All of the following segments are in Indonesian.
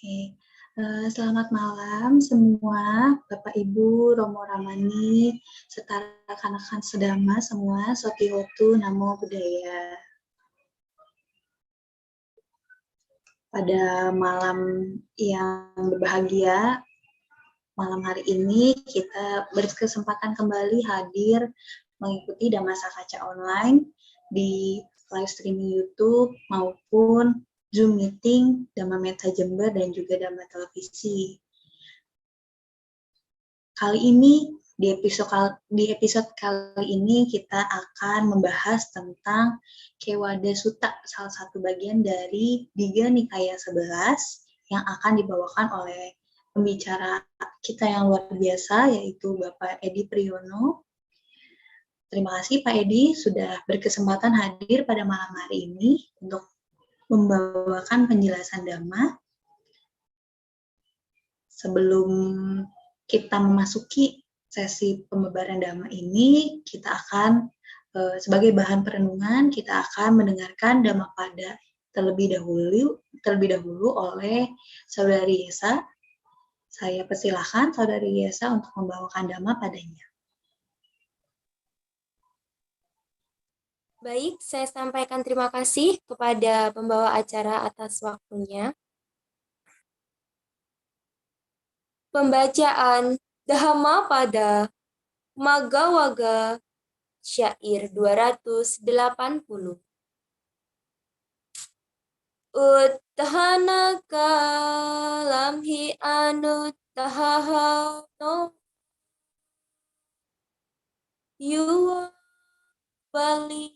Oke, selamat malam semua, Bapak Ibu, Romo Ramani, serta rekan-rekan sedama semua, Sotihotu, Namo Buddhaya. Pada malam yang berbahagia, malam hari ini kita berkesempatan kembali hadir mengikuti Dhamma Sakaca online di live streaming YouTube maupun Zoom meeting Dhamma Meta Jember dan juga Dhamma Televisi. Kali ini di episode kali ini kita akan membahas tentang Kewada Sutta, salah satu bagian dari Digha Nikaya 11 yang akan dibawakan oleh pembicara kita yang luar biasa, yaitu Bapak Edi Priyono. Terima kasih Pak Edi sudah berkesempatan hadir pada malam hari ini untuk membawakan penjelasan Dhamma. Sebelum kita memasuki sesi pembebaran Dhamma ini, kita akan sebagai bahan perenungan, kita akan mendengarkan Dhammapada terlebih dahulu oleh Saudari Yesa. Saya persilahkan Saudari Yesa untuk membawakan Dhamma padanya. Baik, saya sampaikan terima kasih kepada pembawa acara atas waktunya. Pembacaan Dhammapada Maggawaga Syair 280. Uttahana kalamhi anuttahano yuwa bali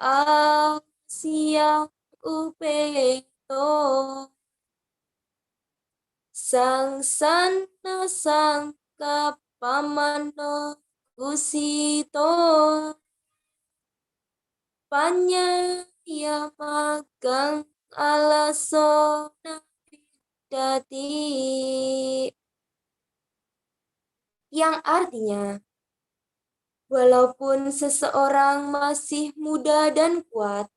asyang upeto sang sana sangka pamano kusito panya ya magang alasona dati, yang artinya walaupun seseorang masih muda dan kuat,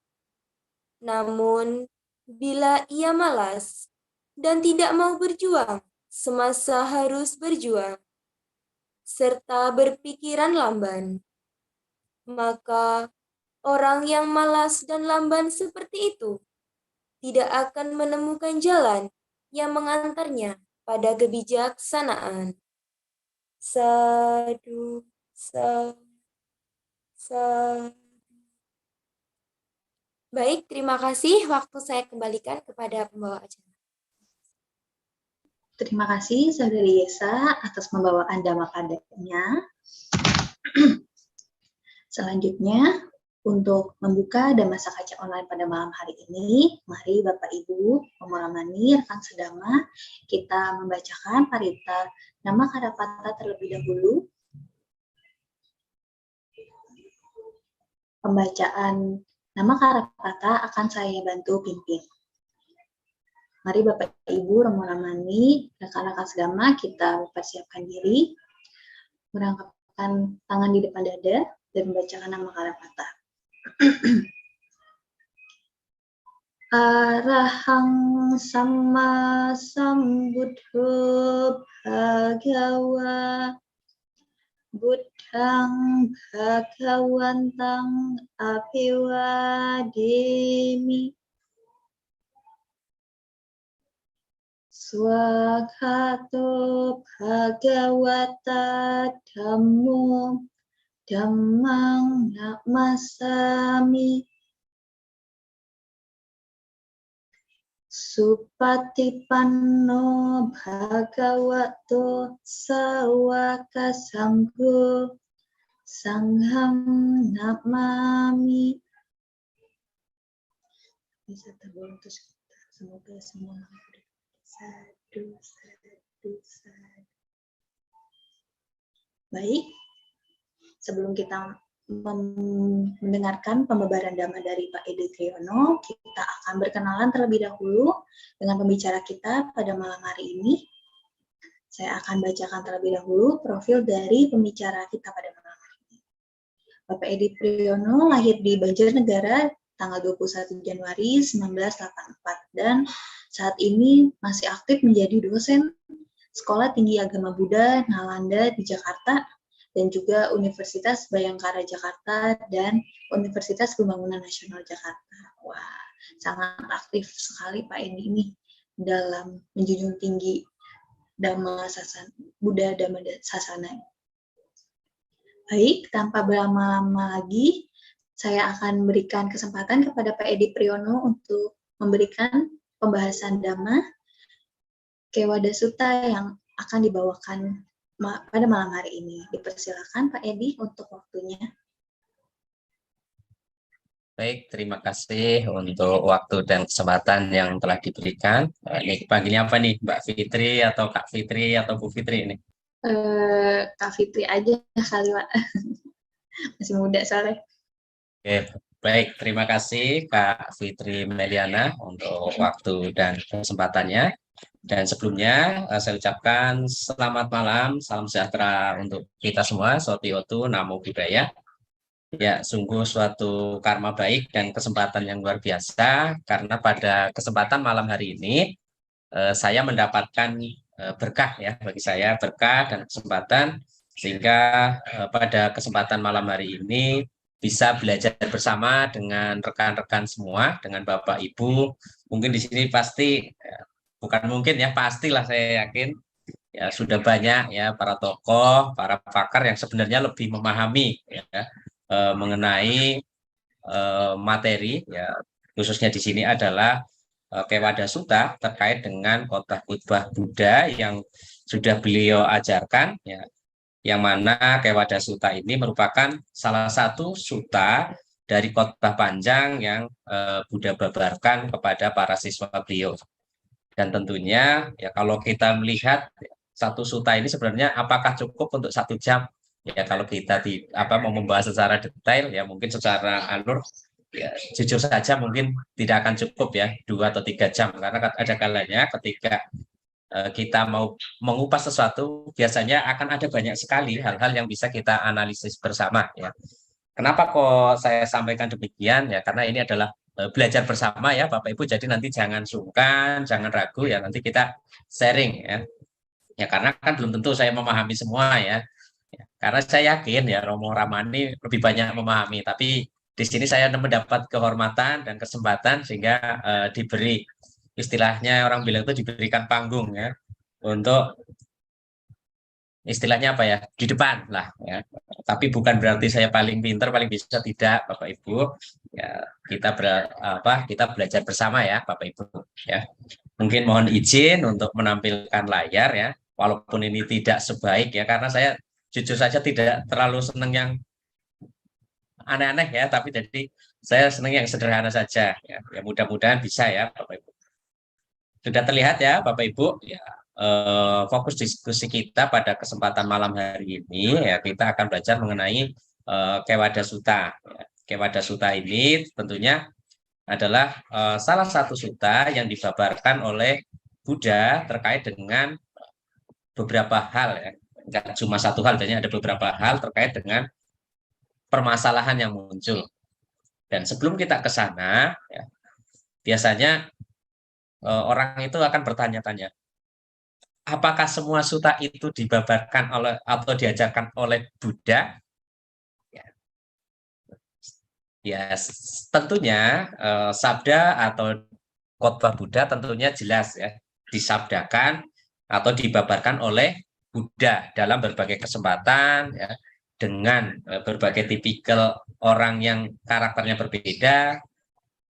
namun bila ia malas dan tidak mau berjuang semasa harus berjuang, serta berpikiran lamban, maka orang yang malas dan lamban seperti itu tidak akan menemukan jalan yang mengantarnya pada kebijaksanaan. Sadu, sadu. Baik, terima kasih. Waktu saya kembalikan kepada pembawa acara. Terima kasih Saudari Yesa atas pembawaan Dhammapadanya. Selanjutnya, untuk membuka Dhamma Sakaca online pada malam hari ini, mari Bapak Ibu, Romo Ramani, rekan sedama, kita membacakan parita Nama Karapata terlebih dahulu. Pembacaan Nama Karapata akan saya bantu pimpin. Mari Bapak Ibu, Romo Ramani, rekan-rekan sedama, kita mempersiapkan diri, merangkapkan tangan di depan dada, dan membacakan Nama Karapata. Arahang Samma Sambuddho Bhagawa Buddhang Bhagawantang Abhiwademi Swagato Bhagawata Dhammo Dhammang Namasami Supatipanno Bhagavato Sawaka Sangho Sangham Namami. Bisa terbantu kita. Semoga semua sadu. Baik, sebelum kita mendengarkan pembebaran Dhamma dari Pak Edi Priyono, kita akan berkenalan terlebih dahulu dengan pembicara kita pada malam hari ini. Saya akan bacakan terlebih dahulu profil dari pembicara kita pada malam hari ini. Bapak Edi Priyono lahir di Banjarnegara tanggal 21 Januari 1984 dan saat ini masih aktif menjadi dosen Sekolah Tinggi Agama Buddha Nalanda di Jakarta dan juga Universitas Bayangkara Jakarta dan Universitas Pembangunan Nasional Jakarta. Wah, sangat aktif sekali Pak Edi ini dalam menjunjung tinggi Dhamma Sasana, Buddha Dhamma Sasana. Baik, tanpa berlama-lama lagi, saya akan berikan kesempatan kepada Pak Edi Priyono untuk memberikan pembahasan Dhamma Kewada Sutta yang akan dibawakan pada malam hari ini. Dipersilakan Pak Edi untuk waktunya. Baik, terima kasih untuk waktu dan kesempatan yang telah diberikan. Ini panggilnya apa nih, Mbak Fitri atau Kak Fitri atau Bu Fitri ini? Kak Fitri aja kali, Pak. Masih muda soalnya. Oke, baik. Terima kasih Kak Fitri Meliana untuk waktu dan kesempatannya. Dan sebelumnya saya ucapkan selamat malam, salam sejahtera untuk kita semua, Sotiotu, Namo Buddhaya. Ya, sungguh suatu karma baik dan kesempatan yang luar biasa, karena pada kesempatan malam hari ini saya mendapatkan berkah ya, bagi saya berkah dan kesempatan, sehingga pada kesempatan malam hari ini bisa belajar bersama dengan rekan-rekan semua, dengan Bapak Ibu. Mungkin di sini pasti, bukan mungkin ya, pastilah saya yakin ya sudah banyak ya para tokoh, para pakar yang sebenarnya lebih memahami ya, mengenai materi ya, khususnya di sini adalah Kewada Sutta terkait dengan khotbah Buddha yang sudah beliau ajarkan ya, yang mana Kewada Sutta ini merupakan salah satu sutta dari khotbah panjang yang Buddha babarkan kepada para siswa beliau. Dan tentunya ya kalau kita melihat satu sutta ini sebenarnya apakah cukup untuk 1 jam? Ya kalau kita mau membahas secara detail ya mungkin secara alur ya, jujur saja mungkin tidak akan cukup ya 2 atau 3 jam, karena ada kalanya ketika kita mau mengupas sesuatu biasanya akan ada banyak sekali hal-hal yang bisa kita analisis bersama ya. Kenapa kok saya sampaikan demikian ya, karena ini adalah belajar bersama ya Bapak Ibu, jadi nanti jangan sungkan, jangan ragu ya, nanti kita sharing ya. Ya karena kan belum tentu saya memahami semua ya. Karena saya yakin ya Romo Ramani lebih banyak memahami, tapi di sini saya mendapat kehormatan dan kesempatan sehingga diberi, istilahnya orang bilang itu diberikan panggung ya, untuk istilahnya apa ya, di depan lah ya. Tapi bukan berarti saya paling pinter, paling bisa, tidak Bapak Ibu. Ya, kita belajar bersama ya Bapak Ibu ya. Mungkin mohon izin untuk menampilkan layar ya, walaupun ini tidak sebaik ya, karena saya jujur saja tidak terlalu senang yang aneh-aneh ya, tapi jadi saya senang yang sederhana saja ya. Ya mudah-mudahan bisa ya Bapak Ibu. Sudah terlihat ya Bapak Ibu ya, fokus diskusi kita pada kesempatan malam hari ini ya, kita akan belajar mengenai Kewada Sutta ya. Kewada Sutta ini tentunya adalah salah satu sutta yang dibabarkan oleh Buddha terkait dengan beberapa hal ya. Enggak cuma satu hal, jadi ada beberapa hal terkait dengan permasalahan yang muncul. Dan sebelum kita ke sana, ya, biasanya orang itu akan bertanya-tanya, apakah semua sutta itu dibabarkan oleh atau diajarkan oleh Buddha? Ya, tentunya sabda atau khotbah Buddha tentunya jelas ya, disabdakan atau dibabarkan oleh Buddha dalam berbagai kesempatan ya, dengan berbagai tipikal orang yang karakternya berbeda,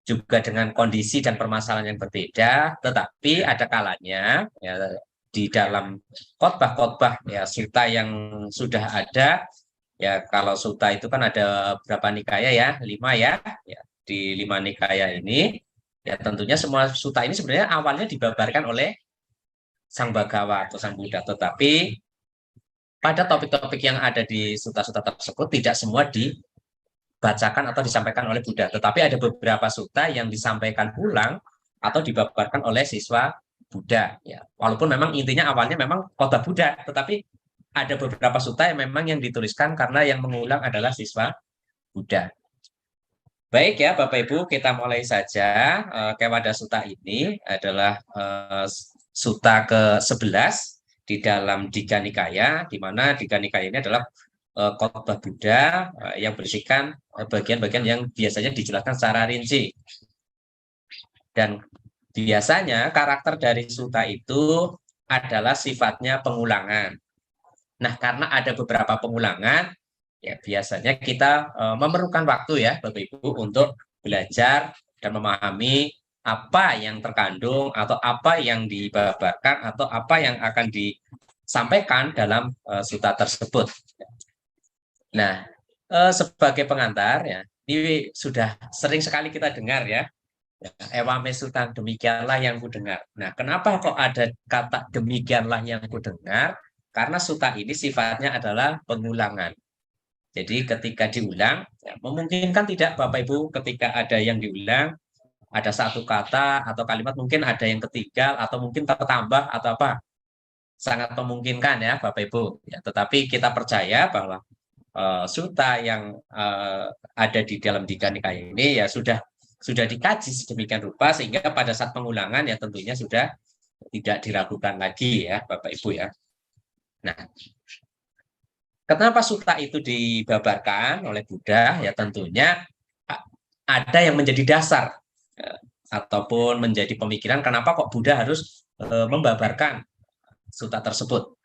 juga dengan kondisi dan permasalahan yang berbeda. Tetapi ada kalanya ya, di dalam khotbah-khotbah ya sutta yang sudah ada ya, kalau sutta itu kan ada berapa nikaya ya, 5 ya, ya di 5 nikaya ini ya tentunya semua sutta ini sebenarnya awalnya dibabarkan oleh Sang Bhagawa atau Sang Buddha, tetapi pada topik-topik yang ada di sutta-sutta tersebut tidak semua dibacakan atau disampaikan oleh Buddha, tetapi ada beberapa sutta yang disampaikan ulang atau dibabarkan oleh siswa Buddha ya. Walaupun memang intinya awalnya memang khotbah Buddha, tetapi ada beberapa sutta yang memang yang dituliskan karena yang mengulang adalah siswa Buddha. Baik ya Bapak Ibu, kita mulai saja. Kewada Sutta ini adalah sutta ke-11 di dalam Digha Nikaya, di mana Digha Nikaya ini adalah khotbah Buddha yang berisikan bagian-bagian yang biasanya dijelaskan secara rinci. Dan biasanya karakter dari sutta itu adalah sifatnya pengulangan. Nah, karena ada beberapa pengulangan, ya biasanya kita memerlukan waktu ya Bapak Ibu untuk belajar dan memahami apa yang terkandung atau apa yang dibabarkan atau apa yang akan disampaikan dalam sutta tersebut. Nah, sebagai pengantar ya, ini sudah sering sekali kita dengar ya, Ewame Sutta, demikianlah yang kudengar. Nah, kenapa kok ada kata demikianlah yang kudengar? Karena sutta ini sifatnya adalah pengulangan. Jadi ketika diulang, ya, memungkinkan tidak Bapak Ibu ketika ada yang diulang, ada satu kata atau kalimat mungkin ada yang ketinggal atau mungkin tertambah atau apa. Sangat memungkinkan ya Bapak Ibu. Ya, tetapi kita percaya bahwa sutta yang ada di dalam Digha Nikaya ini ya sudah dikaji sedemikian rupa sehingga pada saat pengulangan ya tentunya sudah tidak diragukan lagi ya Bapak Ibu ya. Nah, kenapa sutta itu dibabarkan oleh Buddha? Ya tentunya ada yang menjadi dasar ataupun menjadi pemikiran kenapa kok Buddha harus membabarkan sutta tersebut.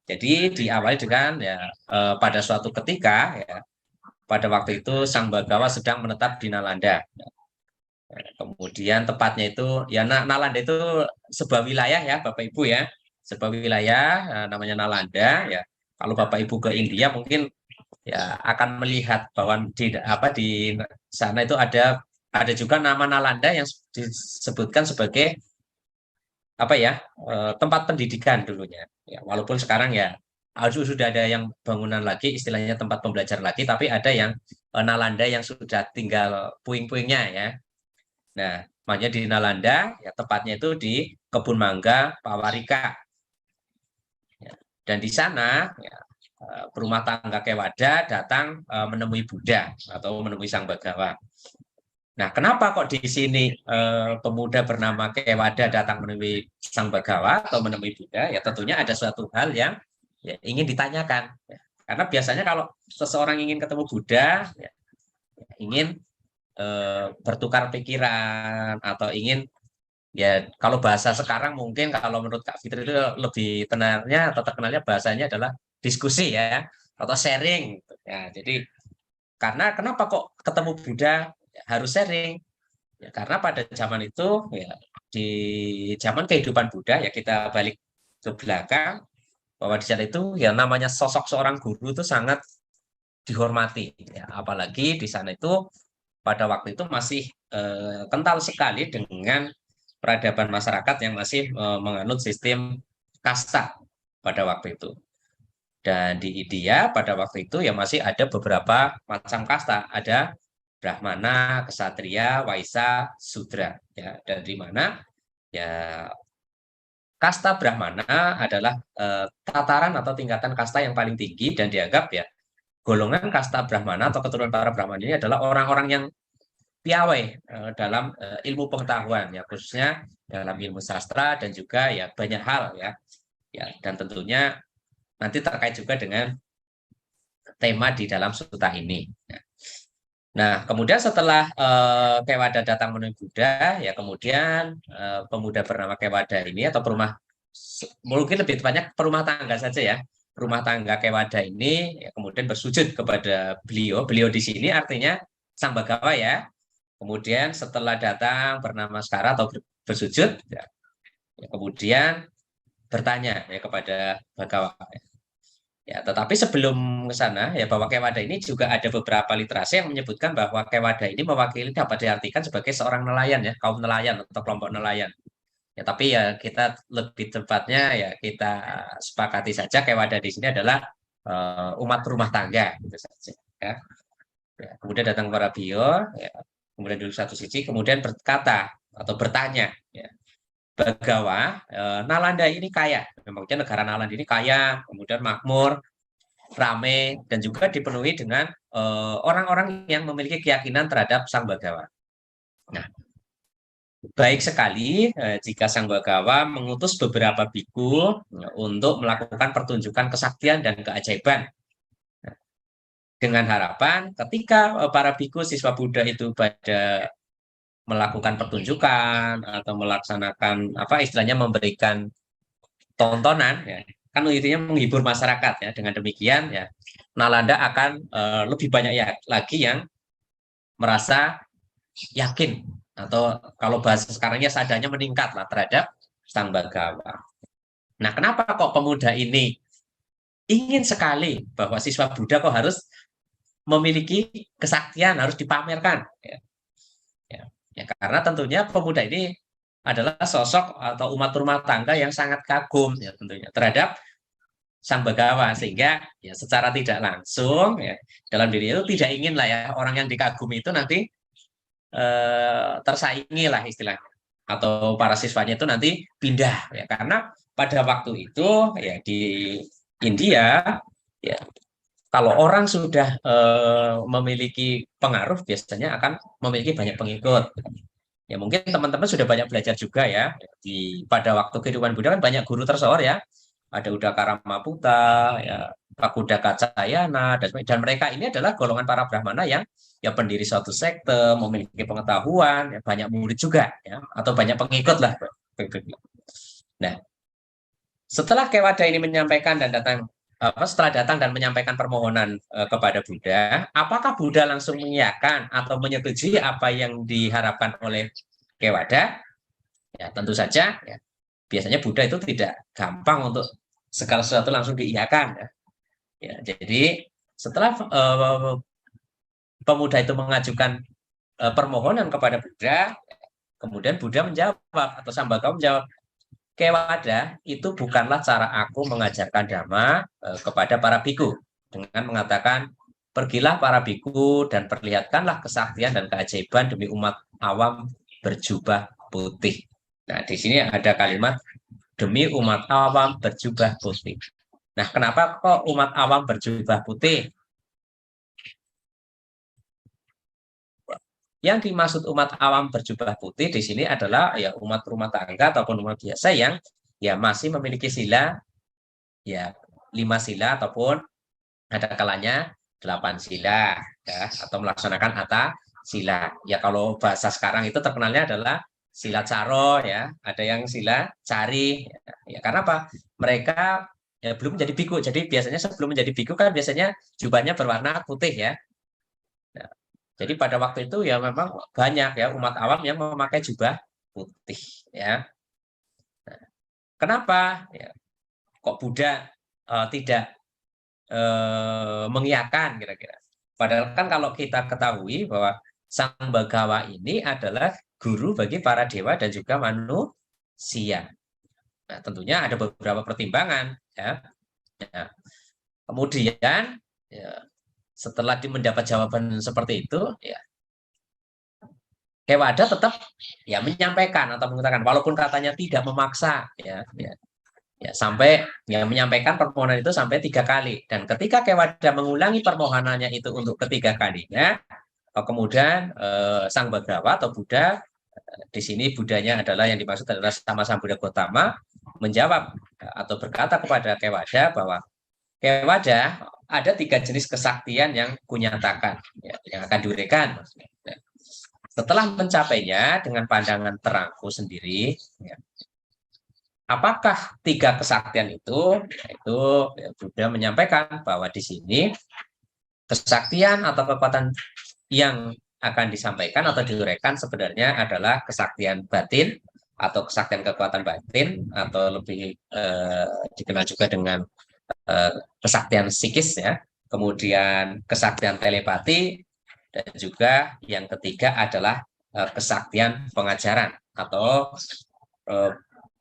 Jadi diawali dengan ya pada suatu ketika ya pada waktu itu Sang Bagawa sedang menetap di Nalanda. Kemudian tepatnya itu ya Nalanda itu sebuah wilayah ya Bapak Ibu ya, sebuah wilayah namanya Nalanda ya. Kalau Bapak Ibu ke India mungkin ya akan melihat bahwa di sana itu ada juga nama Nalanda yang disebutkan sebagai apa ya tempat pendidikan dulunya. Ya, walaupun sekarang ya sudah ada yang bangunan lagi istilahnya tempat pembelajar lagi, tapi ada yang Nalanda yang sudah tinggal puing-puingnya ya. Nah, makanya di Nalanda, ya tepatnya itu di Kebun Mangga Pawarika. Ya, dan di sana, ya, berumah tangga Kewada datang menemui Buddha atau menemui Sang Bagawa. Nah, kenapa kok di sini pemuda bernama Kewada datang menemui Sang Bagawa atau menemui Buddha? Ya tentunya ada suatu hal yang ya, ingin ditanyakan. Ya, karena biasanya kalau seseorang ingin ketemu Buddha, ya, ingin bertukar pikiran atau ingin ya kalau bahasa sekarang mungkin kalau menurut Kak Fitri itu lebih tenarnya atau terkenalnya bahasanya adalah diskusi ya atau sharing ya jadi karena kenapa kok ketemu Buddha ya, harus sharing ya karena pada zaman itu ya di zaman kehidupan Buddha ya kita balik ke belakang bahwa di saat itu ya namanya sosok seorang guru itu sangat dihormati ya apalagi di sana itu pada waktu itu masih kental sekali dengan peradaban masyarakat yang masih menganut sistem kasta pada waktu itu. Dan di India pada waktu itu ya masih ada beberapa macam kasta, ada Brahmana, Ksatria, Waisya, Sudra. Ya, dan di mana ya kasta Brahmana adalah tataran atau tingkatan kasta yang paling tinggi dan dianggap ya golongan kasta Brahmana atau keturunan para Brahmana ini adalah orang-orang yang piawai dalam ilmu pengetahuan ya khususnya dalam ilmu sastra dan juga ya banyak hal ya dan tentunya nanti terkait juga dengan tema di dalam sutta ini. Nah kemudian setelah Kewada datang menemui Buddha ya kemudian pemuda bernama Kewada ini atau mungkin lebih tepatnya perumah tangga saja ya rumah tangga Kewada ini ya, kemudian bersujud kepada beliau di sini artinya Sang Bagawa ya. Kemudian setelah datang bernama Skara atau bersujud, ya, kemudian bertanya ya kepada Bagawa. Ya, tetapi sebelum ke sana ya bahwa Kewada ini juga ada beberapa literasi yang menyebutkan bahwa Kewada ini mewakili dapat diartikan sebagai seorang nelayan ya kaum nelayan atau kelompok nelayan. Ya, tapi ya kita lebih tepatnya ya kita sepakati saja Kewada di sini adalah umat rumah tangga gitu saja. Ya. Ya, kemudian datang para bio, ya, kemudian duduk satu sisi, kemudian berkata atau bertanya, ya, Bagawa, Nalanda ini kaya, memangnya negara Nalanda ini kaya, kemudian makmur, ramai, dan juga dipenuhi dengan orang-orang yang memiliki keyakinan terhadap Sang Bagawa. Nah, baik sekali jika Sang Bagawa mengutus beberapa biku untuk melakukan pertunjukan kesaktian dan keajaiban. Dengan harapan ketika para biku siswa Buddha itu pada melakukan pertunjukan atau melaksanakan apa istilahnya memberikan tontonan ya, kan intinya menghibur masyarakat ya. Dengan demikian ya Nalanda akan lebih banyak ya lagi yang merasa yakin atau kalau bahasa sekarangnya sadarnya meningkat lah terhadap Sang Bagawa. Nah, kenapa kok pemuda ini ingin sekali bahwa siswa Buddha kok harus memiliki kesaktian, harus dipamerkan ya. Ya, karena tentunya pemuda ini adalah sosok atau umat rumah tangga yang sangat kagum ya tentunya terhadap Sang Bagawa, sehingga ya secara tidak langsung ya dalam diri itu tidak ingin lah ya orang yang dikagumi itu nanti tersaingi lah istilahnya atau para siswanya itu nanti pindah ya, karena pada waktu itu ya di India ya kalau orang sudah memiliki pengaruh biasanya akan memiliki banyak pengikut. Ya mungkin teman-teman sudah banyak belajar juga ya pada waktu kehidupan Buddha kan banyak guru tersohor ya. Ada Udakara Maputa, ya Pakuda Kacayana dan mereka ini adalah golongan para brahmana yang ya pendiri suatu sekte, memiliki pengetahuan, ya, banyak murid juga ya atau banyak pengikut lah. Nah, setelah Kewada ini menyampaikan dan datang setelah datang dan menyampaikan permohonan kepada Buddha, apakah Buddha langsung mengiyakan atau menyetujui apa yang diharapkan oleh Kewada? Ya, tentu saja ya, biasanya Buddha itu tidak gampang untuk segala sesuatu langsung diiyakan. Ya. Ya, jadi setelah pemuda itu mengajukan permohonan kepada Buddha, kemudian Buddha menjawab atau Sambhagава menjawab, Kewada itu bukanlah cara aku mengajarkan dhamma kepada para biku dengan mengatakan pergilah para biku dan perlihatkanlah kesaktian dan keajaiban demi umat awam berjubah putih. Nah, di sini ada kalimat demi umat awam berjubah putih. Nah, kenapa kok umat awam berjubah putih? Yang dimaksud umat awam berjubah putih di sini adalah ya umat rumah tangga ataupun umat biasa yang ya masih memiliki sila ya 5 sila ataupun ada kalanya 8 sila ya atau melaksanakan atta sila. Ya kalau bahasa sekarang itu terkenalnya adalah sila caro ya, ada yang sila cari ya karena apa? Mereka ya belum menjadi biku. Jadi biasanya sebelum menjadi biku kan biasanya jubahnya berwarna putih ya. Nah, jadi pada waktu itu ya memang banyak ya umat awam yang memakai jubah putih ya. Nah, kenapa? Ya, kok Buddha tidak mengiyakan kira-kira? Padahal kan kalau kita ketahui bahwa Sang Bagawa ini adalah guru bagi para dewa dan juga manusia. Nah, tentunya ada beberapa pertimbangan ya. Nah, kemudian ya, setelah mendapat jawaban seperti itu ya Kewada tetap ya menyampaikan atau mengatakan walaupun katanya tidak memaksa ya sampai ya menyampaikan permohonan itu sampai 3 kali dan ketika Kewada mengulangi permohonannya itu untuk ketiga kalinya kemudian Sang Bagawa atau Buddha di sini Buddhanya adalah yang dimaksud adalah Sama Sambuddha Gautama menjawab atau berkata kepada Kewada bahwa Kewada ada 3 jenis kesaktian yang kunyatakan ya, yang akan diuraikan. Setelah mencapainya dengan pandangan terangku sendiri, ya, apakah 3 kesaktian itu? Yaitu ya, Buddha menyampaikan bahwa di sini kesaktian atau kekuatan yang akan disampaikan atau diuraikan sebenarnya adalah kesaktian batin atau kesaktian kekuatan batin atau lebih dikenal juga dengan kesaktian psikis ya. Kemudian kesaktian telepati dan juga yang ketiga adalah kesaktian pengajaran atau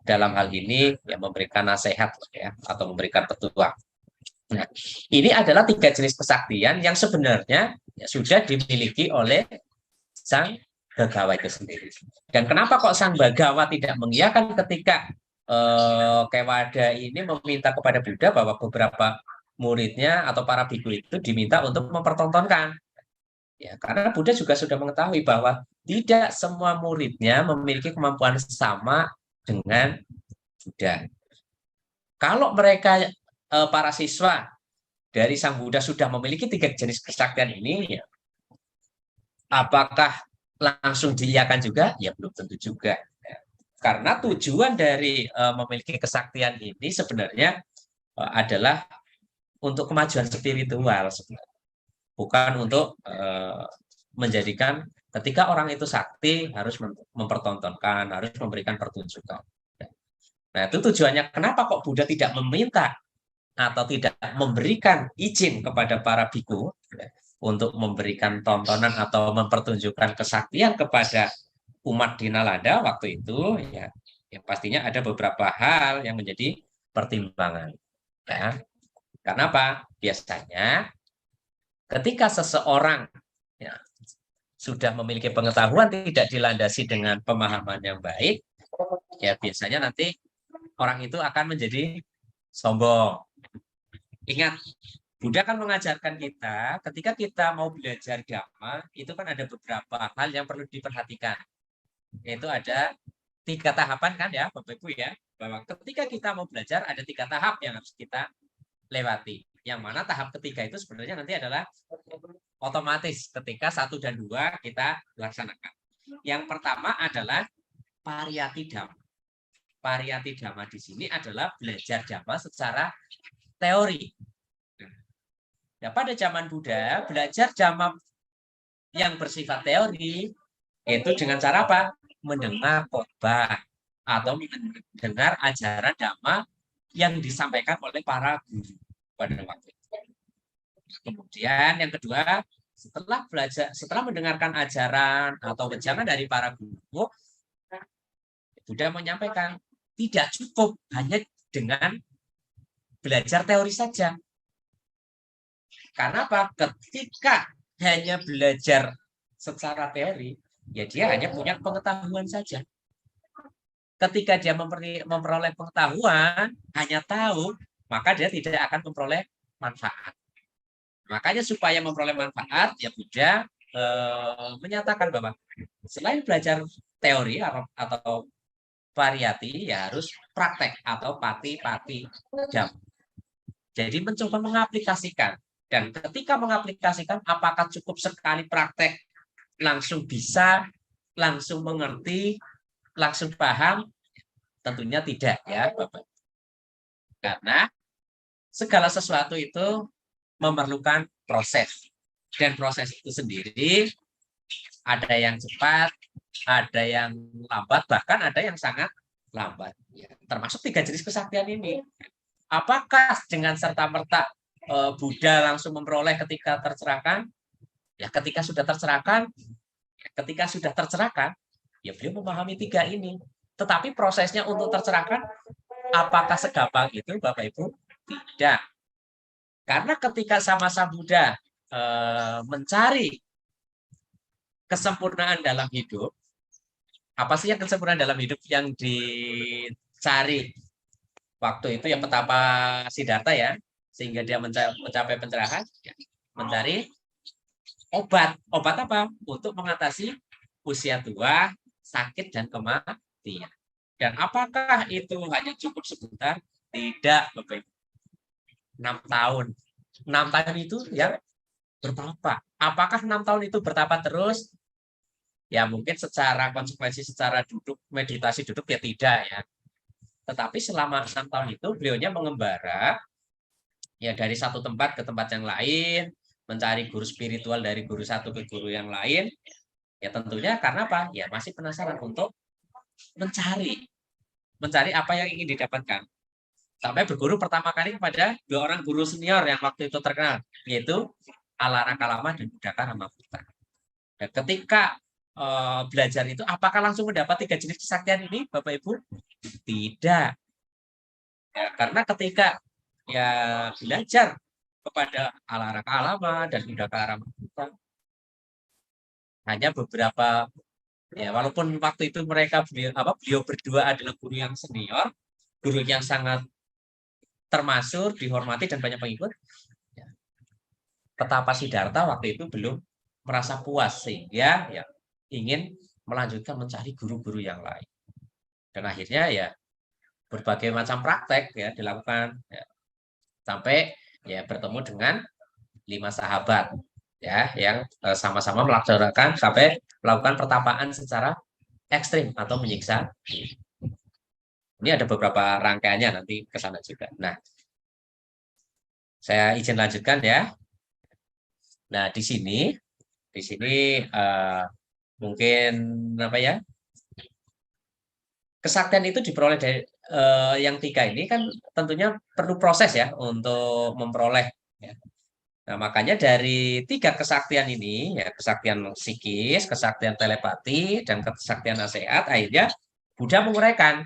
dalam hal ini ya memberikan nasihat ya atau memberikan petuah. Nah, ini adalah 3 jenis kesaktian yang sebenarnya ya, sudah dimiliki oleh Sang Bagawa itu sendiri. Dan kenapa kok Sang Bagawa tidak mengiyakan ketika Kewada ini meminta kepada Buddha bahwa beberapa muridnya atau para biku itu diminta untuk mempertontonkan. Ya, karena Buddha juga sudah mengetahui bahwa tidak semua muridnya memiliki kemampuan sama dengan Buddha. Kalau mereka para siswa dari Sang Buddha sudah memiliki 3 jenis kesaktian ini, ya, apakah langsung diiyakan juga? Ya belum tentu juga. Ya. Karena tujuan dari memiliki kesaktian ini sebenarnya adalah untuk kemajuan spiritual sebenarnya. Bukan untuk menjadikan ketika orang itu sakti harus mempertontonkan, harus memberikan pertunjukan. Nah, itu tujuannya kenapa kok Buddha tidak meminta atau tidak memberikan izin kepada para biku untuk memberikan tontonan atau mempertunjukkan kesaktian kepada umat di Nalanda waktu itu, ya, ya pastinya ada beberapa hal yang menjadi pertimbangan. Ya. Karena apa? Biasanya ketika seseorang, ya, sudah memiliki pengetahuan tidak dilandasi dengan pemahaman yang baik, ya biasanya nanti orang itu akan menjadi sombong. Ingat, Buddha kan mengajarkan kita, ketika kita mau belajar Dhamma, itu kan ada beberapa hal yang perlu diperhatikan. Yaitu ada 3 tahapan kan ya, Bapak Ibu ya, bahwa ketika kita mau belajar ada 3 tahap yang harus kita lewati. Yang mana tahap ketiga itu sebenarnya nanti adalah otomatis ketika 1 dan 2 kita laksanakan. Yang pertama adalah pariyati dhamma. Pariyati dhamma di sini adalah belajar dhamma secara teori. Nah, pada zaman Buddha, belajar dhamma yang bersifat teori itu dengan cara apa? Mendengar khotbah atau mendengar ajaran dhamma yang disampaikan oleh para guru pada waktu itu. Kemudian yang kedua, setelah mendengarkan ajaran atau wejangan dari para guru, Buddha menyampaikan tidak cukup hanya dengan belajar teori saja. Karena apa? Ketika hanya belajar secara teori, ya dia hanya punya pengetahuan saja. Ketika dia memperoleh pengetahuan, hanya tahu, maka dia tidak akan memperoleh manfaat. Makanya supaya memperoleh manfaat, ya Buddha menyatakan bahwa selain belajar teori atau variati, ya harus praktek atau pati-pati jam. Jadi mencoba mengaplikasikan. Dan ketika mengaplikasikan, apakah cukup sekali praktek langsung bisa, langsung mengerti, langsung paham? Tentunya tidak ya, Bapak. Karena segala sesuatu itu memerlukan proses. Dan proses itu sendiri ada yang cepat, ada yang lambat, bahkan ada yang sangat lambat. Ya, termasuk 3 jenis kesaktian ini. Apakah dengan serta-merta Buddha langsung memperoleh ketika tercerahkan? Ya, ketika sudah tercerahkan, ya beliau memahami 3 ini. Tetapi prosesnya untuk tercerahkan, apakah segampang itu, Bapak Ibu? Tidak. Karena ketika sama-sama Buddha mencari kesempurnaan dalam hidup, apa sih yang kesempurnaan dalam hidup yang dicari waktu itu yang petapa Siddhartha ya, sehingga dia mencapai pencerahan, ya, mencari obat. Obat apa? Untuk mengatasi usia tua, sakit, dan kematian. Dan apakah itu hanya cukup sebentar? Tidak, Bapak. 6 tahun. 6 tahun itu yang bertapa. Apakah 6 tahun itu bertapa terus? Ya mungkin secara konsekuensi, secara duduk, meditasi duduk ya tidak ya. Tetapi selama 6 tahun itu beliaunya mengembara ya dari satu tempat ke tempat yang lain, mencari guru spiritual dari guru satu ke guru yang lain. Ya tentunya karena apa? Ya masih penasaran untuk mencari apa yang ingin didapatkan. Sampai berguru pertama kali kepada 2 orang guru senior yang waktu itu terkenal, yaitu Alara Kalama dan Buddhaka Ramaputra. Dan ketika belajar itu, apakah langsung mendapat 3 jenis kesaktian ini, Bapak Ibu? Tidak. Ya, karena ketika ya belajar kepada Alara Kalama dan Buddhaka Ramaputra, hanya beberapa, ya walaupun waktu itu beliau berdua adalah guru yang senior, guru yang sangat termasuk dihormati dan banyak pengikut, Petapa Siddhartha waktu itu belum merasa puas sehingga ya ingin melanjutkan mencari guru-guru yang lain. Dan akhirnya ya berbagai macam praktek ya dilakukan ya, sampai ya bertemu dengan 5 sahabat ya yang sama-sama melaksanakan sampai melakukan pertapaan secara ekstrim atau menyiksa. Ini ada beberapa rangkaiannya nanti ke sana juga. Nah, saya izin lanjutkan ya. Nah, di sini mungkin apa ya? Kesaktian itu diperoleh dari yang 3 ini kan tentunya perlu proses ya untuk memperoleh. Ya. Nah, makanya dari 3 kesaktian ini, ya kesaktian psikis, kesaktian telepati, dan kesaktian nasihat, akhirnya Buddha menguraikan.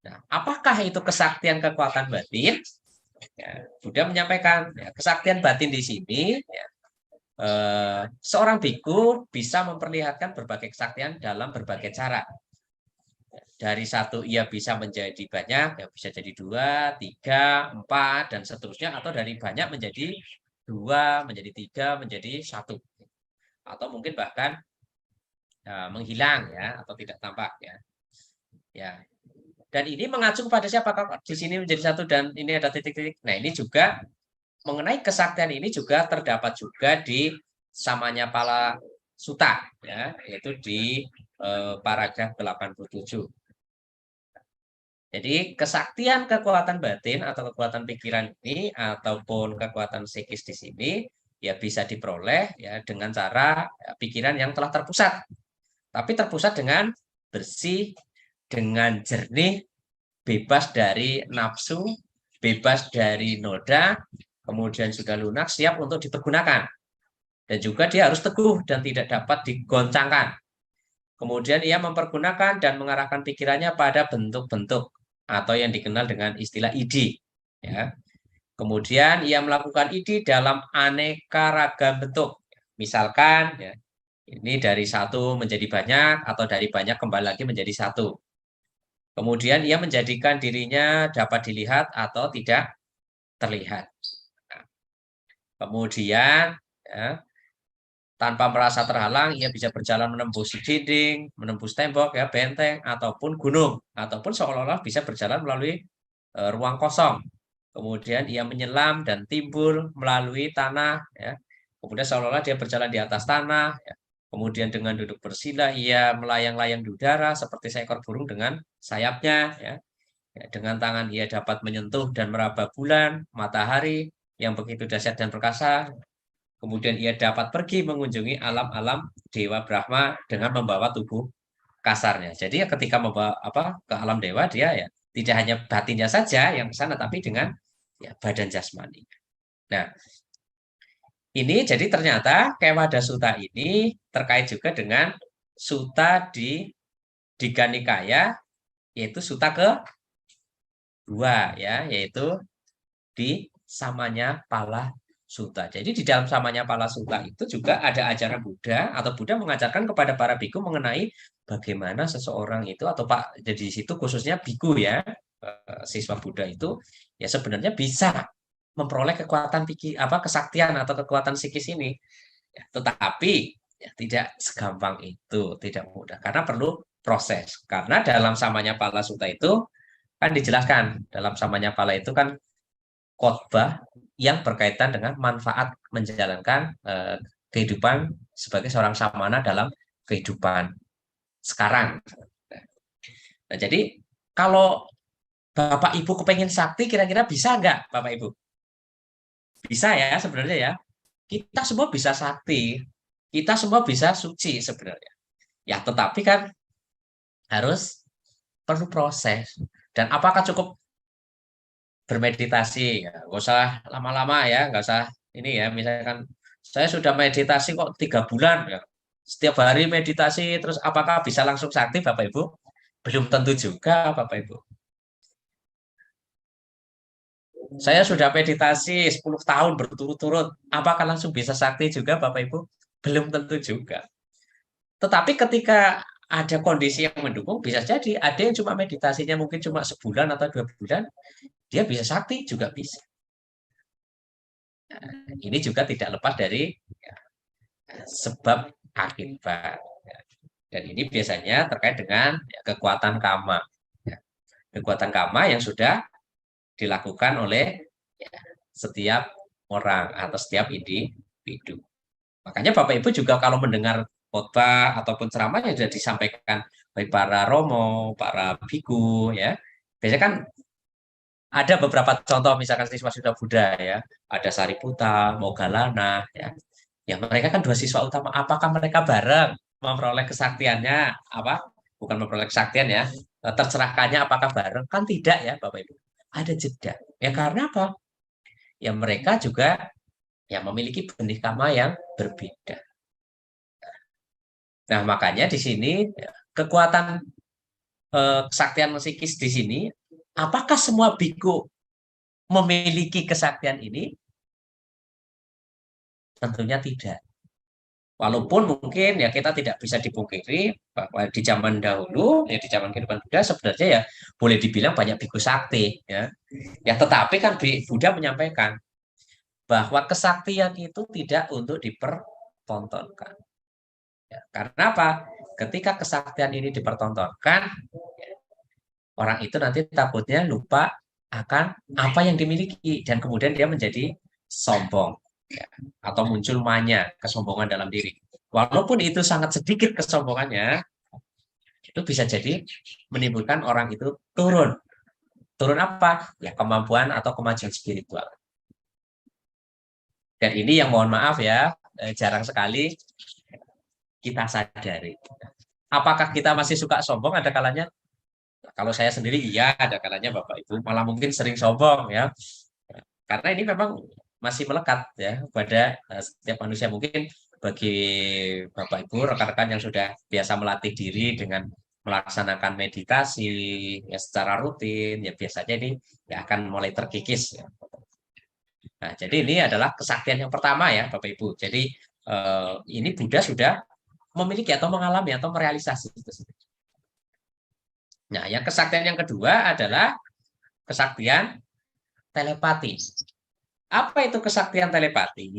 Nah, apakah itu kesaktian kekuatan batin? Ya, Buddha menyampaikan ya, kesaktian batin di sini. Ya, seorang biku bisa memperlihatkan berbagai kesaktian dalam berbagai cara. Dari 1 ia bisa menjadi banyak, ya bisa jadi 2, 3, 4, dan seterusnya, atau dari banyak menjadi 2, menjadi 3, menjadi 1. Atau mungkin bahkan menghilang ya, atau tidak tampak ya. Ya. Dan ini mengacu pada siapa? Di sini menjadi 1 dan ini ada titik-titik. Nah, ini juga mengenai kesaktian ini juga terdapat juga di Samanyapala Sutta ya, yaitu di paragraf 87. Jadi kesaktian kekuatan batin atau kekuatan pikiran ini ataupun kekuatan psikis di sini ya bisa diperoleh ya dengan cara pikiran yang telah terpusat. Tapi terpusat dengan bersih, dengan jernih, bebas dari nafsu, bebas dari noda, kemudian sudah lunak, siap untuk dipergunakan. Dan juga dia harus teguh dan tidak dapat digoncangkan. Kemudian ia mempergunakan dan mengarahkan pikirannya pada bentuk-bentuk atau yang dikenal dengan istilah ide. Ya. Kemudian ia melakukan ide dalam aneka ragam bentuk. Misalkan ya, ini dari 1 menjadi banyak atau dari banyak kembali lagi menjadi 1. Kemudian ia menjadikan dirinya dapat dilihat atau tidak terlihat. Nah, kemudian ya, tanpa merasa terhalang, ia bisa berjalan menembus dinding, menembus tembok, ya benteng, ataupun gunung, ataupun seolah-olah bisa berjalan melalui ruang kosong. Kemudian ia menyelam dan timbul melalui tanah, ya. Kemudian seolah-olah dia berjalan di atas tanah, ya. Kemudian dengan duduk bersila, ia melayang-layang di udara seperti seekor burung dengan sayapnya, ya. Ya, dengan tangan ia dapat menyentuh dan meraba bulan, matahari yang begitu dahsyat dan perkasa. Kemudian ia dapat pergi mengunjungi alam-alam Dewa Brahma dengan membawa tubuh kasarnya. Jadi ya ketika membawa ke alam dewa dia ya tidak hanya batinnya saja yang ke sana tapi dengan ya badan jasmani. Nah, ini jadi ternyata Kewada Sutta ini terkait juga dengan sutta di Digha Nikaya yaitu sutta ke-2 ya, yaitu di Samanyapala Sutta. Jadi di dalam Samanyapala Sutta itu juga ada ajaran Buddha atau Buddha mengajarkan kepada para biku mengenai bagaimana seseorang itu atau Pak jadi di situ khususnya biku ya siswa Buddha itu ya sebenarnya bisa memperoleh kekuatan kesaktian atau kekuatan psikis ini. Ya, tetapi ya, tidak segampang itu, tidak mudah karena perlu proses. Karena dalam Samanyapala Sutta itu kan dijelaskan dalam Samanyapala itu kan khotbah yang berkaitan dengan manfaat menjalankan kehidupan sebagai seorang samana dalam kehidupan sekarang. Nah, jadi kalau Bapak Ibu kepengen sakti, kira-kira bisa nggak Bapak Ibu? Bisa ya sebenarnya ya. Kita semua bisa sakti, kita semua bisa suci sebenarnya. Ya, tetapi kan harus perlu proses. Dan apakah cukup bermeditasi? Ya, nggak usah lama-lama ya, nggak usah ini ya. Misalkan saya sudah meditasi kok 3 bulan ya. Setiap hari meditasi, terus apakah bisa langsung sakti Bapak Ibu? Belum tentu juga Bapak Ibu. Saya sudah meditasi 10 tahun berturut-turut. Apakah langsung bisa sakti juga Bapak Ibu? Belum tentu juga. Tetapi ketika ada kondisi yang mendukung, bisa jadi ada yang cuma meditasinya mungkin cuma sebulan atau 2 bulan, dia bisa sakti juga bisa. Nah, ini juga tidak lepas dari ya, sebab akibat. Dan ini biasanya terkait dengan ya, kekuatan karma. Ya, kekuatan karma yang sudah dilakukan oleh ya, setiap orang atau setiap individu. Makanya Bapak Ibu juga kalau mendengar khotbah ataupun ceramah yang sudah disampaikan baik para romo, para biku, ya, biasanya kan ada beberapa contoh, misalkan siswa sudah Buddha, ya, ada Sariputta, Moggallana, ya, ya mereka kan dua siswa utama. Apakah mereka bareng memperoleh kesaktiannya? Apa? Bukan memperoleh kesaktian ya, tercerahkannya apakah bareng? Kan tidak ya, Bapak Ibu. Ada jeda. Ya karena apa? Ya mereka juga ya memiliki benih karma yang berbeda. Nah, makanya di sini ya, kekuatan kesaktian psikis di sini, apakah semua biku memiliki kesaktian ini? Tentunya tidak. Walaupun mungkin ya kita tidak bisa dipungkiri bahwa di zaman dahulu, ya di zaman kehidupan Buddha sebenarnya ya boleh dibilang banyak biku sakti, ya. Ya tetapi kan Buddha menyampaikan bahwa kesaktian itu tidak untuk dipertontonkan. Ya, karena apa? Ketika kesaktian ini dipertontonkan, orang itu nanti takutnya lupa akan apa yang dimiliki dan kemudian dia menjadi sombong ya, atau muncul manya, kesombongan dalam diri. Walaupun itu sangat sedikit kesombongannya, itu bisa jadi menimbulkan orang itu turun. Turun apa? Ya kemampuan atau kemajuan spiritual. Dan ini yang mohon maaf ya, jarang sekali kita sadari. Apakah kita masih suka sombong? Ada kalanya kalau saya sendiri iya, ada kalanya Bapak Ibu malah mungkin sering sombong ya. Karena ini memang masih melekat ya pada setiap manusia. Mungkin bagi Bapak Ibu rekan-rekan yang sudah biasa melatih diri dengan melaksanakan meditasi ya secara rutin ya biasanya ini ya akan mulai terkikis ya. Nah, jadi ini adalah kesaktian yang pertama ya Bapak Ibu. Jadi ini Buddha sudah memiliki atau mengalami atau merealisasi itu. Nah, yang kesaktian yang kedua adalah kesaktian telepati. Apa itu kesaktian telepati?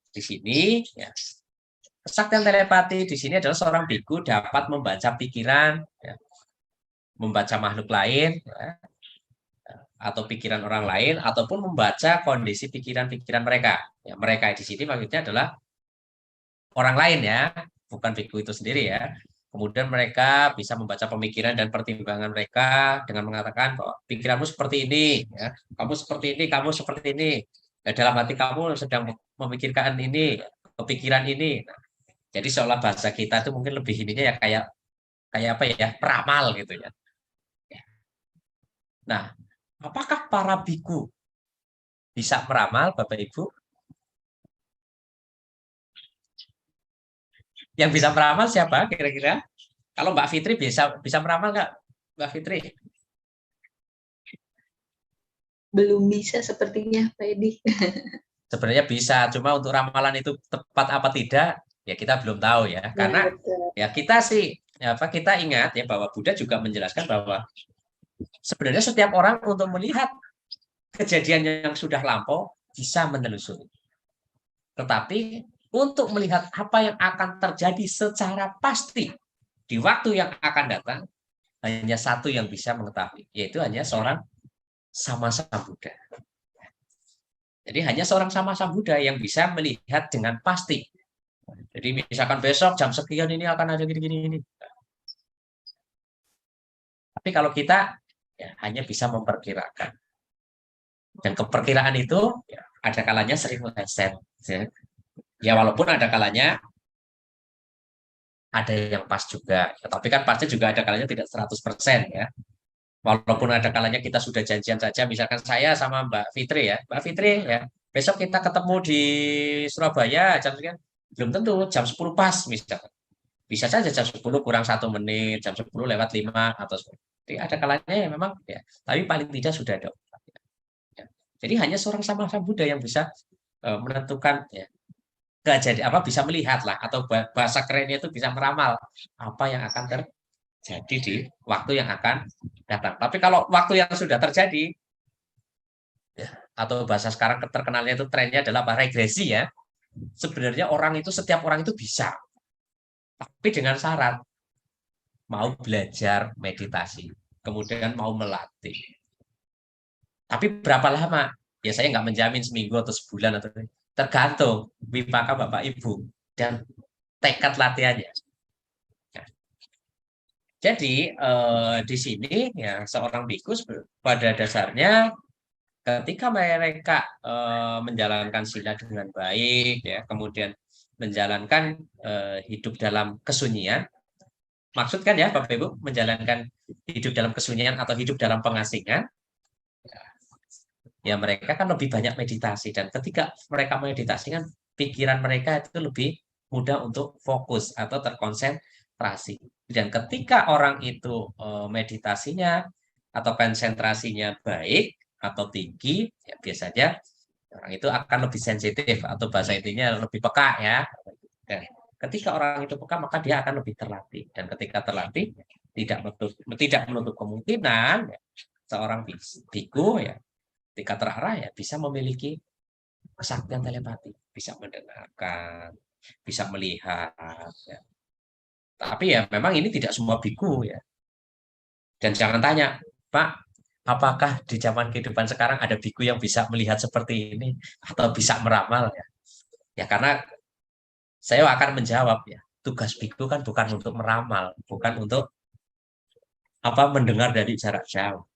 Di sini, ya, kesaktian telepati di sini adalah seorang biku dapat membaca pikiran, ya, membaca makhluk lain, ya, atau pikiran orang lain, ataupun membaca kondisi pikiran-pikiran mereka. Ya, mereka di sini maksudnya adalah orang lain ya, bukan biku itu sendiri ya. Kemudian mereka bisa membaca pemikiran dan pertimbangan mereka dengan mengatakan bahwa pikiranmu seperti ini, ya, kamu seperti ini, kamu seperti ini. Ya, dalam hati kamu sedang memikirkan ini, kepikiran ini. Nah, jadi seolah bahasa kita itu mungkin lebih ininya ya kayak kayak apa ya, peramal gitu ya. Nah, apakah para biku bisa meramal, Bapak Ibu? Yang bisa meramal siapa kira-kira? Kalau Mbak Fitri bisa bisa meramal nggak, Mbak Fitri? Belum bisa sepertinya, Pak Edi. Sebenarnya bisa, cuma untuk ramalan itu tepat apa tidak, ya kita belum tahu ya. Ya, Karena betul. ya kita sih, ya apa kita ingat ya bahwa Buddha juga menjelaskan bahwa sebenarnya setiap orang untuk melihat kejadian yang sudah lampau bisa menelusuri. Tetapi untuk melihat apa yang akan terjadi secara pasti di waktu yang akan datang, hanya satu yang bisa mengetahui, yaitu hanya seorang Sammasa Buddha. Jadi hanya seorang Sammasa Buddha yang bisa melihat dengan pasti. Jadi misalkan besok jam sekian ini akan ada gini-gini. Tapi kalau kita ya, hanya bisa memperkirakan. Dan keperkiraan itu ya, ada kalanya sering meleset. Ya walaupun ada kalanya ada yang pas juga. Ya, tapi kan pasnya juga ada kalanya tidak 100% ya. Walaupun ada kalanya kita sudah janjian saja, misalkan saya sama Mbak Fitri ya. Mbak Fitri ya, besok kita ketemu di Surabaya jam sekian. Belum tentu jam 10 pas misalkan. Bisa saja jam 10 kurang 1 menit, jam 10 lewat 5 atau seperti ada kalanya ya memang ya, tapi paling tidak sudah ada. Ya. Jadi hanya seorang sama Buddha yang bisa menentukan ya, kejadian apa bisa melihat lah atau bahasa kerennya itu bisa meramal apa yang akan terjadi di waktu yang akan datang. Tapi kalau waktu yang sudah terjadi ya, atau bahasa sekarang terkenalnya itu trennya adalah apa? Regresi ya. Sebenarnya setiap orang itu bisa, tapi dengan syarat mau belajar meditasi, kemudian mau melatih. Tapi berapa lama? Ya saya nggak menjamin seminggu atau sebulan atau tergantung wipaka Bapak Ibu dan tekad latihannya. Ya. Jadi di sini ya seorang biku pada dasarnya ketika mereka menjalankan sila dengan baik, ya kemudian menjalankan hidup dalam kesunyian, maksud kan ya Bapak Ibu menjalankan hidup dalam kesunyian atau hidup dalam pengasingan, ya mereka kan lebih banyak meditasi dan ketika mereka meditasi kan pikiran mereka itu lebih mudah untuk fokus atau terkonsentrasi. Dan ketika orang itu meditasinya atau konsentrasinya baik atau tinggi, ya biasanya orang itu akan lebih sensitif atau bahasa intinya lebih peka ya. Dan ketika orang itu peka maka dia akan lebih terlatih dan ketika terlatih tidak menutup kemungkinan ya, seorang biku ya ketika terarah ya bisa memiliki kesaktian telepati, bisa mendengarkan, bisa melihat. Ya. Tapi ya memang ini tidak semua biku ya. Dan jangan tanya, Pak, apakah di zaman kehidupan sekarang ada biku yang bisa melihat seperti ini atau bisa meramal ya? Ya karena saya akan menjawab ya, tugas biku kan bukan untuk meramal, bukan untuk mendengar dari jarak jauh.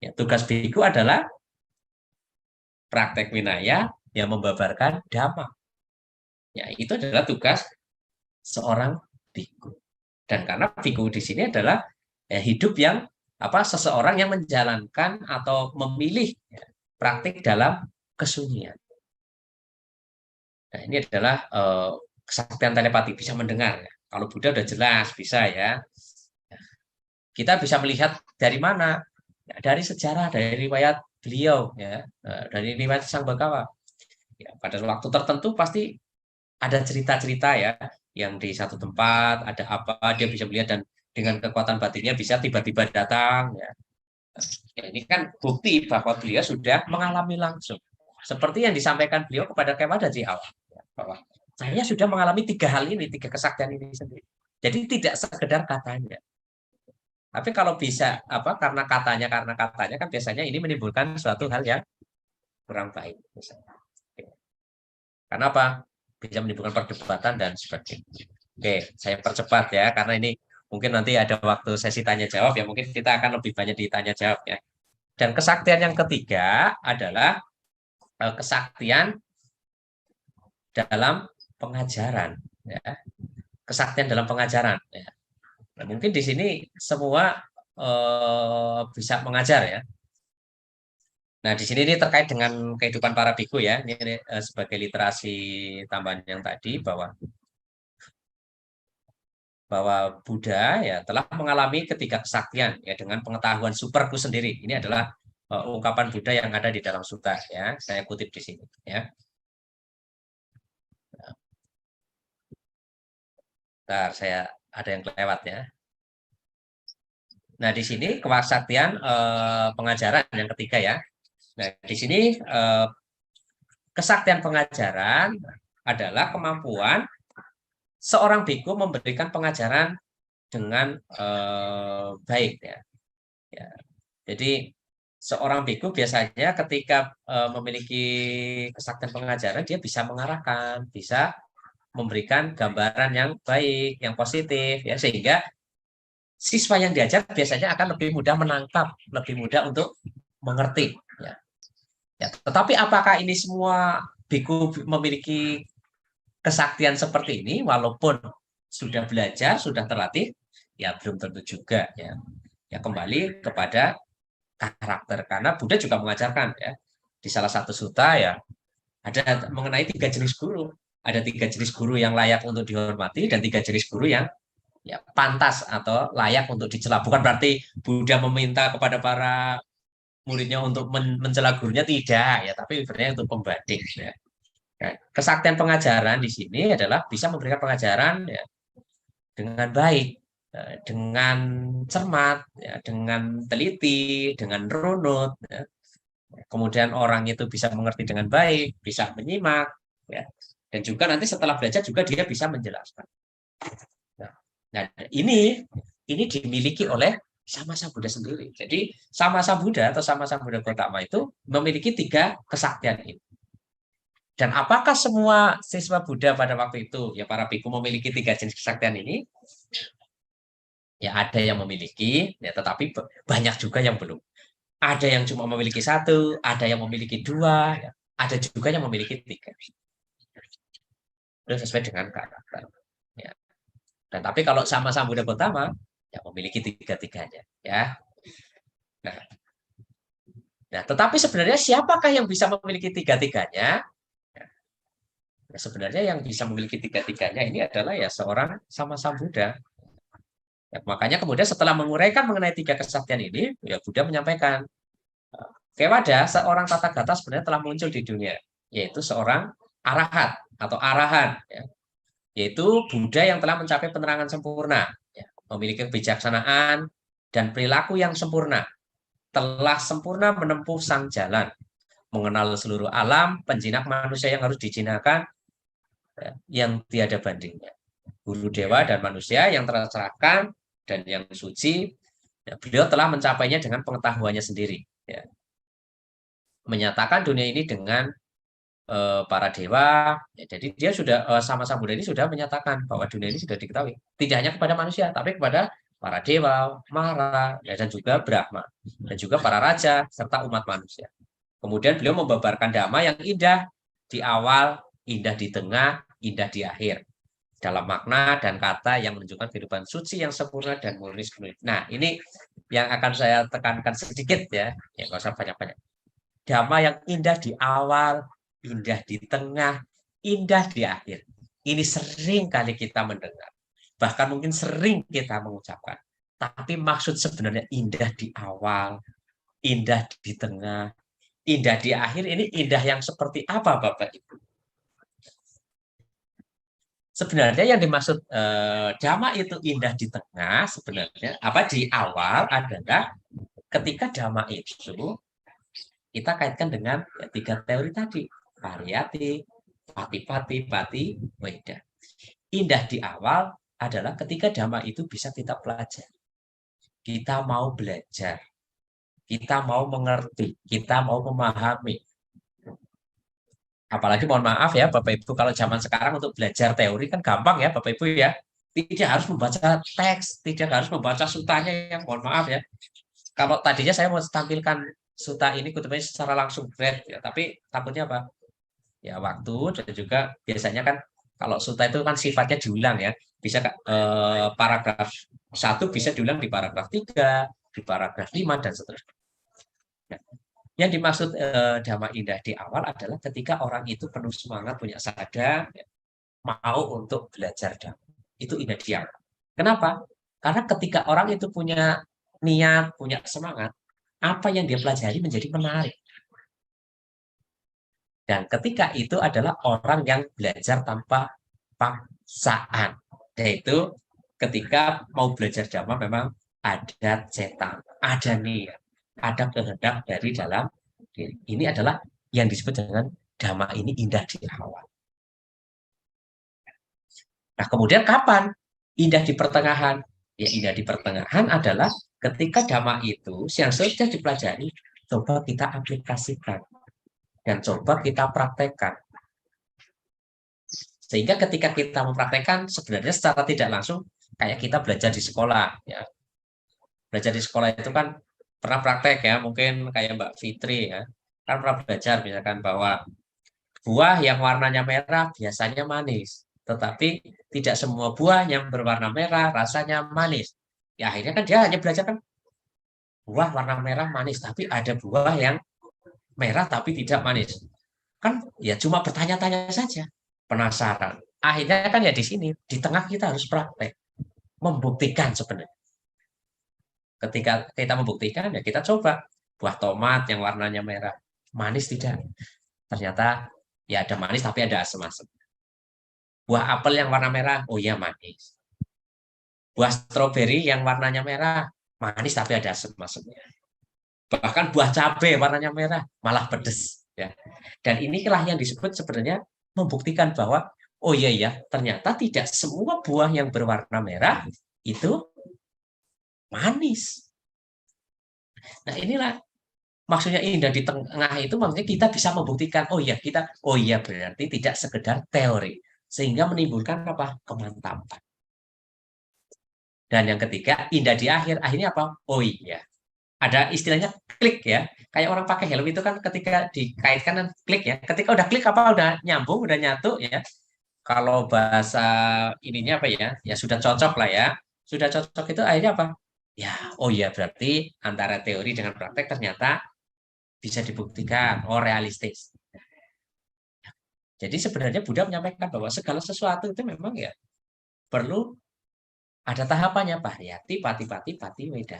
Ya, tugas biku adalah praktek winaya yang membabarkan dhamma. Ya, itu adalah tugas seorang biku. Dan karena biku di sini adalah ya, hidup yang seseorang yang menjalankan atau memilih ya, praktik dalam kesunyian. Nah, ini adalah kesaktian telepati, bisa mendengar. Ya. Kalau Buddha udah jelas bisa ya. Kita bisa melihat dari mana? Ya, dari sejarah, dari riwayat beliau ya, dari riwayat Sang Bagawa. Ya, pada waktu tertentu pasti ada cerita-cerita ya yang di satu tempat ada apa dia bisa melihat dan dengan kekuatan batinnya bisa tiba-tiba datang ya. Ya, ini kan bukti bahwa beliau sudah mengalami langsung seperti yang disampaikan beliau kepada Kewada di awal ya, bahwa saya sudah mengalami 3 hal ini, 3 kesaktian ini sendiri. Jadi tidak sekedar katanya. Tapi kalau bisa karena katanya kan biasanya ini menimbulkan suatu hal yang kurang baik misalnya. Karena apa? Bisa menimbulkan perdebatan dan sebagainya. Oke, saya percepat ya, karena ini mungkin nanti ada waktu sesi tanya jawab ya, mungkin kita akan lebih banyak ditanya jawab ya. Dan kesaktian yang ketiga adalah kesaktian dalam pengajaran. Ya. Kesaktian dalam pengajaran. Ya. Nah, mungkin di sini semua bisa mengajar ya. Nah, di sini ini terkait dengan kehidupan para biku ya. Ini sebagai literasi tambahan yang tadi bahwa Buddha ya telah mengalami ketiga kesaktian ya dengan pengetahuan superku sendiri. Ini adalah ungkapan Buddha yang ada di dalam sutta ya. Saya kutip di sini ya. Bentar, saya ada yang kelewat ya. Nah, di sini kesaktian pengajaran yang ketiga ya. Nah, di sini kesaktian pengajaran adalah kemampuan seorang biku memberikan pengajaran dengan baik ya. Ya. Jadi seorang biku biasanya ketika memiliki kesaktian pengajaran dia bisa mengarahkan, bisa memberikan gambaran yang baik, yang positif ya sehingga siswa yang diajar biasanya akan lebih mudah menangkap, lebih mudah untuk mengerti ya. Ya, tetapi apakah ini semua biku memiliki kesaktian seperti ini walaupun sudah belajar, sudah terlatih? Ya belum tentu juga ya. Ya kembali kepada karakter karena Buddha juga mengajarkan ya di salah satu sutta ya ada mengenai 3 jenis guru. Ada 3 jenis guru yang layak untuk dihormati dan 3 jenis guru yang ya pantas atau layak untuk dicela. Bukan berarti Buddha meminta kepada para muridnya untuk mencela gurunya tidak ya, tapi sebenarnya untuk pembanding ya. Nah, kesaktian pengajaran di sini adalah bisa memberikan pengajaran ya, dengan baik, dengan cermat, ya, dengan teliti, dengan runut, ya, Kemudian orang itu bisa mengerti dengan baik, bisa menyimak, ya. Dan juga nanti setelah belajar juga dia bisa menjelaskan. Nah, ini dimiliki oleh Sama Sang Buddha sendiri. Jadi Sama Sang Buddha atau Sama Sang Buddha Gautama itu memiliki 3 kesaktian ini. Dan apakah semua siswa Buddha pada waktu itu, ya para biku memiliki 3 jenis kesaktian ini? Ya ada yang memiliki, ya tetapi banyak juga yang belum. Ada yang cuma memiliki 1, ada yang memiliki 2, ya. Ada juga yang memiliki 3. Itu sesuai dengan karakter. Ya. Dan tapi kalau Sama Sang Buddha Gautama, ya memiliki 3-tiganya. Ya. Nah, tetapi sebenarnya siapakah yang bisa memiliki 3-tiganya? Nah, sebenarnya yang bisa memiliki 3-tiganya ini adalah ya seorang Sama Sang Buddha. Ya, makanya kemudian setelah menguraikan mengenai 3 kesaktian ini, ya Buddha menyampaikan, Kewada, seorang Tathagata sebenarnya telah muncul di dunia, yaitu seorang arahat atau arahan, ya. Yaitu Buddha yang telah mencapai penerangan sempurna, ya. Memiliki kebijaksanaan dan perilaku yang sempurna, telah sempurna menempuh sang jalan, mengenal seluruh alam, penjinak manusia yang harus dijinakan, ya, yang tiada bandingnya. Guru dewa dan manusia yang tercerahkan dan yang suci, ya, beliau telah mencapainya dengan pengetahuannya sendiri. Ya. Menyatakan dunia ini dengan para dewa. Ya, jadi dia sudah Sama Sang Buddha ini sudah menyatakan bahwa dunia ini sudah diketahui. Tidak hanya kepada manusia, tapi kepada para dewa, Mara, ya, dan juga Brahma, dan juga para raja serta umat manusia. Kemudian beliau membabarkan dhamma yang indah di awal, indah di tengah, indah di akhir. Dalam makna dan kata yang menunjukkan kehidupan suci yang sempurna dan murni sepenuhnya. Nah, ini yang akan saya tekankan sedikit ya. Ya, nggak usah banyak-banyak. Dhamma yang indah di awal, indah di tengah, indah di akhir. Ini sering kali kita mendengar. Bahkan mungkin sering kita mengucapkan. Tapi maksud sebenarnya indah di awal, indah di tengah, indah di akhir, ini indah yang seperti apa Bapak Ibu? Sebenarnya yang dimaksud dhamma itu indah di tengah, sebenarnya apa di awal adalah ketika dhamma itu kita kaitkan dengan ya, 3 teori tadi, pariyati, pati-pati, pati, weda. Indah di awal adalah ketika dhamma itu bisa kita pelajari. Kita mau belajar, kita mau mengerti, kita mau memahami. Apalagi mohon maaf ya Bapak Ibu, kalau zaman sekarang untuk belajar teori kan gampang ya Bapak Ibu ya. Tidak harus membaca teks, tidak harus membaca sutanya yang mohon maaf ya. Kalau tadinya saya mau tampilkan suta ini kutubnya secara langsung grade ya, tapi takutnya apa? Ya waktu dan juga biasanya kan kalau suta itu kan sifatnya diulang ya. Bisa paragraf 1 bisa diulang di paragraf 3, di paragraf 5 dan seterusnya. Nah, yang dimaksud dhamma indah di awal adalah ketika orang itu penuh semangat, punya sadar, ya, mau untuk belajar dhamma. Itu indah di awal. Kenapa? Karena ketika orang itu punya niat, punya semangat, apa yang dia pelajari menjadi menarik. Dan ketika itu adalah orang yang belajar tanpa paksaan. Yaitu ketika mau belajar dhamma memang ada cetak, ada niat, ada kehendak dari dalam diri. Ini adalah yang disebut dengan dhamma ini indah di awal. Nah, kemudian kapan indah di pertengahan? Ya, indah di pertengahan adalah ketika dhamma itu yang sudah dipelajari, coba kita aplikasikan dan coba kita praktekkan. Sehingga ketika kita mempraktekkan, sebenarnya secara tidak langsung kayak kita belajar di sekolah. Ya. Belajar di sekolah itu kan pernah praktek ya, mungkin kayak Mbak Fitri ya, kan pernah belajar misalkan bahwa buah yang warnanya merah biasanya manis, tetapi tidak semua buah yang berwarna merah rasanya manis. Ya akhirnya kan dia hanya belajar kan buah warna merah manis, tapi ada buah yang merah tapi tidak manis. Kan ya cuma bertanya-tanya saja, penasaran. Akhirnya kan ya di sini, di tengah kita harus praktek, membuktikan sebenarnya. Ketika kita membuktikan, ya kita coba buah tomat yang warnanya merah, manis tidak? Ternyata ya ada manis tapi ada asam-asam. Buah apel yang warna merah, oh iya manis. Buah stroberi yang warnanya merah, manis tapi ada asam-asamnya. Bahkan buah cabai warnanya merah malah pedes ya. Dan inilah yang disebut sebenarnya membuktikan bahwa oh iya ya, ternyata tidak semua buah yang berwarna merah itu manis. Nah, inilah maksudnya indah di tengah itu, maksudnya kita bisa membuktikan oh iya berarti tidak sekedar teori, sehingga menimbulkan apa? Kemantapan. Dan yang ketiga, indah di akhir. Akhirnya apa? Oh iya. Ada istilahnya klik ya. Kayak orang pakai helm itu kan ketika dikaitkan dan klik ya. Ketika udah klik apa udah nyambung, udah nyatu ya. Kalau bahasa ininya apa ya? Ya sudah cocok lah ya. Sudah cocok itu akhirnya apa? Ya, oh iya berarti antara teori dengan praktek ternyata bisa dibuktikan. Oh, realistis. Jadi sebenarnya Buddha menyampaikan bahwa segala sesuatu itu memang ya perlu ada tahapannya, pariyati, pati-pati, pati weda.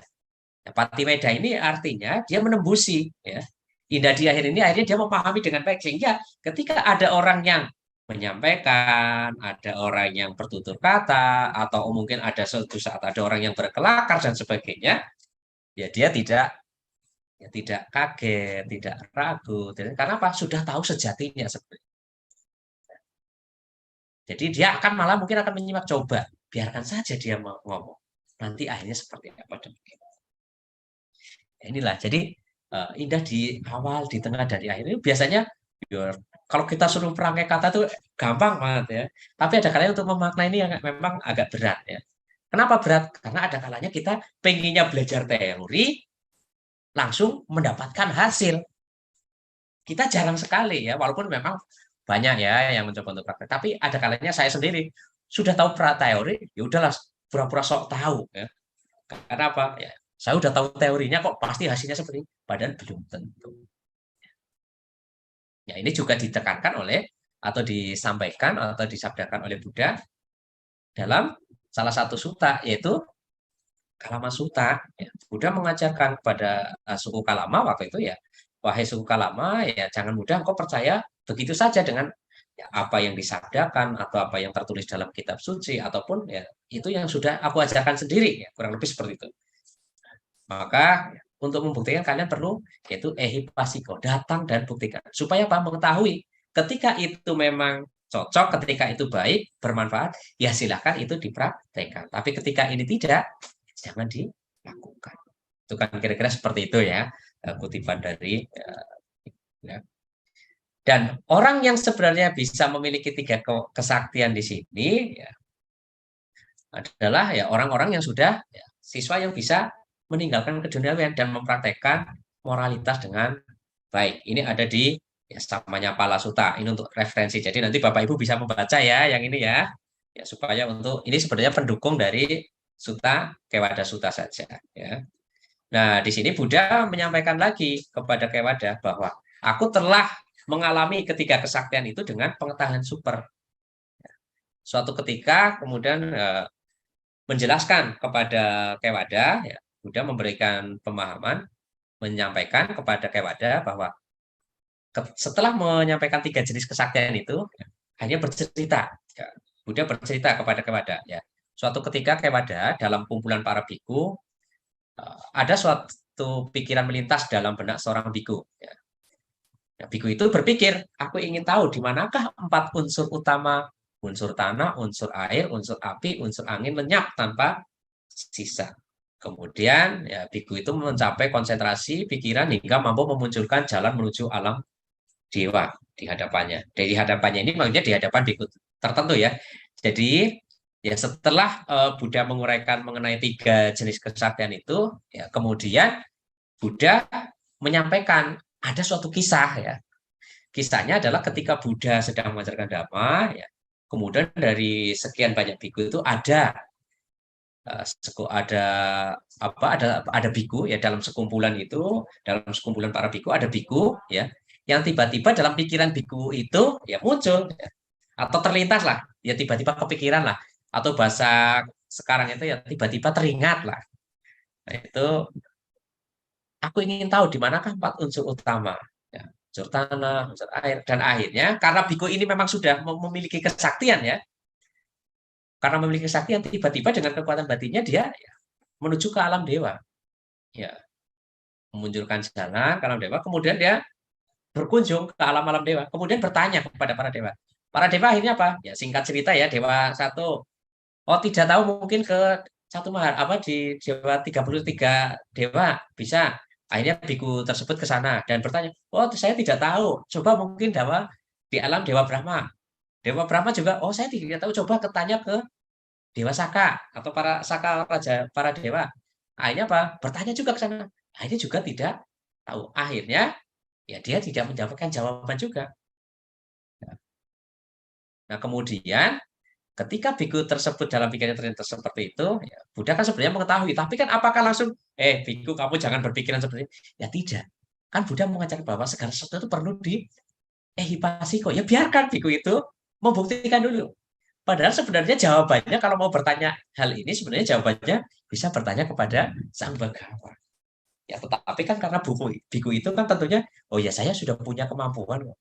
Nah, pati weda ini artinya dia menembusi ya. Indah di akhir ini akhirnya dia memahami dengan baik, sehingga ketika ada orang yang menyampaikan, ada orang yang bertutur kata, atau mungkin ada suatu saat ada orang yang berkelakar dan sebagainya, ya dia tidak kaget, tidak ragu, karena apa? Sudah tahu sejatinya sebenarnya. Jadi dia akan malah mungkin akan menyimak, coba biarkan saja dia mau ngomong. Nanti akhirnya seperti apa demikian. Inilah jadi indah di awal, di tengah, dan di akhir ini biasanya ya, kalau kita suruh perangkai kata tuh gampang banget ya. Tapi ada kalanya untuk memaknai ini yang memang agak berat ya. Kenapa berat? Karena ada kalanya kita pengennya belajar teori langsung mendapatkan hasil. Kita jarang sekali ya, walaupun memang banyak ya yang mencoba untuk praktek. Tapi ada kalanya saya sendiri sudah tahu teori, ya udahlah pura-pura sok tahu ya. Karena apa? Ya, saya udah tahu teorinya kok pasti hasilnya seperti ini. Padahal belum tentu. Ya, ini juga ditekankan oleh atau disampaikan atau disabdakan oleh Buddha dalam salah satu sutta, yaitu Kalama Sutta. Ya, Buddha mengajarkan kepada suku Kalama waktu itu ya, wahai suku Kalama, ya jangan mudah engkau percaya begitu saja dengan ya, apa yang disabdakan atau apa yang tertulis dalam kitab suci, ataupun ya itu yang sudah aku ajarkan sendiri, ya, kurang lebih seperti itu. Maka untuk membuktikan kalian perlu yaitu ehipasiko, datang dan buktikan. Supaya apa? Mengetahui ketika itu memang cocok, ketika itu baik, bermanfaat, ya silahkan itu dipraktekkan. Tapi ketika ini tidak, jangan dilakukan. Itu kan kira-kira seperti itu ya, kutipan dari ya. Dan orang yang sebenarnya bisa memiliki tiga kesaktian di sini ya, adalah ya orang-orang yang sudah ya, siswa yang bisa meninggalkan keduniawian dan mempraktekkan moralitas dengan baik. Ini ada di ya, samanya Pala Sutta. Ini untuk referensi. Jadi nanti Bapak Ibu bisa membaca ya yang ini ya. Ya supaya untuk ini sebenarnya pendukung dari Sutta Kewada Sutta saja ya. Nah, di sini Buddha menyampaikan lagi kepada Kewada bahwa aku telah mengalami ketiga kesaktian itu dengan pengetahuan super. Suatu ketika kemudian menjelaskan kepada Kewada, ya, Buddha memberikan pemahaman, menyampaikan kepada Kewada bahwa setelah menyampaikan tiga jenis kesaktian itu, ya, hanya bercerita. Ya, Buddha bercerita kepada Kewada. Ya, suatu ketika Kewada dalam kumpulan para biku, ada suatu pikiran melintas dalam benak seorang biku. Ya. Ya, biku itu berpikir, aku ingin tahu di manakah empat unsur utama, unsur tanah, unsur air, unsur api, unsur angin lenyap tanpa sisa. Kemudian ya biku itu mencapai konsentrasi pikiran hingga mampu memunculkan jalan menuju alam dewa di hadapannya. Dari hadapannya ini maksudnya di hadapan biku tertentu ya. Jadi ya setelah Buddha menguraikan mengenai tiga jenis kesaktian itu, ya kemudian Buddha menyampaikan ada suatu kisah ya. Kisahnya adalah ketika Buddha sedang mengajarkan Dhamma, ya, kemudian dari sekian banyak biku itu ada ada apa ada biku ya dalam sekumpulan itu, dalam sekumpulan para biku ada biku ya yang tiba-tiba dalam pikiran biku itu ya muncul ya, atau terlintas lah ya, tiba-tiba kepikiran lah, atau bahasa sekarang itu ya tiba-tiba teringat lah. Nah, itu aku ingin tahu di manakah empat unsur utama ya, unsur tanah, unsur air, dan akhirnya karena biku ini memang sudah memiliki kesaktian ya, karena memiliki kesaktian tiba-tiba dengan kekuatan batinnya dia ya, menuju ke alam dewa. Ya. memunculkan jalan ke alam dewa, kemudian dia berkunjung ke alam-alam dewa, kemudian bertanya kepada para dewa. Para dewa akhirnya apa? Ya singkat cerita ya, dewa satu, oh tidak tahu mungkin ke satu mahar apa di dewa 33 dewa bisa. Akhirnya biku tersebut ke sana dan bertanya, oh saya tidak tahu, coba mungkin dewa di alam dewa Brahma. Dewa Brahma juga, oh saya tidak tahu, coba ketanya ke dewa Saka atau para Saka raja para dewa. Akhirnya apa? Bertanya juga ke sana. Akhirnya juga tidak tahu. Akhirnya ya dia tidak mendapatkan jawaban juga. Nah, kemudian ketika biku tersebut dalam pikiran ternyata seperti itu, ya, Buddha kan sebenarnya mengetahui, tapi kan apakah langsung, biku kamu jangan berpikiran seperti itu? Ya tidak. Kan Buddha mengajarkan bahwa segala sesuatu itu perlu hipasi kok. Ya biarkan biku itu membuktikan dulu. Padahal sebenarnya jawabannya kalau mau bertanya hal ini sebenarnya jawabannya bisa bertanya kepada Sang Bhagawa. Ya, tetapi kan karena biku itu kan tentunya, oh ya saya sudah punya kemampuan kok.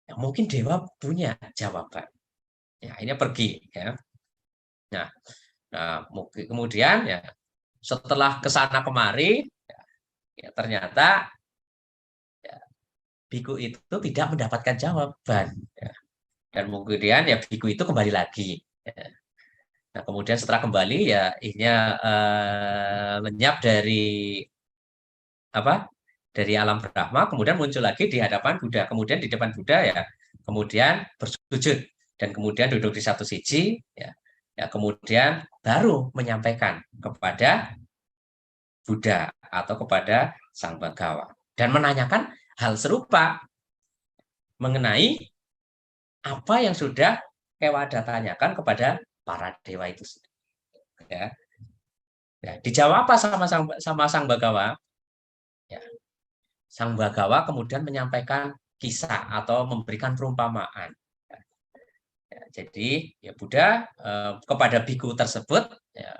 Ya, mungkin dewa punya jawaban. Ya, ini pergi ya. Nah, kemudian ya setelah ke sana kemari ya ternyata ya, biku itu tidak mendapatkan jawaban ya. Dan kemudian ya biku itu kembali lagi ya. Nah, kemudian setelah kembali ya inya lenyap dari apa? Dari alam Brahma, kemudian muncul lagi di hadapan Buddha. Kemudian di depan Buddha ya, kemudian bersujud dan kemudian duduk di satu sisi ya. Ya, kemudian baru menyampaikan kepada Buddha atau kepada Sang Bhagawa dan menanyakan hal serupa mengenai apa yang sudah Kewada tanyakan kepada para dewa itu. Ya. Ya, dijawab apa sama Sang Bhagawa? Ya, Sang Bhagawa kemudian menyampaikan kisah atau memberikan perumpamaan. Ya, jadi ya Buddha kepada biku tersebut ya,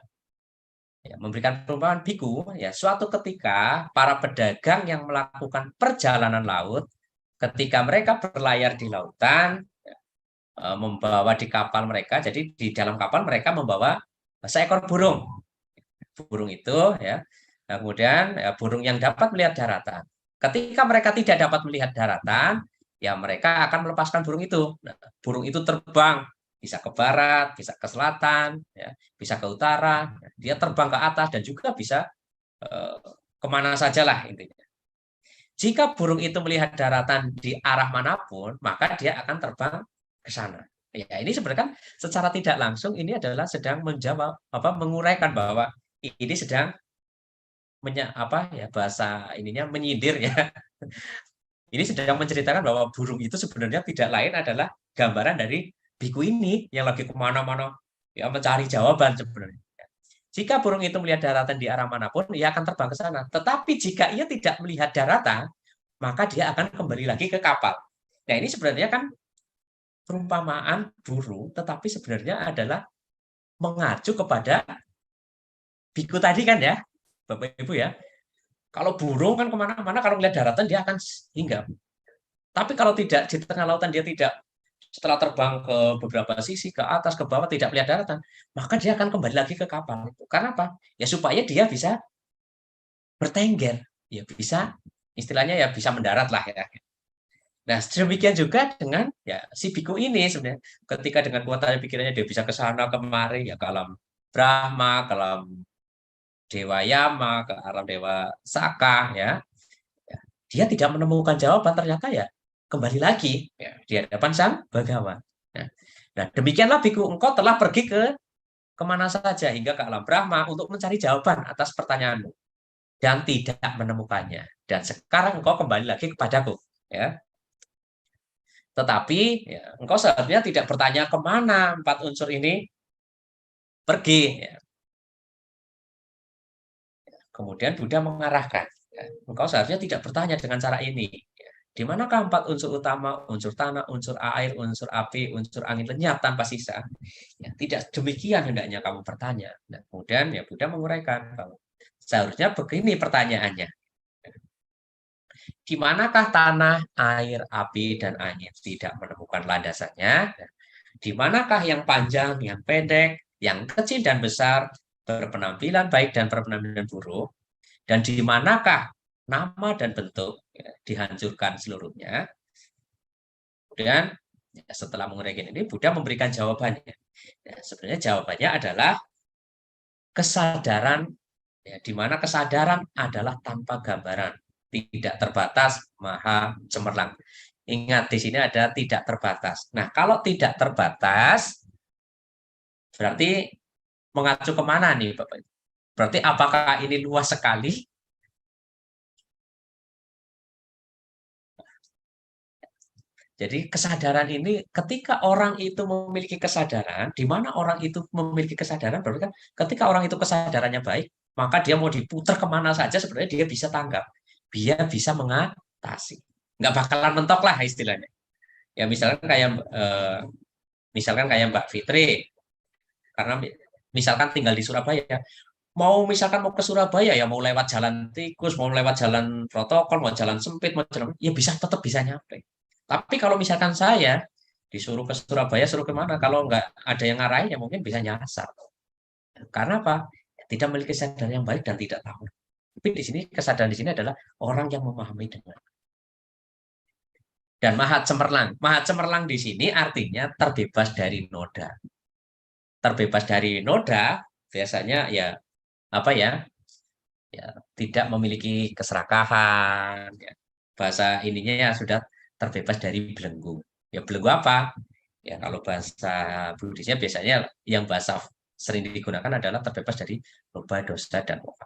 memberikan perumpamaan biku ya suatu ketika para pedagang yang melakukan perjalanan laut ketika mereka berlayar di lautan membawa di kapal mereka, jadi di dalam kapal mereka membawa seekor burung. Burung itu ya, nah, kemudian ya, burung yang dapat melihat daratan. Ketika mereka tidak dapat melihat daratan, ya mereka akan melepaskan burung itu. Nah, burung itu terbang bisa ke barat, bisa ke selatan, ya, bisa ke utara. Dia terbang ke atas dan juga bisa kemana sajalah intinya. Jika burung itu melihat daratan di arah manapun, maka dia akan terbang ke sana. Ya, ini sebenarnya kan secara tidak langsung ini adalah sedang menjawab menguraikan bahwa ini sedang bahasa ininya menyindir ya. Ini sedang menceritakan bahwa burung itu sebenarnya tidak lain adalah gambaran dari biku ini yang lagi kemana-mana ya mencari jawaban sebenarnya. Jika burung itu melihat daratan di arah manapun, ia akan terbang ke sana. Tetapi jika ia tidak melihat daratan, maka dia akan kembali lagi ke kapal. Nah, ini sebenarnya kan perumpamaan burung, tetapi sebenarnya adalah mengacu kepada biku tadi kan ya, Bapak Ibu ya. Kalau burung kan kemana-mana, kalau melihat daratan dia akan hinggap. Tapi kalau tidak di tengah lautan dia tidak, setelah terbang ke beberapa sisi, ke atas, ke bawah, tidak melihat daratan, maka dia akan kembali lagi ke kapal. Karena apa? Ya supaya dia bisa bertengger, ya bisa istilahnya ya bisa mendarat lah ya. Nah, demikian juga dengan ya si biku ini sebenarnya ketika dengan kuatnya pikirannya dia bisa ke sana kemari ya ke alam Brahma, ke alam Dewa Yama, ke alam Dewa Saka ya. Dia tidak menemukan jawaban ternyata ya kembali lagi ya, di hadapan Sang Bhagawan. Nah, demikianlah biku engkau telah pergi ke kemana saja hingga ke alam Brahma untuk mencari jawaban atas pertanyaanmu dan tidak menemukannya. Dan sekarang engkau kembali lagi kepadaku ya. Tetapi ya, engkau seharusnya tidak bertanya kemana 4 unsur ini pergi. Ya. Kemudian Buddha mengarahkan, ya, engkau seharusnya tidak bertanya dengan cara ini. Ya. Di manakah 4 unsur utama, unsur tanah, unsur air, unsur api, unsur angin lenyap tanpa sisa? Ya, tidak demikian hendaknya kamu bertanya. Nah, kemudian ya Buddha menguraikan, seharusnya begini pertanyaannya. Di manakah tanah, air, api, dan angin tidak menemukan landasannya? Di manakah yang panjang, yang pendek, yang kecil dan besar, berpenampilan baik dan berpenampilan buruk? Dan di manakah nama dan bentuk ya, dihancurkan seluruhnya. Kemudian ya, setelah menguraikan ini, Buddha memberikan jawabannya. Ya, sebenarnya jawabannya adalah kesadaran, ya, di mana kesadaran adalah tanpa gambaran, tidak terbatas, maha cemerlang. Ingat, di sini ada tidak terbatas. Nah, kalau tidak terbatas, berarti mengacu kemana nih, Bapak? Berarti apakah ini luas sekali? Jadi kesadaran ini ketika orang itu memiliki kesadaran, di mana orang itu memiliki kesadaran, berarti kan ketika orang itu kesadarannya baik, maka dia mau diputar kemana saja sebenarnya dia bisa tanggap, dia bisa mengatasi, nggak bakalan mentok lah istilahnya. Ya misalkan kayak Mbak Fitri, karena misalkan tinggal di Surabaya, misalkan mau ke Surabaya ya mau lewat jalan tikus, mau lewat jalan protokol, mau jalan sempit, mau jalan ya bisa tetap bisa nyampe. Tapi kalau misalkan saya disuruh ke Surabaya, suruh kemana? Kalau nggak ada yang ngarahin, ya mungkin bisa nyasar. Karena apa? Tidak memiliki kesadaran yang baik dan tidak tahu. Tapi di sini kesadaran di sini adalah orang yang memahami dengan. Dan maha cemerlang. Maha cemerlang di sini artinya terbebas dari noda. Terbebas dari noda biasanya ya apa ya? Ya tidak memiliki keserakahan. Ya. Bahasa ininya ya sudah terbebas dari belenggu. Ya belenggu apa? Ya kalau bahasa Buddhisnya biasanya yang bahasa sering digunakan adalah terbebas dari loba, dosa, dan moha.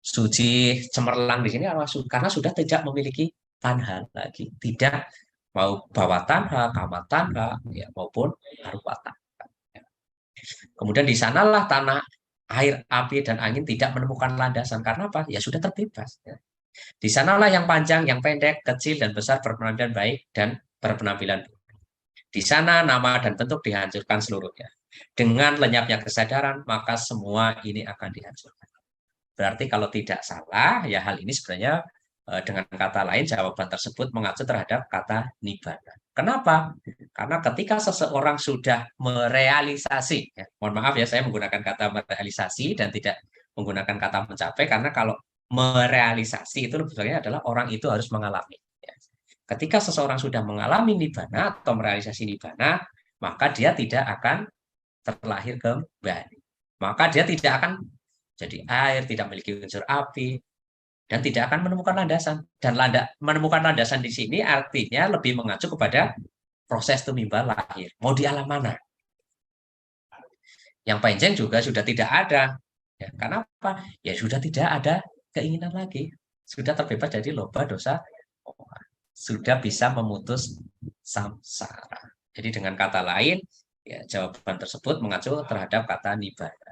Suci cemerlang di sini karena sudah tidak memiliki tanha lagi, tidak mau bawa tanha, kama tanha, ya, maupun arupa tanha. Kemudian di sanalah tanah, air, api, dan angin tidak menemukan landasan. Karena apa? Ya sudah terbebas. Ya. Di sanalah yang panjang, yang pendek, kecil, dan besar berpenampilan baik dan berpenampilan buruk. Di sana nama dan bentuk dihancurkan seluruhnya. Dengan lenyapnya kesadaran, maka semua ini akan dihancurkan. Berarti kalau tidak salah, ya hal ini sebenarnya dengan kata lain jawaban tersebut mengacu terhadap kata nibbana. Kenapa? Karena ketika seseorang sudah merealisasi, ya, mohon maaf ya saya menggunakan kata merealisasi dan tidak menggunakan kata mencapai, karena kalau merealisasi itu lebih baiknya adalah orang itu harus mengalami. Ya. Ketika seseorang sudah mengalami nibbana atau merealisasi nibbana, maka dia tidak akan terlahir kembali. Maka dia tidak akan jadi air, tidak memiliki unsur api, dan tidak akan menemukan landasan. Dan menemukan landasan di sini artinya lebih mengacu kepada proses tumimbal lahir. Mau di alam mana? Yang panjang juga sudah tidak ada. Ya, karena apa? Ya sudah tidak ada keinginan lagi. Sudah terbebas dari loba, dosa, sudah bisa memutus samsara. Jadi dengan kata lain, ya, jawaban tersebut mengacu terhadap kata nibbana.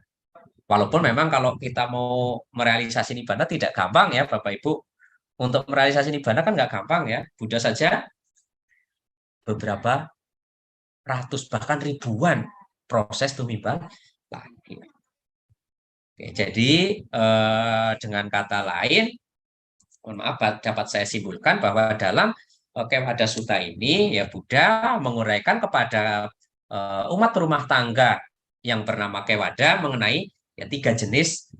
Walaupun memang kalau kita mau merealisasi nibbana tidak gampang ya Bapak Ibu. Untuk merealisasi nibbana kan nggak gampang ya. Buddha saja beberapa ratus bahkan ribuan proses tumimbal lahir. Oke, jadi dengan kata lain, mohon maaf dapat saya simpulkan bahwa dalam Kewada Sutta ini ya Buddha menguraikan kepada umat rumah tangga yang bernama Kewada mengenai ya 3 jenis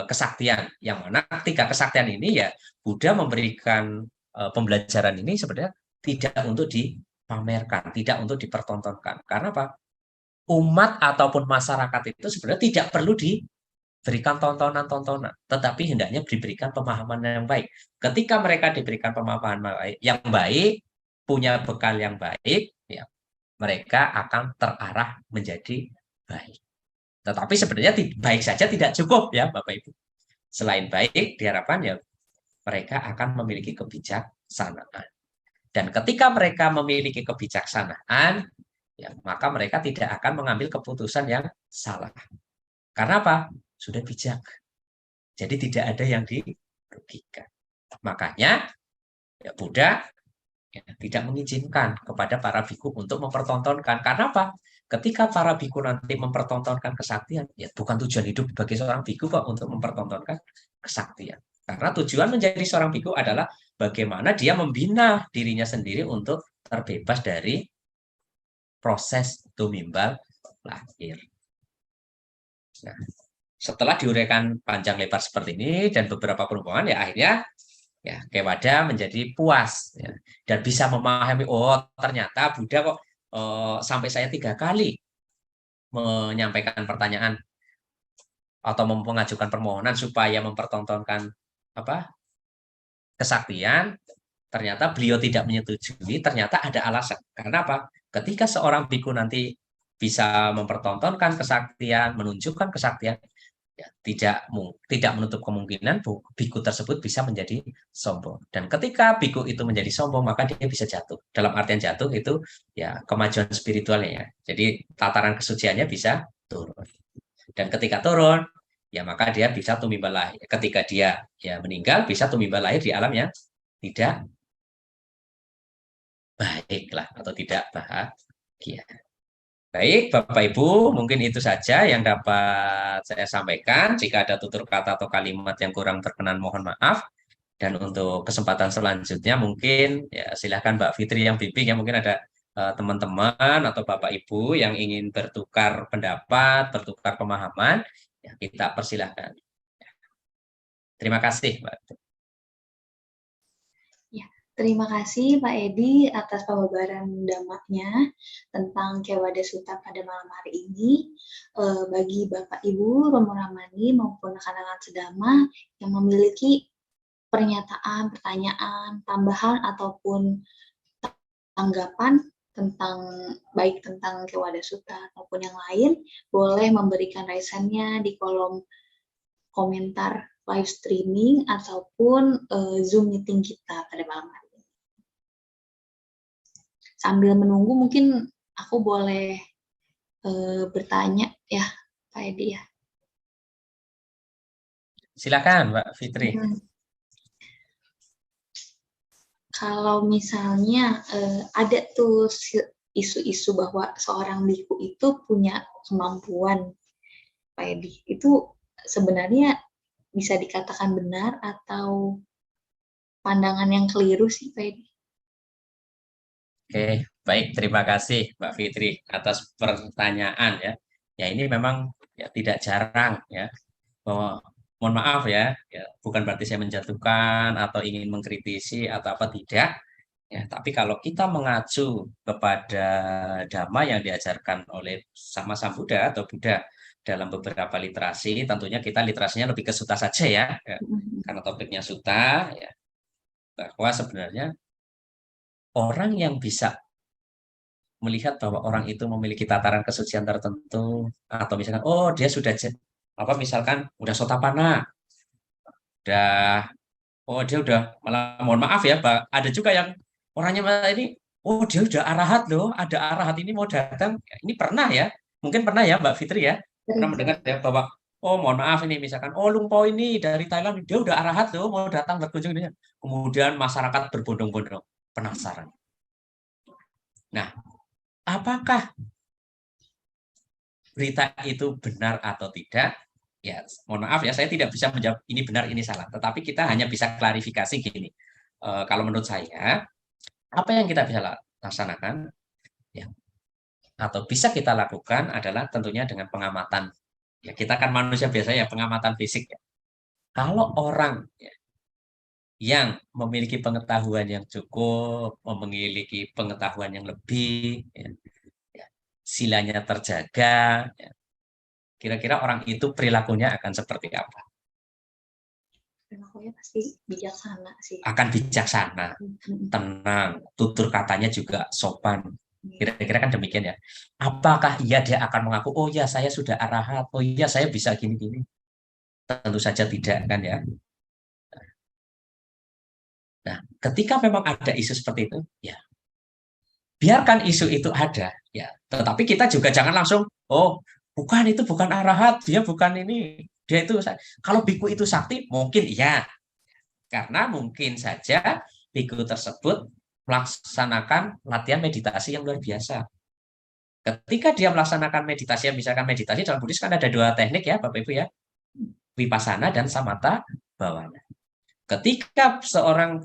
kesaktian. Yang mana 3 kesaktian ini ya Buddha memberikan pembelajaran ini sebenarnya tidak untuk dipamerkan, tidak untuk dipertontonkan. Karena apa? Umat ataupun masyarakat itu sebenarnya tidak perlu diberikan tontonan-tontonan, tetapi hendaknya diberikan pemahaman yang baik. Ketika mereka diberikan pemahaman yang baik, punya bekal yang baik, ya, mereka akan terarah menjadi baik. Tetapi sebenarnya baik saja tidak cukup ya Bapak Ibu. Selain baik, diharapkan ya mereka akan memiliki kebijaksanaan. Dan ketika mereka memiliki kebijaksanaan, ya, maka mereka tidak akan mengambil keputusan yang salah. Karena apa? Sudah bijak. Jadi tidak ada yang dirugikan. Makanya ya Buddha ya, tidak mengizinkan kepada para biku untuk mempertontonkan. Karena apa? Ketika para biku nanti mempertontonkan kesaktian, ya bukan tujuan hidup bagi seorang biku kok untuk mempertontonkan kesaktian. Karena tujuan menjadi seorang biku adalah bagaimana dia membina dirinya sendiri untuk terbebas dari proses tumimbal lahir. Nah, setelah diuraikan panjang lebar seperti ini dan beberapa perumpamaan, ya akhirnya ya Kewada menjadi puas ya, dan bisa memahami, oh ternyata Buddha kok sampai saya 3 kali menyampaikan pertanyaan atau mengajukan permohonan supaya mempertontonkan apa kesaktian, ternyata beliau tidak menyetujui, ternyata ada alasan. Karena apa? Ketika seorang biku nanti bisa mempertontonkan kesaktian, menunjukkan kesaktian, ya, tidak menutup kemungkinan biku tersebut bisa menjadi sombong. Dan ketika biku itu menjadi sombong, maka dia bisa jatuh. Dalam artian jatuh itu ya kemajuan spiritualnya ya. Jadi tataran kesuciannya bisa turun. Dan ketika turun, ya maka dia bisa tumimbal lahir. Ketika dia ya meninggal, bisa tumimbal lahir di alam yang tidak baik lah atau tidak bahagia. Baik, Bapak Ibu, mungkin itu saja yang dapat saya sampaikan. Jika ada tutur kata atau kalimat yang kurang berkenan, mohon maaf. Dan untuk kesempatan selanjutnya mungkin ya silahkan Mbak Fitri yang bimbing ya, mungkin ada teman-teman atau Bapak Ibu yang ingin bertukar pendapat, bertukar pemahaman, ya kita persilahkan. Terima kasih, Mbak. Terima kasih Pak Edi atas pembabaran dampaknya tentang Kewada Sutta pada malam hari ini. Bagi Bapak Ibu, Romo Ramani maupun rekan-rekan sedama yang memiliki pernyataan, pertanyaan, tambahan ataupun tanggapan baik tentang Kewada Sutta ataupun yang lain, boleh memberikan raisannya di kolom komentar live streaming ataupun Zoom meeting kita pada malam hari. Sambil menunggu mungkin aku boleh bertanya ya Pak Edi ya. Silakan Mbak Fitri. Kalau misalnya ada tuh isu-isu bahwa seorang biku itu punya kemampuan, Pak Edi, itu sebenarnya bisa dikatakan benar atau pandangan yang keliru sih Pak Edi? Oke, baik. Terima kasih Mbak Fitri atas pertanyaan ya. Ya ini memang ya tidak jarang ya. Mohon maaf ya, bukan berarti saya menjatuhkan atau ingin mengkritisi atau apa tidak. Ya, tapi kalau kita mengacu kepada dhamma yang diajarkan oleh sama Sang Buddha atau Buddha dalam beberapa literasi, tentunya kita literasinya lebih ke sutta saja ya, karena topiknya sutta, ya, bahwa sebenarnya orang yang bisa melihat bahwa orang itu memiliki tataran kesucian tertentu atau misalkan oh dia sudah apa misalkan udah sotapana, udah oh dia udah malah mohon maaf ya, ada juga yang orangnya malah ini oh dia udah arahat loh, ada arahat ini mau datang. Ya, ini pernah ya, mungkin pernah ya Mbak Fitri ya, pernah mendengar ya bahwa oh mohon maaf ini misalkan oh Lung Po ini dari Thailand dia udah arahat loh mau datang berkunjung ini. Kemudian masyarakat berbondong-bondong penasaran. Nah, apakah berita itu benar atau tidak? Ya, mohon maaf ya, saya tidak bisa menjawab ini benar, ini salah. Tetapi kita hanya bisa klarifikasi gini. Kalau menurut saya, apa yang kita bisa laksanakan, ya, atau bisa kita lakukan adalah tentunya dengan pengamatan. Ya, kita kan manusia biasa ya, pengamatan fisik. Ya. Kalau orang ya, yang memiliki pengetahuan yang cukup, memiliki pengetahuan yang lebih, ya, silanya terjaga, ya, kira-kira orang itu perilakunya akan seperti apa? Perilakunya pasti bijaksana sih. Akan bijaksana, tenang, tutur katanya juga sopan. Kira-kira kan demikian ya. Apakah iya dia akan mengaku, oh ya saya sudah arahat, oh iya saya bisa gini-gini? Tentu saja tidak kan ya. Nah, ketika memang ada isu seperti itu, ya biarkan isu itu ada, ya. Tetapi kita juga jangan langsung, oh bukan itu bukan arahat, dia bukan ini, dia itu. Kalau biku itu sakti, mungkin iya, karena mungkin saja biku tersebut melaksanakan latihan meditasi yang luar biasa. Ketika dia melaksanakan meditasi, misalkan meditasi dalam Buddhis kan ada 2 teknik ya, Bapak Ibu ya, vipassana dan samatha bhavana. Ketika seorang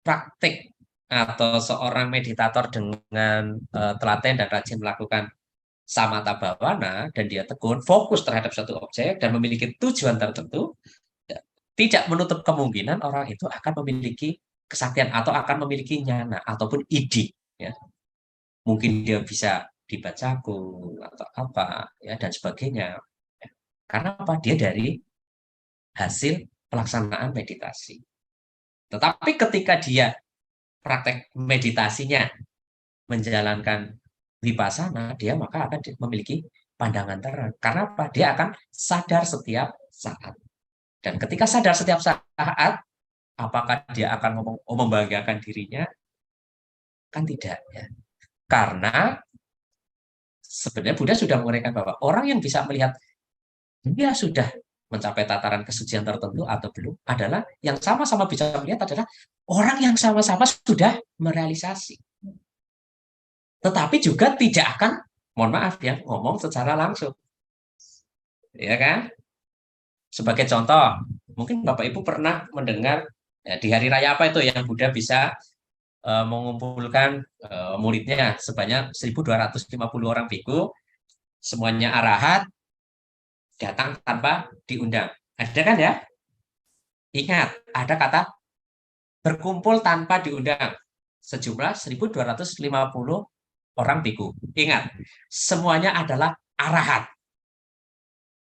praktik atau seorang meditator dengan telaten dan rajin melakukan samata bhawana dan dia tekun, fokus terhadap satu objek dan memiliki tujuan tertentu, tidak menutup kemungkinan orang itu akan memiliki kesaktian atau akan memiliki nyana ataupun ide. Ya. Mungkin dia bisa dibacaku atau apa ya dan sebagainya. Karena apa? Dia dari hasil pelaksanaan meditasi. Tetapi ketika dia praktek meditasinya menjalankan vipassana, dia maka akan memiliki pandangan terang. Karena apa? Dia akan sadar setiap saat. Dan ketika sadar setiap saat, apakah dia akan membahagiakan dirinya? Kan tidak. Ya. Karena sebenarnya Buddha sudah menguraikan bahwa orang yang bisa melihat dia sudah mencapai tataran kesucian tertentu atau belum adalah yang sama-sama bisa melihat adalah orang yang sama-sama sudah merealisasi. Tetapi juga tidak akan, mohon maaf ya, ngomong secara langsung. Ya kan? Sebagai contoh, mungkin Bapak Ibu pernah mendengar ya, di hari raya apa itu yang Buddha bisa mengumpulkan muridnya sebanyak 1.250 orang biku, semuanya arahat, datang tanpa diundang. Ada kan ya? Ingat, ada kata berkumpul tanpa diundang. Sejumlah 1.250 orang biku. Ingat, semuanya adalah arahat.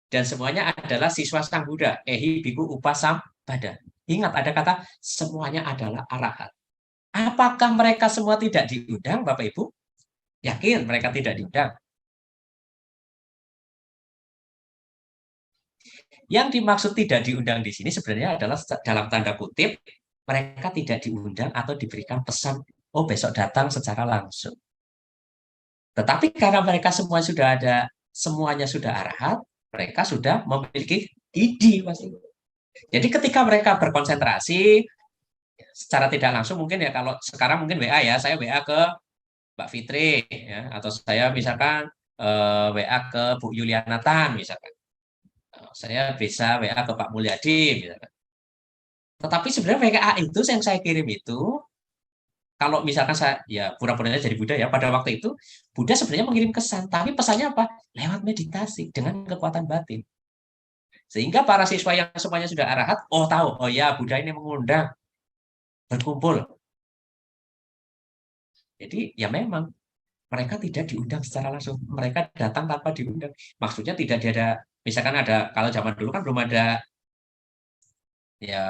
Dan semuanya adalah siswa Sang Buddha. Ehi biku upasam pada. Ingat, ada kata semuanya adalah arahat. Apakah mereka semua tidak diundang, Bapak Ibu? Yakin mereka tidak diundang? Yang dimaksud tidak diundang di sini sebenarnya adalah dalam tanda kutip, mereka tidak diundang atau diberikan pesan, oh besok datang secara langsung. Tetapi karena mereka semua sudah ada, semuanya sudah arahat, mereka sudah memiliki ide pasti. Jadi ketika mereka berkonsentrasi, secara tidak langsung mungkin ya kalau sekarang mungkin WA ya, saya WA ke Mbak Fitri, ya, atau saya misalkan WA ke Bu Yuliana Tan misalkan. Saya bisa WA ke Pak Mulyadi misalkan. Tetapi sebenarnya WA itu yang saya kirim itu, kalau misalkan saya, ya pura-puranya jadi Buddha ya, pada waktu itu Buddha sebenarnya mengirim kesan, tapi pesannya apa? Lewat meditasi dengan kekuatan batin. Sehingga para siswa yang semuanya sudah arahat, oh tahu, oh ya Buddha ini mengundang berkumpul. Jadi ya memang mereka tidak diundang secara langsung, mereka datang tanpa diundang. Maksudnya tidak ada, misalkan ada, kalau zaman dulu kan belum ada ya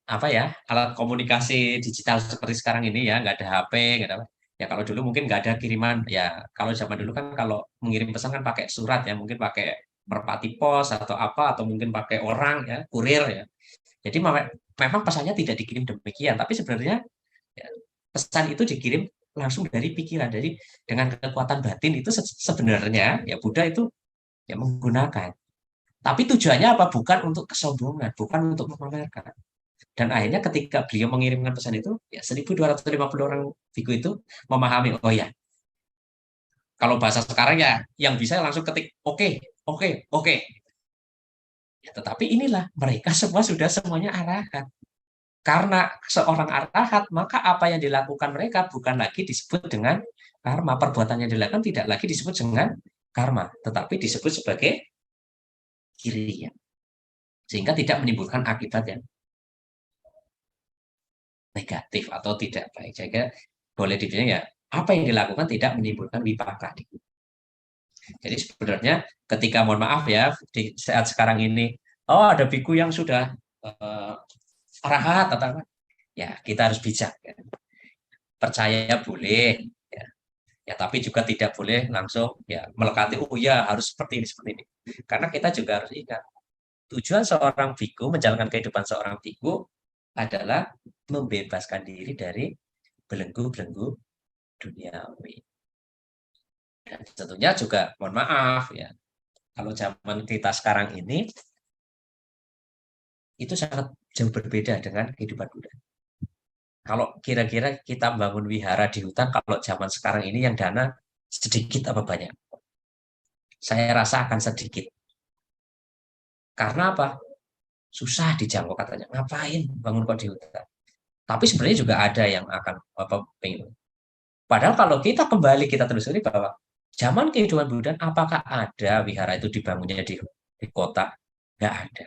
apa ya alat komunikasi digital seperti sekarang ini ya, nggak ada HP, nggak ada apa. Ya kalau dulu mungkin nggak ada kiriman ya, kalau zaman dulu kan kalau mengirim pesan kan pakai surat ya, mungkin pakai merpati pos atau apa, atau mungkin pakai orang ya, kurir ya. Jadi memang pesannya tidak dikirim demikian, tapi sebenarnya ya, pesan itu dikirim langsung dari pikiran, dari dengan kekuatan batin itu sebenarnya ya Buddha itu ya menggunakan. Tapi tujuannya apa? Bukan untuk kesombongan, bukan untuk memamerkan. Dan akhirnya ketika beliau mengirimkan pesan itu, ya 1.250 orang biku itu memahami, oh ya, kalau bahasa sekarang ya, yang bisa langsung ketik, oke, oke, oke. Ya, tetapi inilah, mereka semua sudah semuanya arahat. Karena seorang arahat, maka apa yang dilakukan mereka bukan lagi disebut dengan karma. Perbuatan yang dilakukan tidak lagi disebut dengan karma, tetapi disebut sebagai kiriya. Sehingga tidak menimbulkan akibat yang negatif atau tidak baik. Jadi boleh dibilang ya, apa yang dilakukan tidak menimbulkan wipaka. Jadi sebenarnya ketika, mohon maaf ya, di saat sekarang ini, oh ada biku yang sudah arahat atau apa, ya kita harus bijak. Ya. Percaya boleh, ya. Ya tapi juga tidak boleh langsung ya melekati, oh ya harus seperti ini. Karena kita juga harus ingat, tujuan seorang biku, menjalankan kehidupan seorang biku adalah membebaskan diri dari belenggu-belenggu duniawi. Dan tentunya juga, mohon maaf ya, kalau zaman kita sekarang ini, itu sangat jauh berbeda dengan kehidupan Buddha. Kalau kira-kira kita bangun wihara di hutan, kalau zaman sekarang ini yang dana sedikit apa banyak? Saya rasa akan sedikit. Karena apa? Susah dijangkau katanya. Ngapain bangun kok di hutan? Tapi sebenarnya juga ada yang akan apa pengen. Padahal kalau kita kembali, kita telusuri bahwa Zaman kehidupan Buddha, apakah ada wihara itu dibangunnya di kota? Nggak ada.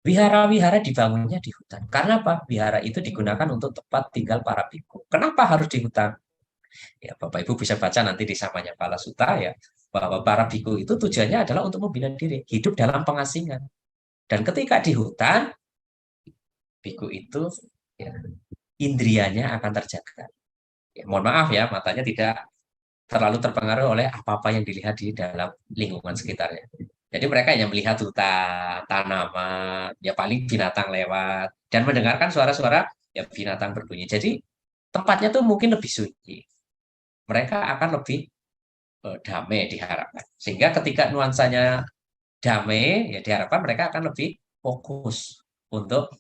Wihara-wihara dibangunnya di hutan. Karena apa? Wihara itu digunakan untuk tempat tinggal para biku. Kenapa harus di hutan? Ya, Bapak Ibu bisa baca nanti di Samanya Pala Sutta ya, bahwa para biku itu tujuannya adalah untuk membina diri, hidup dalam pengasingan. Dan ketika di hutan, biku itu ya, indrianya akan terjaga. Ya, mohon maaf ya, matanya tidak terlalu terpengaruh oleh apa-apa yang dilihat di dalam lingkungan sekitarnya. Jadi mereka hanya melihat hutan, tanaman, ya paling binatang lewat, dan mendengarkan suara-suara ya binatang berbunyi. Jadi tempatnya tuh mungkin lebih sunyi. Mereka akan lebih damai diharapkan. Sehingga ketika nuansanya damai, ya diharapkan mereka akan lebih fokus untuk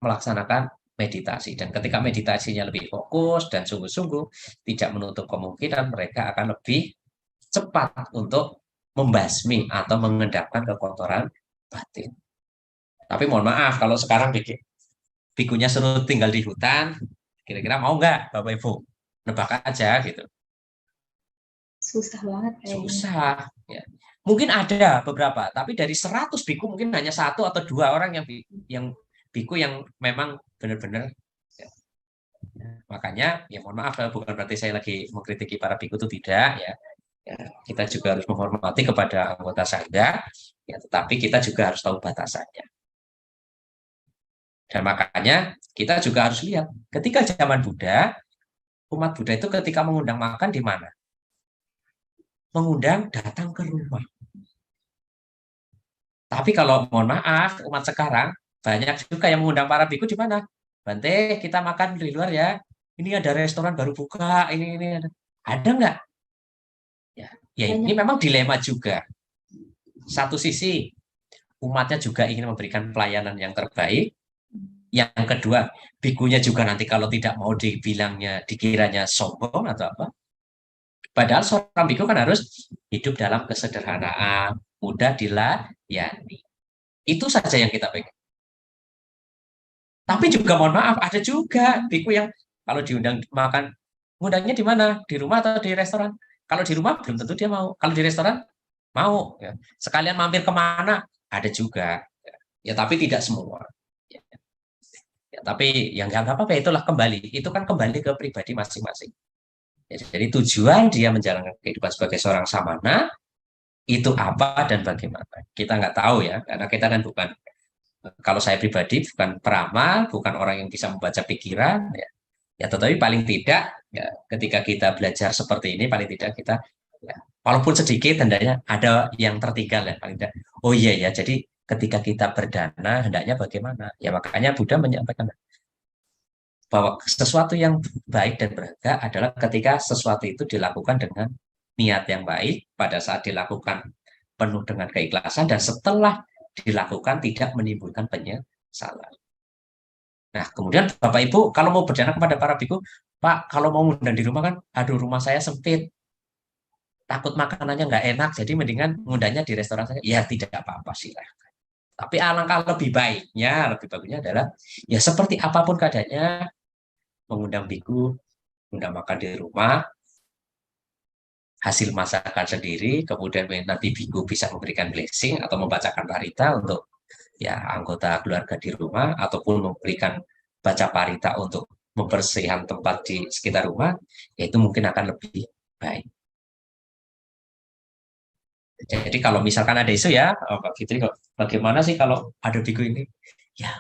melaksanakan meditasi. Dan ketika meditasinya lebih fokus dan sungguh-sungguh, tidak menutup kemungkinan mereka akan lebih cepat untuk membasmi atau mengendapkan kekotoran batin. Tapi mohon maaf, kalau sekarang bikunya suruh tinggal di hutan, kira-kira mau nggak Bapak Ibu? Nebak aja gitu. Susah banget kayaknya. Susah. Ya. Mungkin ada beberapa, tapi dari 100 biku mungkin hanya 1 atau 2 orang yang biku yang memang benar-benar ya. Makanya ya mohon maaf, bukan berarti saya lagi mengkritiki para biku itu tidak ya. Ya, kita juga harus menghormati kepada anggota sangga, ya, tetapi kita juga harus tahu batasannya. Dan makanya kita juga harus lihat, ketika zaman Buddha, umat Buddha itu ketika mengundang makan di mana? Mengundang datang ke rumah. Tapi kalau mohon maaf, umat sekarang banyak juga yang mengundang para biku di mana? Bante, kita makan di luar ya. Ini ada restoran baru buka, ini ada nggak? Ya ini memang dilema juga. Satu sisi umatnya juga ingin memberikan pelayanan yang terbaik. Yang kedua, bikunya juga nanti kalau tidak mau dikiranya sombong atau apa. Padahal seorang biku kan harus hidup dalam kesederhanaan, mudah dilayani. Itu saja yang kita pegang. Tapi juga mohon maaf, ada juga biku yang kalau diundang makan, ngundangnya di mana? Di rumah atau di restoran? Kalau di rumah belum tentu dia mau. Kalau di restoran mau. Ya. Sekalian mampir kemana? Ada juga. Ya, tapi tidak semua. Ya, tapi yang nggak apa-apa, itulah kembali. Itu kan kembali ke pribadi masing-masing. Ya, jadi tujuan dia menjalankan kehidupan sebagai seorang samana itu apa dan bagaimana. Kita nggak tahu ya, karena kita kan bukan, kalau saya pribadi bukan peramal, bukan orang yang bisa membaca pikiran. Ya, ya tetapi paling tidak ya, ketika kita belajar seperti ini, paling tidak kita ya, walaupun sedikit hendaknya ada yang tertinggal ya paling tidak. Oh iya ya, jadi ketika kita berdana hendaknya bagaimana? Ya makanya Buddha menyampaikan bahwa sesuatu yang baik dan berharga adalah ketika sesuatu itu dilakukan dengan niat yang baik, pada saat dilakukan penuh dengan keikhlasan, dan setelah dilakukan tidak menimbulkan penyesalan. Nah, kemudian Bapak Ibu, kalau mau berdana kepada para biku, Pak, kalau mau ngundang di rumah kan, aduh rumah saya sempit, takut makanannya nggak enak, jadi mendingan ngundangnya di restoran saja. Ya, tidak apa-apa silahkan. Tapi alangkah lebih baiknya, lebih bagusnya adalah, ya seperti apapun keadaannya, mengundang biku, undang makan di rumah, hasil masakan sendiri, kemudian nanti biku bisa memberikan blessing atau membacakan parita untuk ya anggota keluarga di rumah, ataupun memberikan baca parita untuk membersihkan tempat di sekitar rumah, yaitu mungkin akan lebih baik. Jadi kalau misalkan ada isu ya, Mbak Fitri, bagaimana sih kalau ada biku ini? Ya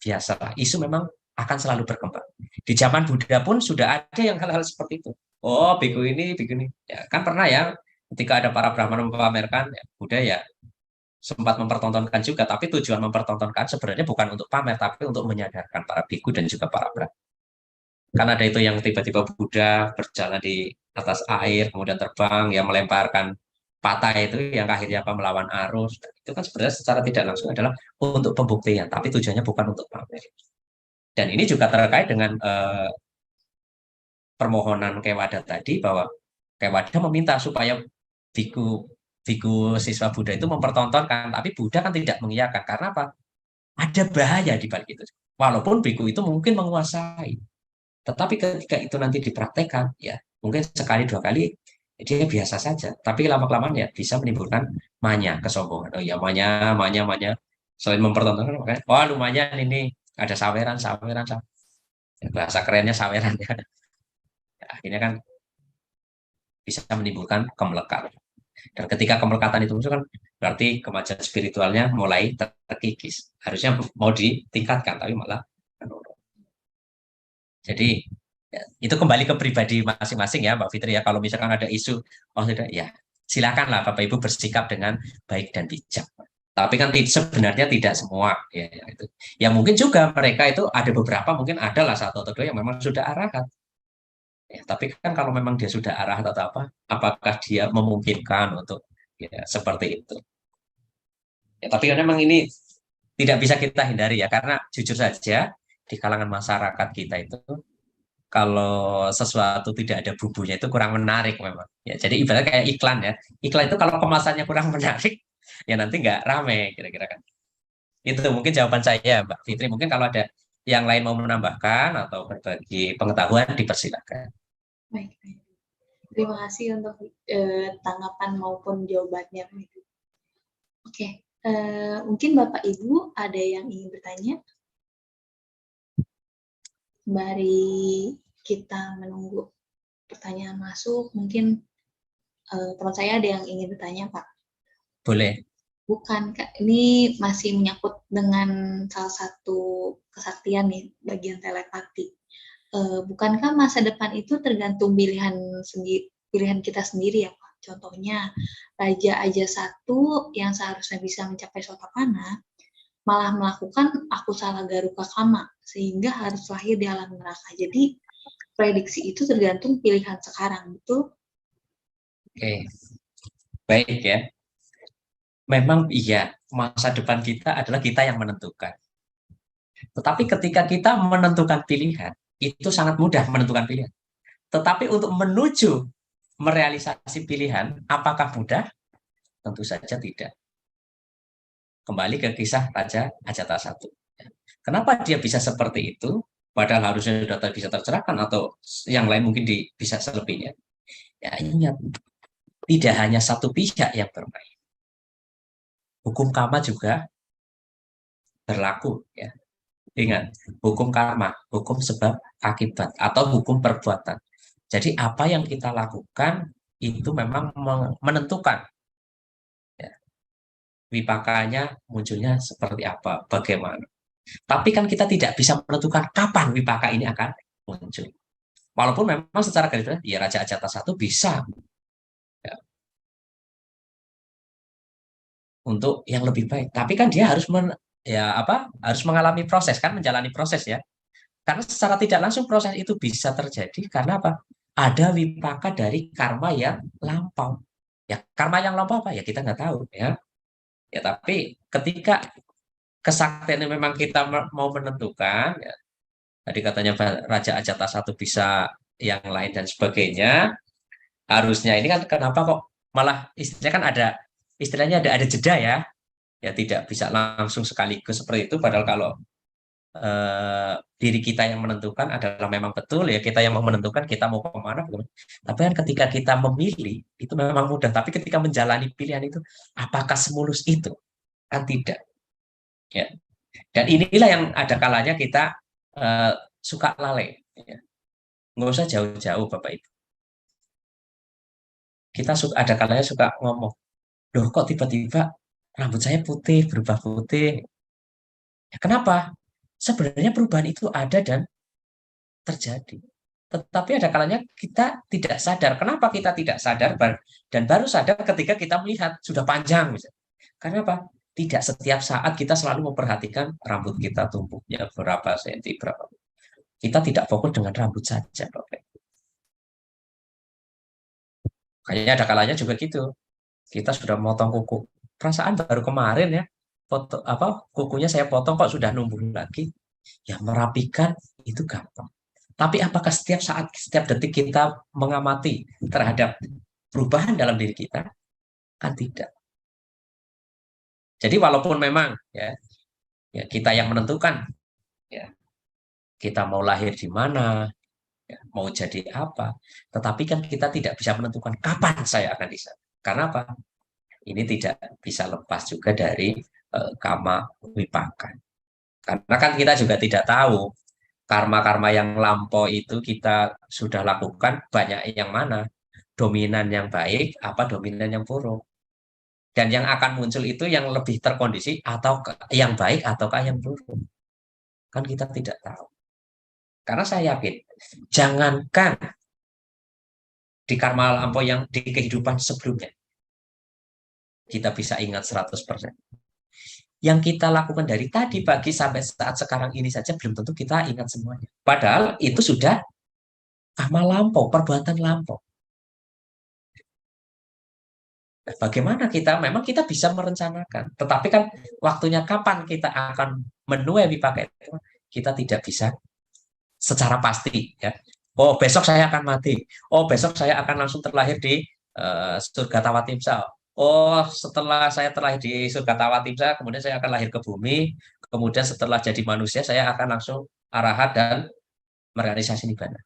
biasa, isu memang akan selalu berkembang. Di zaman Buddha pun sudah ada yang hal-hal seperti itu. Oh, biku ini. Ya, kan pernah ya, ketika ada para Brahmana memamerkan, ya, Buddha ya sempat mempertontonkan juga, tapi tujuan mempertontonkan sebenarnya bukan untuk pamer, tapi untuk menyadarkan para biku dan juga para Brahmana. Kan ada itu yang tiba-tiba Buddha berjalan di atas air, kemudian terbang, ya melemparkan patah itu yang akhirnya apa melawan arus. Itu kan sebenarnya secara tidak langsung adalah untuk pembuktian, tapi tujuannya bukan untuk pamer. Dan ini juga terkait dengan permohonan Kewada tadi, bahwa Kewada meminta supaya biku biku siswa Buddha itu mempertontonkan, tapi Buddha kan tidak mengiyakan. Karena apa? Ada bahaya di balik itu. Walaupun biku itu mungkin menguasai, tetapi ketika itu nanti dipraktekkan, ya Mungkin sekali dua kali dia biasa saja, tapi lama-kelamaan ya bisa menimbulkan manya, kesombongan. Oh ya manya. Selain mempertontonkan, makanya, wah lumayan ini ada saweran, bahasa kerennya saweran ya. Akhirnya kan bisa menimbulkan kemelekat. Dan ketika kemelekatan itu muncul kan berarti kemajuan spiritualnya mulai terkikis. Harusnya mau ditingkatkan, tapi malah menurun. Jadi ya, itu kembali ke pribadi masing-masing ya Mbak Fitri ya. Kalau misalkan ada isu, oh tidak, ya silakanlah Bapak Ibu bersikap dengan baik dan bijak. Tapi kan sebenarnya tidak semua ya itu. Ya mungkin juga mereka itu ada beberapa, mungkin adalah satu atau dua yang memang sudah arahan. Ya, tapi kan kalau memang dia sudah arah atau apa, apakah dia memungkinkan untuk ya seperti itu? Ya, tapi kan memang ini tidak bisa kita hindari ya, karena jujur saja di kalangan masyarakat kita itu kalau sesuatu tidak ada bumbunya itu kurang menarik memang. Ya, jadi ibaratnya kayak iklan ya. Iklan itu kalau kemasannya kurang menarik, ya nanti nggak rame kira-kira kan. Itu mungkin jawaban saya, Mbak Fitri. Mungkin kalau ada yang lain mau menambahkan atau berbagi pengetahuan, dipersilakan. Baik, baik. Terima kasih untuk tanggapan maupun jawabannya. Oke, mungkin Bapak Ibu ada yang ingin bertanya? Sembari kita menunggu pertanyaan masuk, mungkin teman saya ada yang ingin bertanya, Pak. Boleh. Bukan, Kak. Ini masih menyangkut dengan salah satu kesaktian nih, bagian telepati. Bukankah masa depan itu tergantung pilihan kita sendiri ya, Pak? Contohnya, Raja Aja satu yang seharusnya bisa mencapai Sotapana, malah melakukan aku salah Garuka Kama, sehingga harus lahir di alam neraka. Jadi, prediksi itu tergantung pilihan sekarang, betul? Oke, baik ya. Memang iya, masa depan kita adalah kita yang menentukan. Tetapi ketika kita menentukan pilihan, itu sangat mudah menentukan pilihan. Tetapi untuk menuju merealisasi pilihan, apakah mudah? Tentu saja tidak. Kembali ke kisah Raja Ajata satu. Kenapa dia bisa seperti itu? Padahal harusnya sudah bisa tercerahkan atau yang lain mungkin bisa selebihnya. Ya ingat, tidak hanya satu pihak yang bermain. Hukum karma juga berlaku. Ya. Ingat, hukum karma, hukum sebab akibat, atau hukum perbuatan. Jadi apa yang kita lakukan itu memang menentukan ya, wipakanya munculnya seperti apa, bagaimana. Tapi kan kita tidak bisa menentukan kapan wipaka ini akan muncul. Walaupun memang secara garis besar, ya Raja Ajata satu bisa ya, untuk yang lebih baik. Tapi kan dia harus harus mengalami proses kan, menjalani proses ya. Karena secara tidak langsung proses itu bisa terjadi karena apa? Ada wipaka dari karma yang lampau. Ya, karma yang lampau apa? Ya kita nggak tahu ya. Ya, tapi ketika kesaktian yang memang kita mau menentukan, ya, tadi katanya Raja Ajata satu bisa yang lain dan sebagainya, harusnya ini kan kenapa kok malah istilahnya kan ada jeda ya. Ya tidak bisa langsung sekaligus seperti itu padahal kalau diri kita yang menentukan adalah memang betul ya kita yang mau menentukan kita mau kemana tapi kan ketika kita memilih itu memang mudah tapi ketika menjalani pilihan itu apakah semulus itu kan tidak ya dan inilah yang ada kalanya kita suka lalai ya. Nggak usah jauh-jauh Bapak Ibu kita ada kalanya suka ngomong loh kok tiba-tiba rambut saya putih berubah putih ya, kenapa sebenarnya perubahan itu ada dan terjadi. Tetapi ada kalanya kita tidak sadar. Kenapa kita tidak sadar dan baru sadar ketika kita melihat sudah panjang misalnya. Karena apa? Tidak setiap saat kita selalu memperhatikan rambut kita tumbuhnya berapa senti berapa. Kita tidak fokus dengan rambut saja, Bapak. Kayaknya ada kalanya juga gitu. Kita sudah memotong kuku. Perasaan baru kemarin ya, foto apa kukunya saya potong kok sudah numbuh lagi. Ya merapikan itu gampang. Tapi apakah setiap saat, setiap detik kita mengamati terhadap perubahan dalam diri kita? Kan tidak. Jadi walaupun memang ya kita yang menentukan ya kita mau lahir di mana, ya, mau jadi apa. Tetapi kan kita tidak bisa menentukan kapan saya akan di sana. Karena apa? Ini tidak bisa lepas juga dari kama wipaka. Karena kan kita juga tidak tahu karma-karma yang lampau itu kita sudah lakukan banyak yang mana, dominan yang baik apa dominan yang buruk. Dan yang akan muncul itu yang lebih terkondisi atau yang baik ataukah yang buruk. Kan kita tidak tahu. Karena saya yakin, jangankan di karma lampau yang di kehidupan sebelumnya, kita bisa ingat 100%. Yang kita lakukan dari tadi pagi sampai saat sekarang ini saja belum tentu kita ingat semuanya. Padahal itu sudah karma lampau, perbuatan lampau. Nah, bagaimana kita? Memang kita bisa merencanakan, tetapi kan waktunya kapan kita akan menuai wipaka itu, kita tidak bisa secara pasti. Ya. Oh, besok saya akan mati. Oh, besok saya akan langsung terlahir di surga Tawatimsa. Oh, setelah saya terlahir di surga Tawatimsa, kemudian saya akan lahir ke bumi. Kemudian setelah jadi manusia, saya akan langsung arahat dan merealisasi nibbana.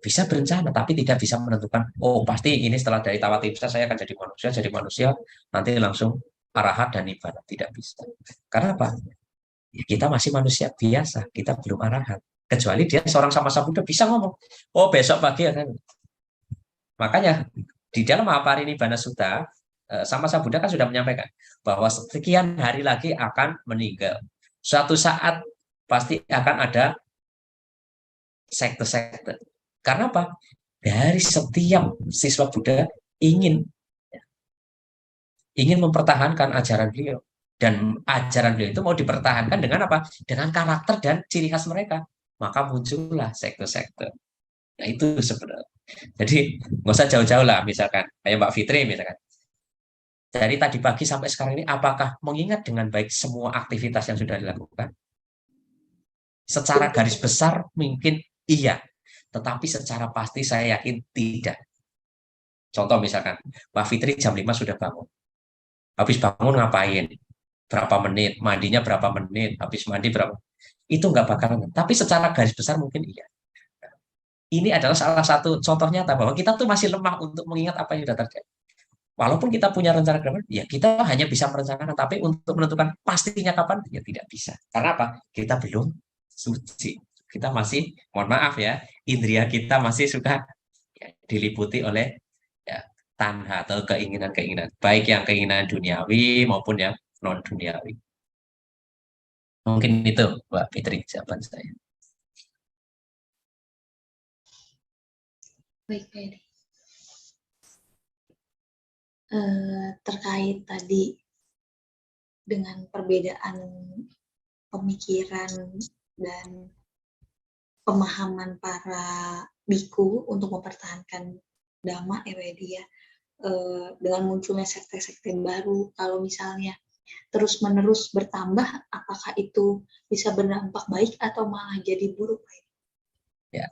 Bisa berencana, tapi tidak bisa menentukan, oh pasti ini setelah dari Tawatimsa saya akan jadi manusia, nanti langsung arahat dan nibbana. Tidak bisa. Karena apa? Ya, kita masih manusia biasa, kita belum arahat. Kecuali dia seorang sama-sama Buddha bisa ngomong, oh besok pagi akan. Makanya di dalam Aparinibbana Sutta, sama-sama Buddha kan sudah menyampaikan bahwa sekian hari lagi akan meninggal. Suatu saat pasti akan ada sekte-sekte. Karena apa? Dari setiap siswa Buddha ingin mempertahankan ajaran beliau. Dan ajaran beliau itu mau dipertahankan dengan apa? Dengan karakter dan ciri khas mereka. Maka muncullah sekte-sekte. Nah itu sebenarnya. Jadi nggak usah jauh-jauh lah, misalkan kayak Mbak Fitri misalkan. Dari tadi pagi sampai sekarang ini, apakah mengingat dengan baik semua aktivitas yang sudah dilakukan? Secara garis besar mungkin iya, tetapi secara pasti saya yakin tidak. Contoh misalkan, Mbak Fitri jam 5 sudah bangun. Habis bangun ngapain? Berapa menit? Mandinya berapa menit? Habis mandi berapa? Itu nggak bakalan. Tapi secara garis besar mungkin iya. Ini adalah salah satu contoh nyata bahwa kita tuh masih lemah untuk mengingat apa yang sudah terjadi. Walaupun kita punya rencana ke depan, ya kita hanya bisa merencanakan, tapi untuk menentukan pastinya kapan, ya tidak bisa. Karena apa? Kita belum suci. Kita masih, mohon maaf ya, indria kita masih suka ya, diliputi oleh ya, tanha atau keinginan-keinginan. Baik yang keinginan duniawi maupun yang non-duniawi. Mungkin itu, Mbak Fitri, jawaban saya. Baik, Pak. Terkait tadi dengan perbedaan pemikiran dan pemahaman para biku untuk mempertahankan dhamma ya, dengan munculnya sekte-sekte baru, kalau misalnya terus-menerus bertambah, apakah itu bisa berdampak baik atau malah jadi buruk? Ya,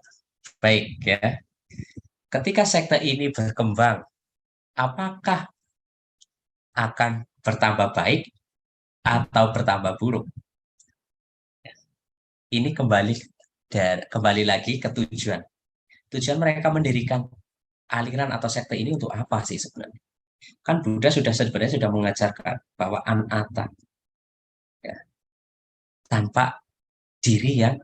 baik ya. Ketika sekte ini berkembang, apakah akan bertambah baik atau bertambah buruk? Ini kembali lagi ke tujuan. Tujuan mereka mendirikan aliran atau sekte ini untuk apa sih sebenarnya? Kan Buddha sebenarnya sudah mengajarkan bahwa anatta ya, tanpa diri yang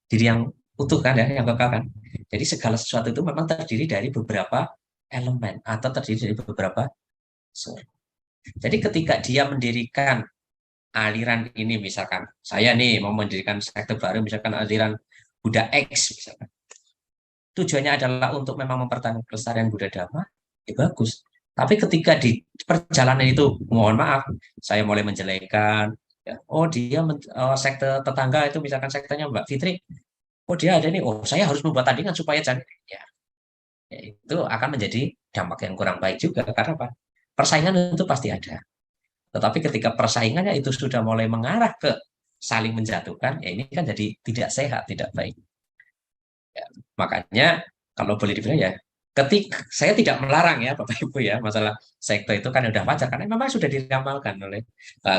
diri yang utuh kan ya, yang kekal kan. Jadi segala sesuatu itu memang terdiri dari beberapa elemen atau terdiri dari beberapa unsur. Jadi ketika dia mendirikan aliran ini, misalkan saya nih mau mendirikan sekte baru, misalkan aliran Buddha X, misalkan. Tujuannya adalah untuk memang mempertahankan kelestarian Buddha Dhamma, ya bagus. Tapi ketika di perjalanan itu, mohon maaf, saya mulai menjelekan, ya, oh dia sekte tetangga itu, misalkan sektenya Mbak Fitri, oh dia ada nih, oh saya harus membuat tandingan supaya jangan, ya, itu akan menjadi dampak yang kurang baik juga. Karena apa? Persaingan itu pasti ada. Tetapi ketika persaingannya itu sudah mulai mengarah ke saling menjatuhkan, ya ini kan jadi tidak sehat, tidak baik. Ya, makanya kalau boleh dibilang ya, ketika saya tidak melarang ya Bapak Ibu ya, masalah sekte itu kan udah wajar karena memang sudah diramalkan oleh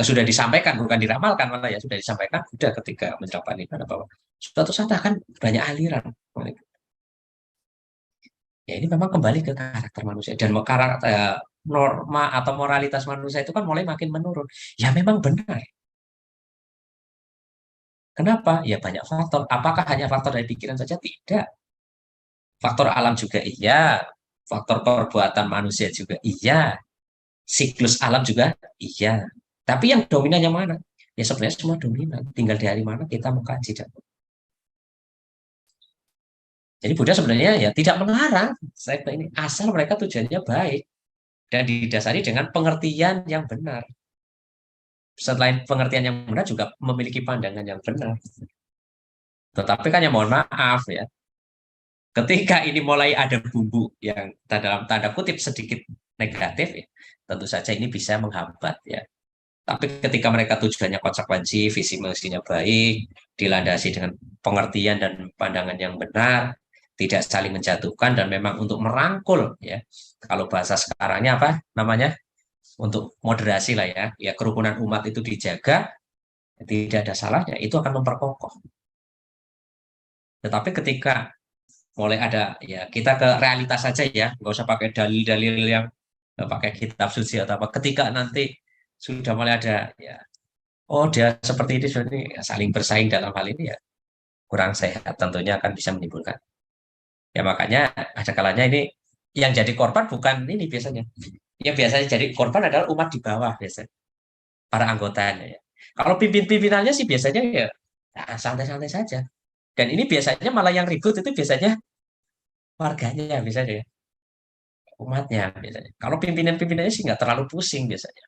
sudah disampaikan, bukan diramalkan malah ya, sudah disampaikan sudah ketika mencapai ibadah bahwa suatu saat akan banyak aliran. Ya ini memang kembali ke karakter manusia dan norma atau moralitas manusia itu kan mulai makin menurun. Ya memang benar. Kenapa? Ya banyak faktor. Apakah hanya faktor dari pikiran saja? Tidak. Faktor alam juga iya. Faktor perbuatan manusia juga iya. Siklus alam juga iya. Tapi yang dominan yang mana? Ya sebenarnya semua dominan. Tinggal dari mana kita mengkaji. Jadi Buddha sebenarnya ya tidak melarang sekte ini. Asal mereka tujuannya baik. Dan didasari dengan pengertian yang benar. Selain pengertian yang benar juga memiliki pandangan yang benar. Tetapi kan ya mohon maaf ya, ketika ini mulai ada bumbu yang dalam tanda kutip sedikit negatif, ya, tentu saja ini bisa menghambat ya. Tapi ketika mereka tujuannya konsekuensi, visi misinya baik, dilandasi dengan pengertian dan pandangan yang benar, tidak saling menjatuhkan dan memang untuk merangkul ya. Kalau bahasa sekarangnya apa namanya? Untuk moderasi lah ya, ya kerukunan umat itu dijaga, tidak ada salahnya, itu akan memperkokoh. Tetapi ketika mulai ada, ya kita ke realitas saja ya, nggak usah pakai dalil-dalil yang pakai kitab suci atau apa. Ketika nanti sudah mulai ada, ya, oh dia seperti ini, seperti ini, ya, saling bersaing dalam hal ini ya kurang sehat, tentunya akan bisa menimbulkan. Ya makanya ada kalanya ini yang jadi korban bukan ini biasanya. Yang biasanya jadi korban adalah umat di bawah biasanya, para anggotanya ya. Kalau pimpinannya sih biasanya ya santai-santai saja. Dan ini biasanya malah yang ribut itu biasanya warganya biasanya ya, umatnya biasanya. Kalau pimpinan-pimpinannya sih nggak terlalu pusing biasanya.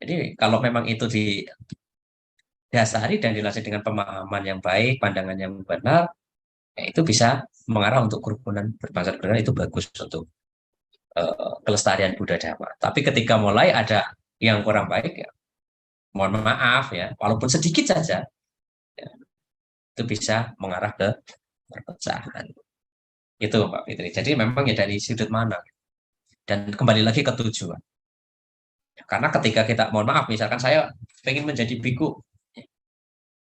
Jadi kalau memang itu didasari dan dilatih dengan pemahaman yang baik, pandangan yang benar, ya itu bisa mengarah untuk kerukunan berbangsa dan bernegara, itu bagus untuk kelestarian budaya Dharma. Tapi ketika mulai ada yang kurang baik, ya mohon maaf ya, walaupun sedikit saja, ya, itu bisa mengarah ke perpecahan. Itu Mbak Fitri. Jadi memang ya dari sudut mana. Dan kembali lagi ke tujuan. Karena ketika kita, mohon maaf, misalkan saya ingin menjadi biku,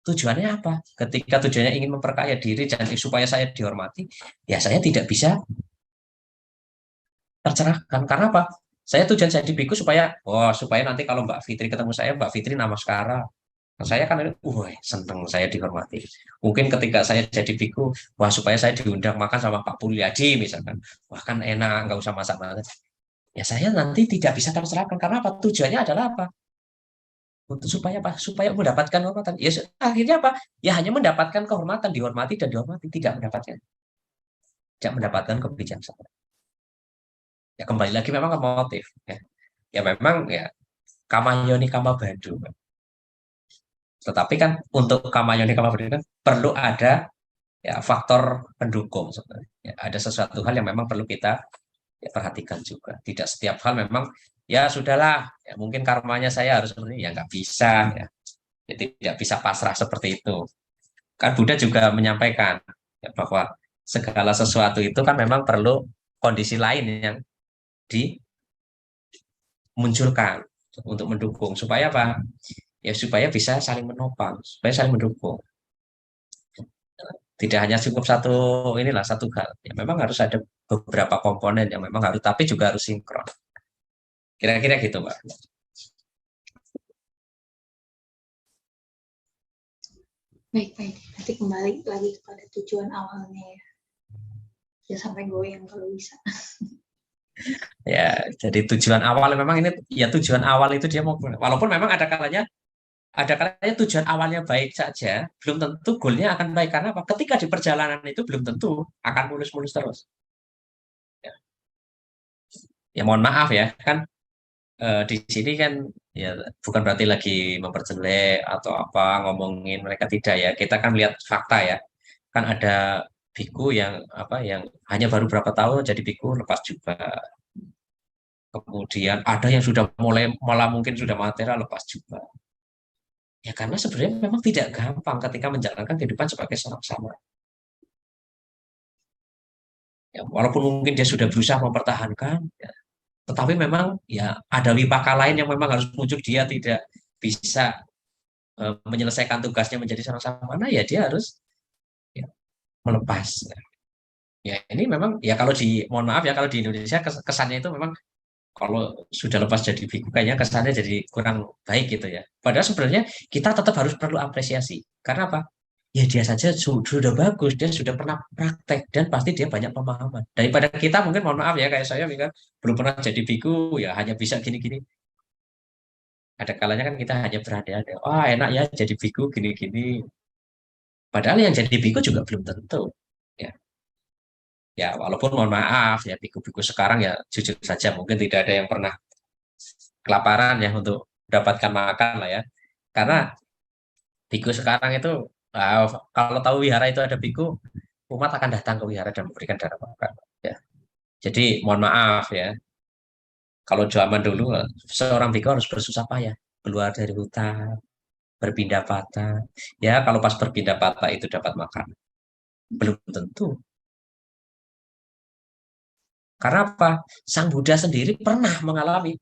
tujuannya apa? Ketika tujuannya ingin memperkaya diri dan supaya saya dihormati, ya saya tidak bisa tercerahkan. Karena apa? Saya tujuan saya di biku supaya, supaya nanti kalau Mbak Fitri ketemu saya, Mbak Fitri namaskara. Saya kan, senang saya dihormati. Mungkin ketika saya jadi biku, wah supaya saya diundang makan sama Pak Pulyadi misalkan. Wah kan enak, nggak usah masak-masak. Ya saya nanti tidak bisa tercerahkan. Karena apa? Tujuannya adalah apa? Untuk supaya apa? Supaya mendapatkan kehormatan. Ya akhirnya apa? Ya hanya mendapatkan kehormatan, dihormati dan dihormati, tidak mendapatkan kebijaksanaan. Ya kembali lagi memang ke motif. Ya, ya memang ya kamayoni kama badu. Tetapi kan untuk kamayoni kama badu kan perlu ada ya faktor pendukung sebenarnya. Ya, ada sesuatu hal yang memang perlu kita ya, perhatikan juga. Tidak setiap hal memang ya sudahlah. Ya, mungkin karmanya saya harus seperti ini. Ya nggak bisa. Ya. Ya, tidak bisa pasrah seperti itu. Kan Buddha juga menyampaikan ya, bahwa segala sesuatu itu kan memang perlu kondisi lain yang dimunculkan untuk mendukung. Supaya apa? Ya supaya bisa saling menopang, supaya saling mendukung. Tidak hanya cukup satu hal. Ya, memang harus ada beberapa komponen yang memang harus, tapi juga harus sinkron. Kira-kira gitu, Mbak. Baik. Nanti kembali lagi kepada tujuan awalnya ya. Ya sampai goyang kalau bisa. Ya, jadi tujuan awal memang ini, ya tujuan awal itu dia mau, walaupun memang ada kalanya tujuan awalnya baik saja, belum tentu goalnya akan baik. Karena apa? Ketika di perjalanan itu belum tentu akan mulus-mulus terus. Ya, ya mohon maaf ya, kan di sini kan ya bukan berarti lagi memperjelek atau apa ngomongin mereka, tidak ya. Kita kan lihat fakta ya. Kan ada biku yang apa yang hanya baru berapa tahun jadi biku lepas juga. Kemudian ada yang sudah mulai malah mungkin sudah material lepas juga. Ya karena sebenarnya memang tidak gampang ketika menjalankan kehidupan sebagai seorang sama. Ya, walaupun mungkin dia sudah berusaha mempertahankan, ya, tetapi memang ya ada wipaka lain yang memang harus muncul, dia tidak bisa menyelesaikan tugasnya menjadi seorang samana, ya dia harus ya, melepas. Ya ini memang ya kalau di mohon maaf ya kalau di Indonesia kesannya itu memang kalau sudah lepas jadi biku kayaknya kesannya jadi kurang baik gitu ya. Padahal sebenarnya kita tetap harus perlu apresiasi. Karena apa? Ya dia saja sudah bagus, dia sudah pernah praktek dan pasti dia banyak pemahaman. Daripada kita mungkin mohon maaf ya kayak saya kan belum pernah jadi biku ya hanya bisa gini-gini. Ada kalanya kan kita hanya berandai-andai, wah enak ya jadi biku gini-gini. Padahal yang jadi biku juga belum tentu. Ya, ya walaupun mohon maaf ya biku-biku sekarang ya jujur saja mungkin tidak ada yang pernah kelaparan ya untuk mendapatkan makan lah ya. Karena biku sekarang itu kalau tahu wihara itu ada biku, umat akan datang ke wihara dan memberikan dana makan. Ya. Jadi mohon maaf ya, kalau zaman dulu seorang biku harus bersusah payah keluar dari hutan, berpindah patah. Ya kalau pas berpindah patah itu dapat makan, belum tentu. Karena apa? Sang Buddha sendiri pernah mengalami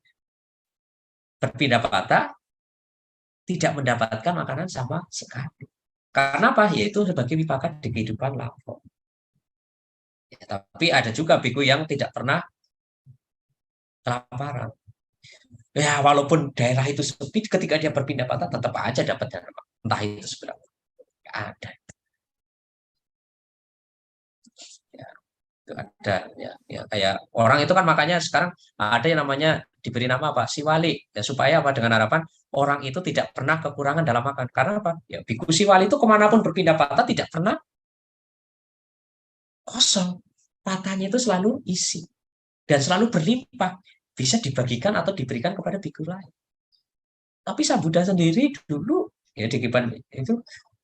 berpindah patah, tidak mendapatkan makanan sama sekali. Karena apa? Yaitu sebagai wipaka di kehidupan lampau. Ya, tapi ada juga biku yang tidak pernah kelaparan. Ya, walaupun daerah itu sepi, ketika dia berpindah patah, tetap aja dapat dana. Entah itu seberapa. Ada. Ya, itu ada. Ya, kayak orang itu kan makanya sekarang ada yang namanya diberi nama apa? Siwali. Ya, supaya apa? Dengan harapan orang itu tidak pernah kekurangan dalam makan. Karena apa? Ya, biku Siwali itu kemanapun berpindah patah tidak pernah kosong. Patahnya itu selalu isi. Dan selalu berlimpah. Bisa dibagikan atau diberikan kepada biku lain. Tapi Sang Buddha sendiri dulu ya di Kiban itu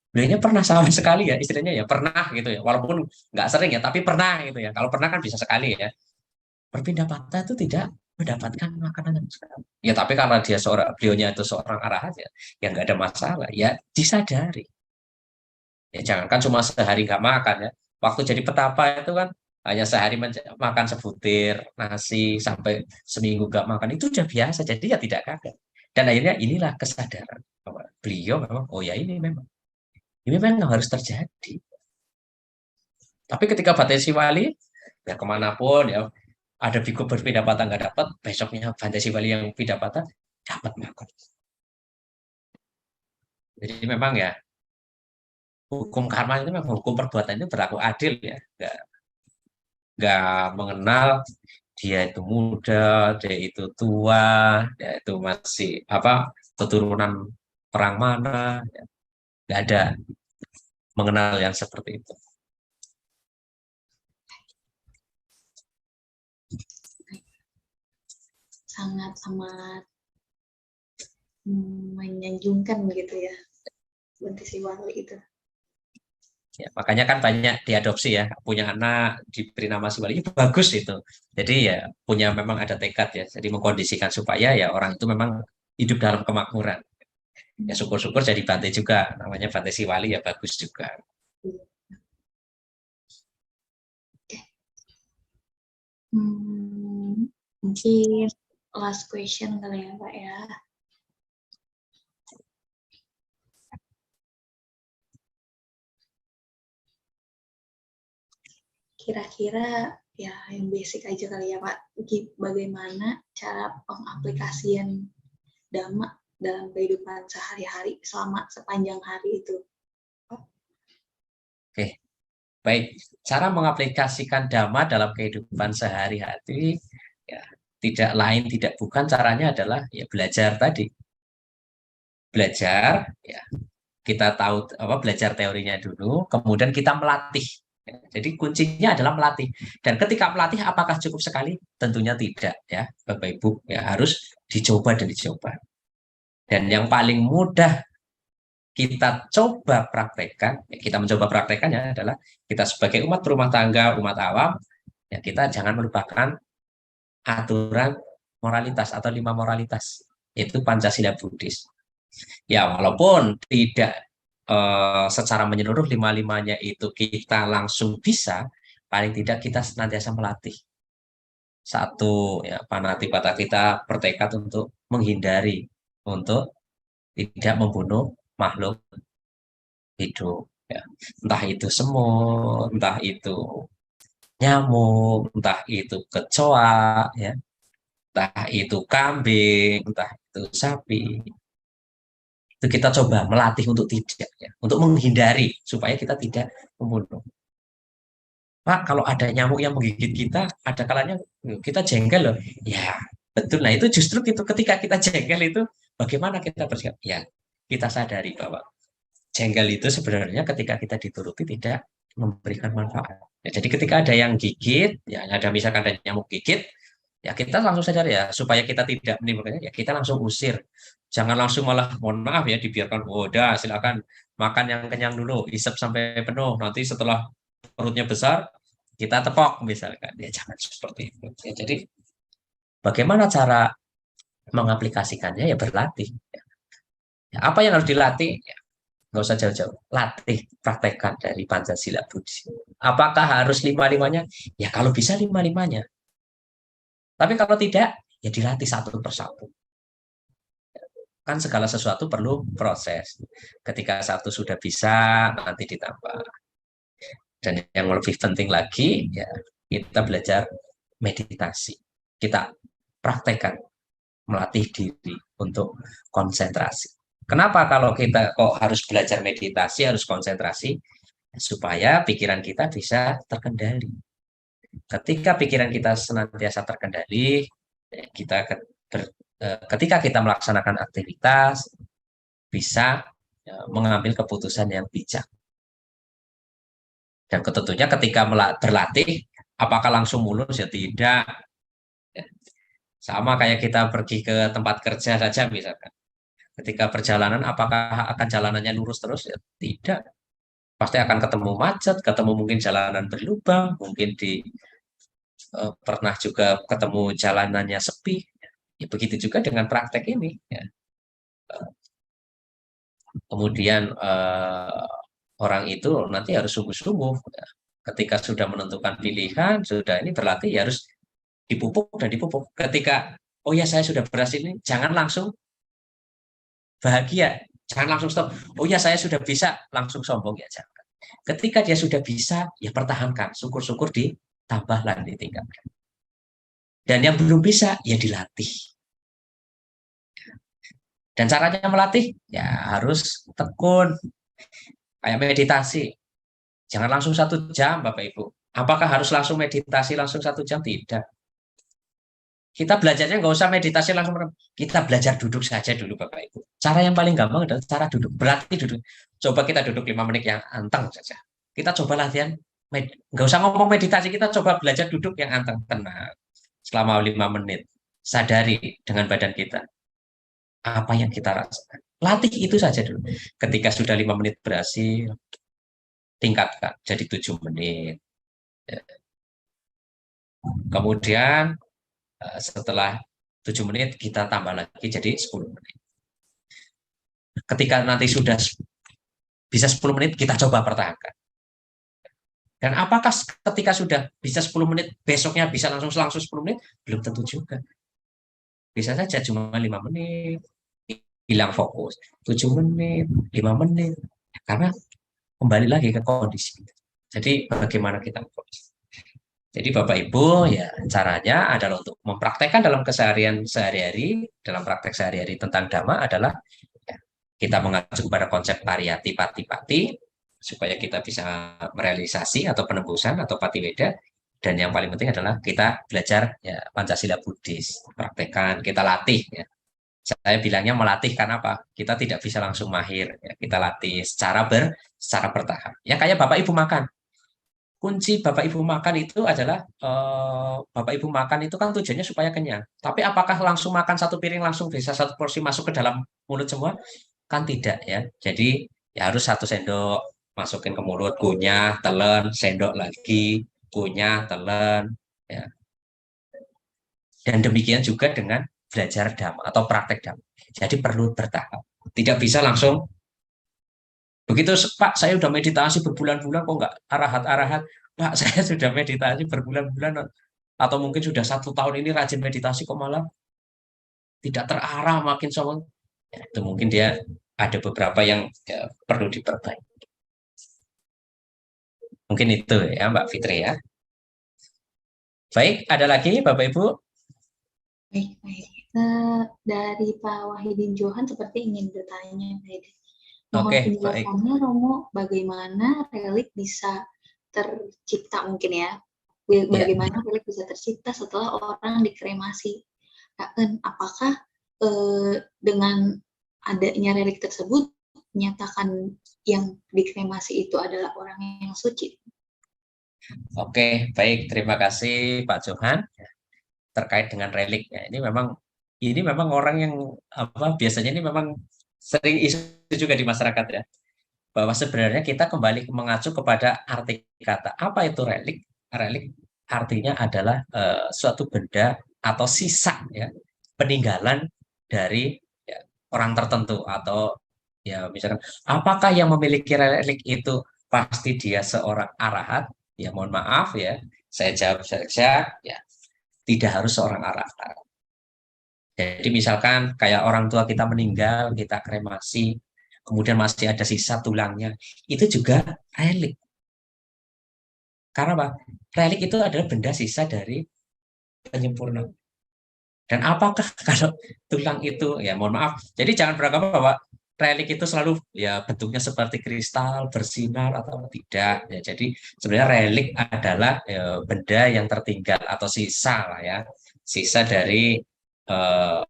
beliaunya pernah sama sekali ya istilahnya ya pernah gitu ya walaupun nggak sering ya tapi pernah gitu ya kalau pernah kan bisa sekali ya berpindah patah itu tidak mendapatkan makanan yang sekali ya tapi karena dia seorang beliaunya itu seorang arahat ya yang nggak ada masalah ya disadari ya jangankan cuma sehari nggak makan ya waktu jadi petapa itu kan hanya sehari makan sebutir nasi sampai seminggu nggak makan itu udah biasa jadi ya tidak kaget dan akhirnya inilah kesadaran bahwa beliau memang oh ya ini memang harus terjadi. Tapi ketika Bante Siwali, ya kemanapun ya, ada biku berpindah patah nggak dapat, besoknya Bante Siwali yang pindah patah dapat makan. Jadi memang ya hukum karma itu memang hukum perbuatan itu berlaku adil ya, nggak mengenal dia itu muda, dia itu tua, dia itu masih apa keturunan perang mana, ya. Nggak ada mengenal yang seperti itu. Sangat amat menyanjungkan begitu ya Bante Siwali itu. Ya, makanya kan banyak diadopsi ya, punya anak diberi nama Siwali, itu bagus itu. Jadi ya punya memang ada tekad ya, jadi mengkondisikan supaya ya orang itu memang hidup dalam kemakmuran. Ya syukur-syukur jadi Bante juga, namanya Bante Siwali ya bagus juga. Mungkin last question kali ya Pak ya. Kira-kira ya yang basic aja kali ya Pak, bagaimana cara pengaplikasian Dhamma dalam kehidupan sehari-hari selama sepanjang hari itu? Oke, baik. Cara mengaplikasikan Dhamma dalam kehidupan sehari-hari ya tidak lain tidak bukan caranya adalah ya belajar tadi. Belajar ya kita tahu apa belajar teorinya dulu, kemudian kita melatih. Jadi kuncinya adalah melatih. Dan ketika melatih apakah cukup sekali? Tentunya tidak ya, Bapak Ibu. Ya harus dicoba dan dicoba. Dan yang paling mudah kita coba praktekkan, ya kita mencoba praktekkannya adalah kita sebagai umat berumah tangga, umat awam, ya kita jangan melupakan aturan moralitas atau 5 moralitas, yaitu Pancasila Buddhis. Ya walaupun tidak secara menyeluruh 5-5-nya itu kita langsung bisa, paling tidak kita senantiasa melatih. Satu, ya, panati-pata kita bertekad untuk menghindari, untuk tidak membunuh makhluk hidup. Ya. Entah itu semut, entah itu nyamuk, entah itu kecoa, ya, entah itu kambing, entah itu sapi. Itu kita coba melatih untuk tidak, ya, untuk menghindari supaya kita tidak membunuh. Pak, kalau ada nyamuk yang menggigit kita, ada kalanya kita jengkel loh. Ya, betul. Nah, itu justru itu ketika kita jengkel itu, bagaimana kita bersikap? Ya, kita sadari bahwa jengkel itu sebenarnya ketika kita dituruti tidak memberikan manfaat. Ya, jadi ketika ada yang gigit, ya ada misalkan ada nyamuk gigit, ya kita langsung sadar ya, supaya kita tidak menimbulkannya, ya kita langsung usir. Jangan langsung malah, mohon maaf ya, dibiarkan, oh, udah silakan makan yang kenyang dulu, isap sampai penuh, nanti setelah perutnya besar, kita tepok misalkan. Ya jangan seperti itu. Ya, jadi bagaimana cara mengaplikasikannya? Ya berlatih. Ya, apa yang harus dilatih? Ya, nggak usah jauh-jauh. Latih, praktekkan dari Pancasila Budi. Apakah harus lima-limanya? Ya kalau bisa lima-limanya. Tapi kalau tidak, ya dilatih satu persatu. Kan segala sesuatu perlu proses. Ketika satu sudah bisa, nanti ditambah. Dan yang lebih penting lagi, ya kita belajar meditasi. Kita praktekkan, melatih diri untuk konsentrasi. Kenapa kalau kita kok harus belajar meditasi, harus konsentrasi? Supaya pikiran kita bisa terkendali. Ketika pikiran kita senantiasa terkendali, ketika kita melaksanakan aktivitas, bisa mengambil keputusan yang bijak. Dan tentunya ketika berlatih, apakah langsung mulus? Ya tidak. Sama kayak kita pergi ke tempat kerja saja misalkan. Ketika perjalanan, apakah akan jalanannya lurus terus? Ya tidak. Pasti akan ketemu macet, ketemu mungkin jalanan berlubang, mungkin pernah juga ketemu jalanannya sepi. Ya, begitu juga dengan praktek ini. Ya. Kemudian orang itu nanti harus sungguh-sungguh. Ya. Ketika sudah menentukan pilihan, sudah ini berlatih, ya harus dipupuk dan dipupuk. Ketika, oh ya saya sudah berhasil ini, jangan langsung bahagia. Jangan langsung stop. Oh ya saya sudah bisa, langsung sombong ya jangan. Ketika dia sudah bisa, ya pertahankan. Syukur-syukur ditambah lagi ditingkatkan. Dan yang belum bisa, ya dilatih. Dan caranya melatih, ya harus tekun. Kayak meditasi. Jangan langsung 1 jam, Bapak Ibu. Apakah harus langsung meditasi langsung 1 jam? Tidak. Kita belajarnya nggak usah meditasi langsung. Kita belajar duduk saja dulu, Bapak Ibu. Cara yang paling gampang adalah cara duduk. Berarti duduk. Coba kita duduk 5 menit yang anteng saja. Kita coba latihan. Nggak usah ngomong meditasi, kita coba belajar duduk yang anteng. Tenang. Selama 5 menit. Sadari dengan badan kita. Apa yang kita rasakan. Latih itu saja dulu. Ketika sudah 5 menit berhasil, tingkatkan jadi 7 menit. Kemudian setelah 7 menit kita tambah lagi jadi 10 menit. Ketika nanti sudah bisa 10 menit, kita coba pertahankan. Dan apakah ketika sudah bisa 10 menit, besoknya bisa langsung 10 menit? Belum tentu juga. Bisa saja cuma 5 menit, hilang fokus. 7 menit, 5 menit. Karena kembali lagi ke kondisi. Jadi bagaimana kita kondisi. Jadi Bapak Ibu, ya caranya adalah untuk mempraktekkan dalam keseharian sehari-hari, dalam praktek sehari-hari tentang Dhamma adalah ya, kita mengacu kepada konsep pariyati pati-pati, supaya kita bisa merealisasi atau penembusan atau patiweda. Dan yang paling penting adalah kita belajar ya, Pancasila Buddhis, praktekkan, kita latih. Ya. Saya bilangnya melatih karena apa? Kita tidak bisa langsung mahir, ya. Kita latih secara bertahap. Ya kayak Bapak Ibu makan. Kunci Bapak Ibu makan itu adalah Bapak Ibu makan itu kan tujuannya supaya kenyang. Tapi apakah langsung makan 1 piring langsung bisa 1 porsi masuk ke dalam mulut semua? Kan tidak ya. Jadi ya harus 1 sendok masukin ke mulut, kunyah, telan, sendok lagi, kunyah, telan. Ya. Dan demikian juga dengan belajar Dhamma atau praktek Dhamma. Jadi perlu bertahap. Tidak bisa langsung begitu, Pak, saya udah meditasi berbulan-bulan kok nggak arahat-arahat. Pak, saya sudah meditasi berbulan-bulan, atau mungkin sudah 1 tahun ini rajin meditasi kok malah tidak terarah, makin sombong. Ya, itu mungkin dia ada beberapa yang ya, perlu diperbaiki. Mungkin itu ya Mbak Fitri ya. Baik, ada lagi Bapak Ibu? Baik, baik. Dari Pak Wahidin Johan seperti ingin bertanya, mohon Oke, baik. penjelasannya Romo, bagaimana relik bisa tercipta mungkin ya? Ya, Bagaimana relik bisa tercipta setelah orang dikremasi? Apakah dengan adanya relik tersebut menyatakan yang dikremasi itu adalah orang yang suci? oke, baik. Terima kasih Pak Johan terkait dengan relik. Ya, ini memang orang yang apa biasanya ini memang sering isu juga di masyarakat ya. Bahwa sebenarnya kita kembali mengacu kepada arti kata. Apa itu relik? Relik artinya adalah suatu benda atau sisa ya, peninggalan dari ya, orang tertentu atau ya misalkan apakah yang memiliki relik itu pasti dia seorang arahat? Ya mohon maaf ya, saya jawab saja ya tidak harus seorang arahat. Jadi misalkan kayak orang tua kita meninggal, kita kremasi, kemudian masih ada sisa tulangnya, itu juga relik. Karena apa? Relik itu adalah benda sisa dari penyempurna. Dan apakah kalau tulang itu, ya mohon maaf, jadi jangan beranggapan bahwa relik itu selalu ya bentuknya seperti kristal, bersinar atau tidak. Ya, jadi sebenarnya relik adalah ya, benda yang tertinggal atau sisa lah ya, sisa dari eh,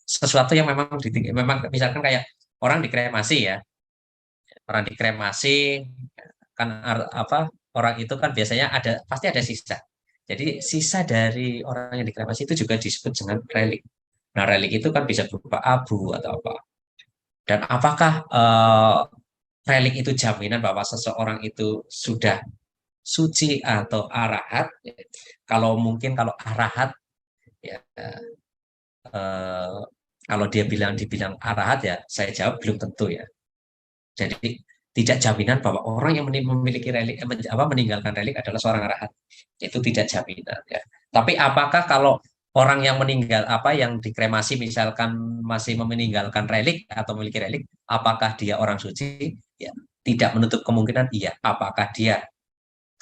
sesuatu yang memang memang misalkan kayak orang dikremasi ya, orang dikremasi kan apa orang itu kan biasanya ada pasti ada sisa. Jadi sisa dari orang yang dikremasi itu juga disebut dengan relik. Nah, relik itu kan bisa berupa abu atau apa. Dan apakah relik itu jaminan bahwa seseorang itu sudah suci atau arahat? Kalau mungkin kalau arahat ya eh, kalau dia dibilang arahat ya saya jawab belum tentu ya. Jadi tidak jaminan bahwa orang yang memiliki relik apa meninggalkan relik adalah seorang arahat. Itu tidak jaminan ya. Tapi apakah kalau orang yang meninggal apa yang dikremasi misalkan masih meninggalkan relik atau memiliki relik, apakah dia orang suci? Ya, tidak menutup kemungkinan iya. Apakah dia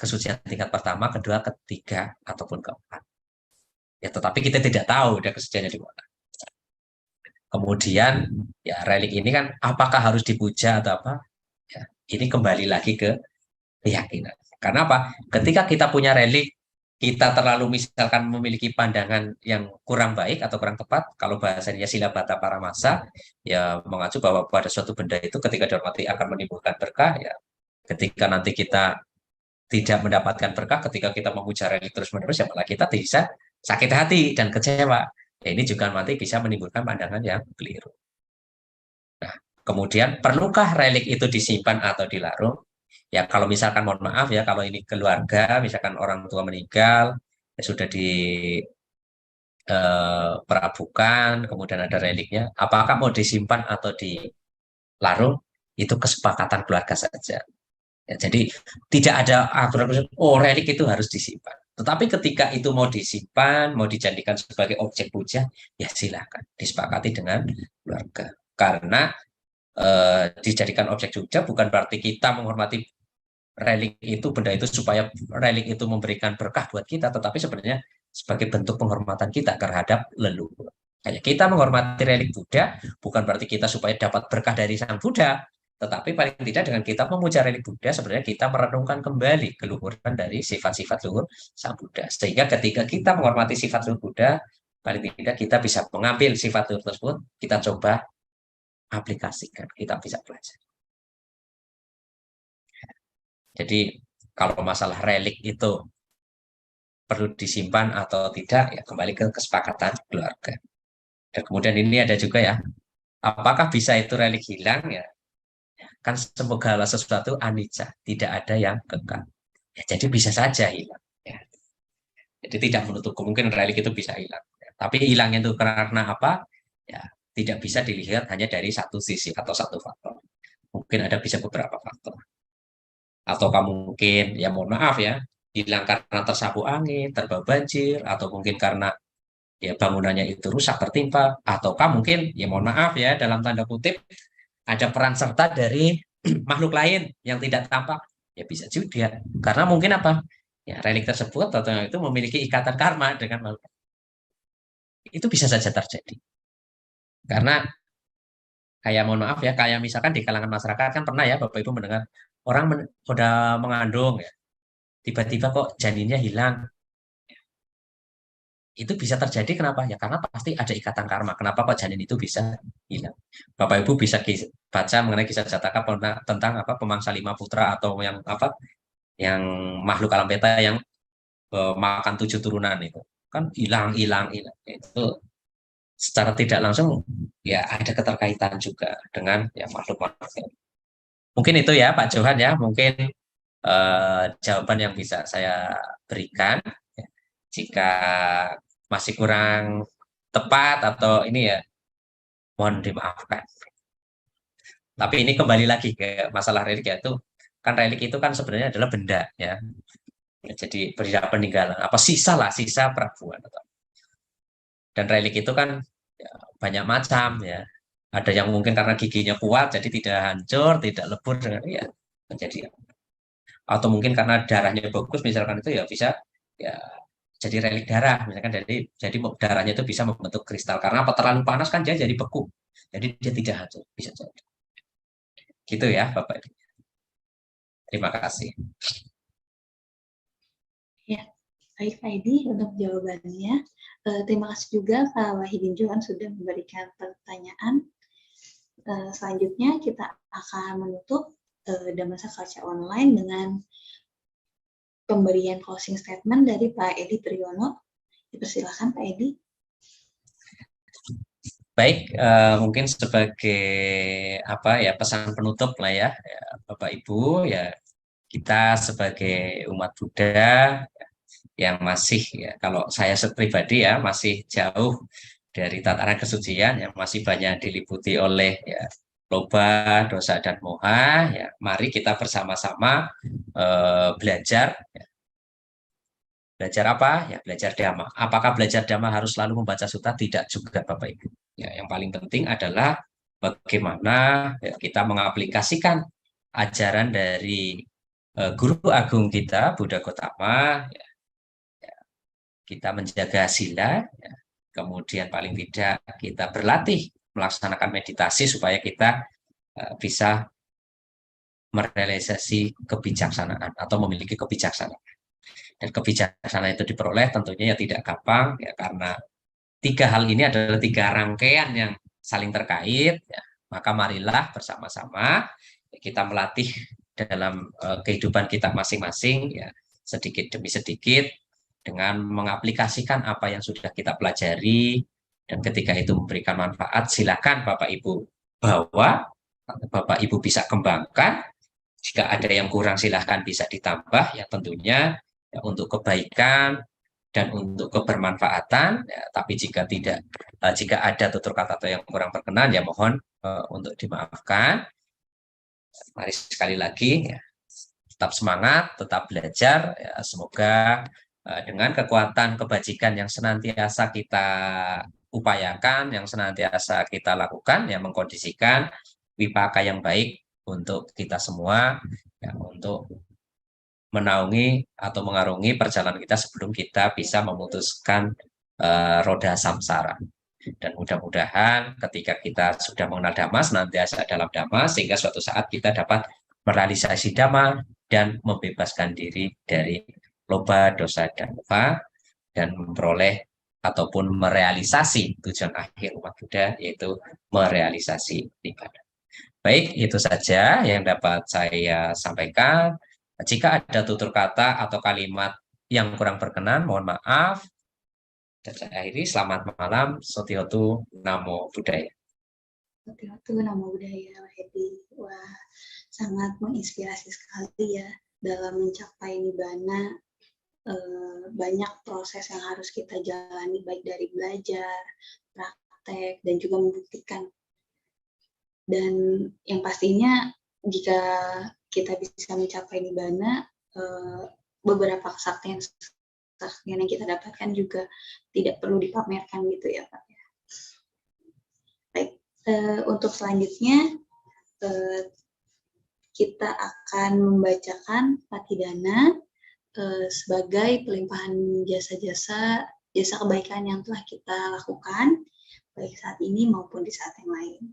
kesucian tingkat pertama, kedua, ketiga ataupun keempat. Ya, tetapi kita tidak tahu dia kesuciannya di mana. Kemudian ya relik ini kan apakah harus dipuja atau apa? Ya, ini kembali lagi ke keyakinan. Karena apa? Ketika kita punya relik, kita terlalu misalkan memiliki pandangan yang kurang baik atau kurang tepat, kalau bahasanya silabata para masa, ya mengacu bahwa pada suatu benda itu ketika dihormati akan menimbulkan berkah, ya ketika nanti kita tidak mendapatkan berkah, ketika kita memuja relik terus-menerus, ya malah kita bisa sakit hati dan kecewa. Ya, ini juga nanti bisa menimbulkan pandangan yang keliru. Nah, kemudian perlukah relik itu disimpan atau dilarung? Ya kalau misalkan mohon maaf ya kalau ini keluarga, misalkan orang tua meninggal, ya sudah diperabukan, kemudian ada reliknya, apakah mau disimpan atau dilarung? Itu kesepakatan keluarga saja. Ya, jadi tidak ada aturan khusus, oh relik itu harus disimpan. Tetapi ketika itu mau disimpan, mau dijadikan sebagai objek puja, ya silakan disepakati dengan keluarga. Karena dijadikan objek puja bukan berarti kita menghormati relik itu, benda itu supaya relik itu memberikan berkah buat kita, tetapi sebenarnya sebagai bentuk penghormatan kita terhadap leluhur. Kayak kita menghormati relik Buddha bukan berarti kita supaya dapat berkah dari sang Buddha, tetapi paling tidak dengan kita memuja relik Buddha sebenarnya kita merenungkan kembali keluhuran dari sifat-sifat luhur sang Buddha. Sehingga ketika kita menghormati sifat luhur Buddha, paling tidak kita bisa mengambil sifat luhur tersebut, kita coba aplikasikan, kita bisa belajar. Jadi kalau masalah relik itu perlu disimpan atau tidak, ya kembali ke kesepakatan keluarga. Dan kemudian ini ada juga ya, apakah bisa itu relik hilang ya? Kan segala sesuatu anicca, tidak ada yang kekal. Ya, jadi bisa saja hilang. Ya. Jadi tidak menutup kemungkinan relik itu bisa hilang. Ya. Tapi hilangnya itu karena apa? Ya, tidak bisa dilihat hanya dari satu sisi atau satu faktor. Mungkin ada bisa beberapa faktor. Atau kamu mungkin, ya mohon maaf ya, hilang karena tersapu angin, terbawa banjir, atau mungkin karena ya bangunannya itu rusak tertimpa, ataukah mungkin ya mohon maaf ya dalam tanda kutip ada peran serta dari makhluk lain yang tidak tampak, ya bisa juga karena mungkin apa ya relik tersebut atau itu memiliki ikatan karma dengan makhluk, itu bisa saja terjadi karena kayak mohon maaf ya kayak misalkan di kalangan masyarakat kan pernah ya Bapak Ibu mendengar orang udah mengandung ya tiba-tiba kok janinnya hilang. Itu bisa terjadi kenapa? Ya karena pasti ada ikatan karma. Kenapa kok janin itu bisa hilang? Bapak Ibu bisa baca mengenai kisah Jataka tentang apa pemangsa lima putra atau yang apa yang makhluk alam beta yang makan 7 turunan itu kan hilang itu secara tidak langsung ya ada keterkaitan juga dengan ya makhluk-makhluk. Mungkin itu ya Pak Johan ya mungkin jawaban yang bisa saya berikan. Jika masih kurang tepat atau ini ya mohon dimaafkan. Tapi ini kembali lagi ke masalah relik ya itu kan relik itu kan sebenarnya adalah benda ya. Jadi benda peninggalan apa sisa lah sisa perabuan. Dan relik itu kan ya, banyak macam ya. Ada yang mungkin karena giginya kuat jadi tidak hancur, tidak lebur dengan ya menjadi atau mungkin karena darahnya bagus misalkan itu ya bisa ya jadi relik darah misalkan jadi darahnya itu bisa membentuk kristal karena apa terlalu panas kan dia jadi beku jadi dia tidak hancur bisa jadi gitu ya Bapak Ibu. Terima kasih. Ya, baik Pak Edi untuk jawabannya. Terima kasih juga Pak Wahidin Johan sudah memberikan pertanyaan. Selanjutnya kita akan menutup Dhamma Sakarya Online dengan pemberian closing statement dari Pak Edi Triyono. Dipersilakan Pak Edi. Baik, mungkin sebagai apa ya pesan penutup lah ya, Bapak Ibu ya kita sebagai umat Buddha yang masih ya kalau saya pribadi ya masih jauh dari tataran kesucian yang masih banyak diliputi oleh ya loba, dosa dan moha ya mari kita bersama-sama belajar. Belajar apa? Ya belajar dhamma. Apakah belajar dhamma harus selalu membaca suta? Tidak juga Bapak Ibu. Ya, yang paling penting adalah bagaimana ya, kita mengaplikasikan ajaran dari guru agung kita Buddha Gotama. Ya, kita menjaga sila. Ya, kemudian paling tidak kita berlatih melaksanakan meditasi supaya kita bisa merealisasi kebijaksanaan atau memiliki kebijaksanaan. Dan kebijaksanaan itu diperoleh tentunya ya tidak gampang ya karena 3 hal ini adalah 3 rangkaian yang saling terkait ya. Maka marilah bersama-sama kita melatih dalam kehidupan kita masing-masing ya sedikit demi sedikit dengan mengaplikasikan apa yang sudah kita pelajari dan ketika itu memberikan manfaat silakan Bapak Ibu bawa Bapak Ibu bisa kembangkan jika ada yang kurang silahkan bisa ditambah ya tentunya ya, untuk kebaikan dan untuk kebermanfaatan ya, tapi jika tidak jika ada tutur kata atau yang kurang berkenan ya mohon untuk dimaafkan. Mari sekali lagi ya, tetap semangat, tetap belajar ya, semoga dengan kekuatan kebajikan yang senantiasa kita upayakan, yang senantiasa kita lakukan ya mengkondisikan wipaka yang baik untuk kita semua ya, untuk menaungi atau mengarungi perjalanan kita sebelum kita bisa memutuskan roda samsara. Dan mudah-mudahan ketika kita sudah mengenal Dhamma, senantiasa dalam Dhamma, sehingga suatu saat kita dapat merealisasi Dhamma dan membebaskan diri dari loba, dosa, dan moha, dan memperoleh ataupun merealisasi tujuan akhir umat Buddha, yaitu merealisasi ibadah. Baik, itu saja yang dapat saya sampaikan. Jika ada tutur kata atau kalimat yang kurang berkenan, mohon maaf. Dan saya akhiri, selamat malam, Sotihotu, Namo Buddhaya. Sotihotu, Namo Buddhaya, Edi. Wah, sangat menginspirasi sekali ya dalam mencapai nibbana. Banyak proses yang harus kita jalani, baik dari belajar, praktek, dan juga membuktikan. Dan yang pastinya jika kita bisa mencapai nibbana, beberapa kesaktian yang kita dapatkan juga tidak perlu dipamerkan gitu ya Pak. Baik, untuk selanjutnya kita akan membacakan Patidana sebagai pelimpahan jasa kebaikan yang telah kita lakukan baik saat ini maupun di saat yang lain.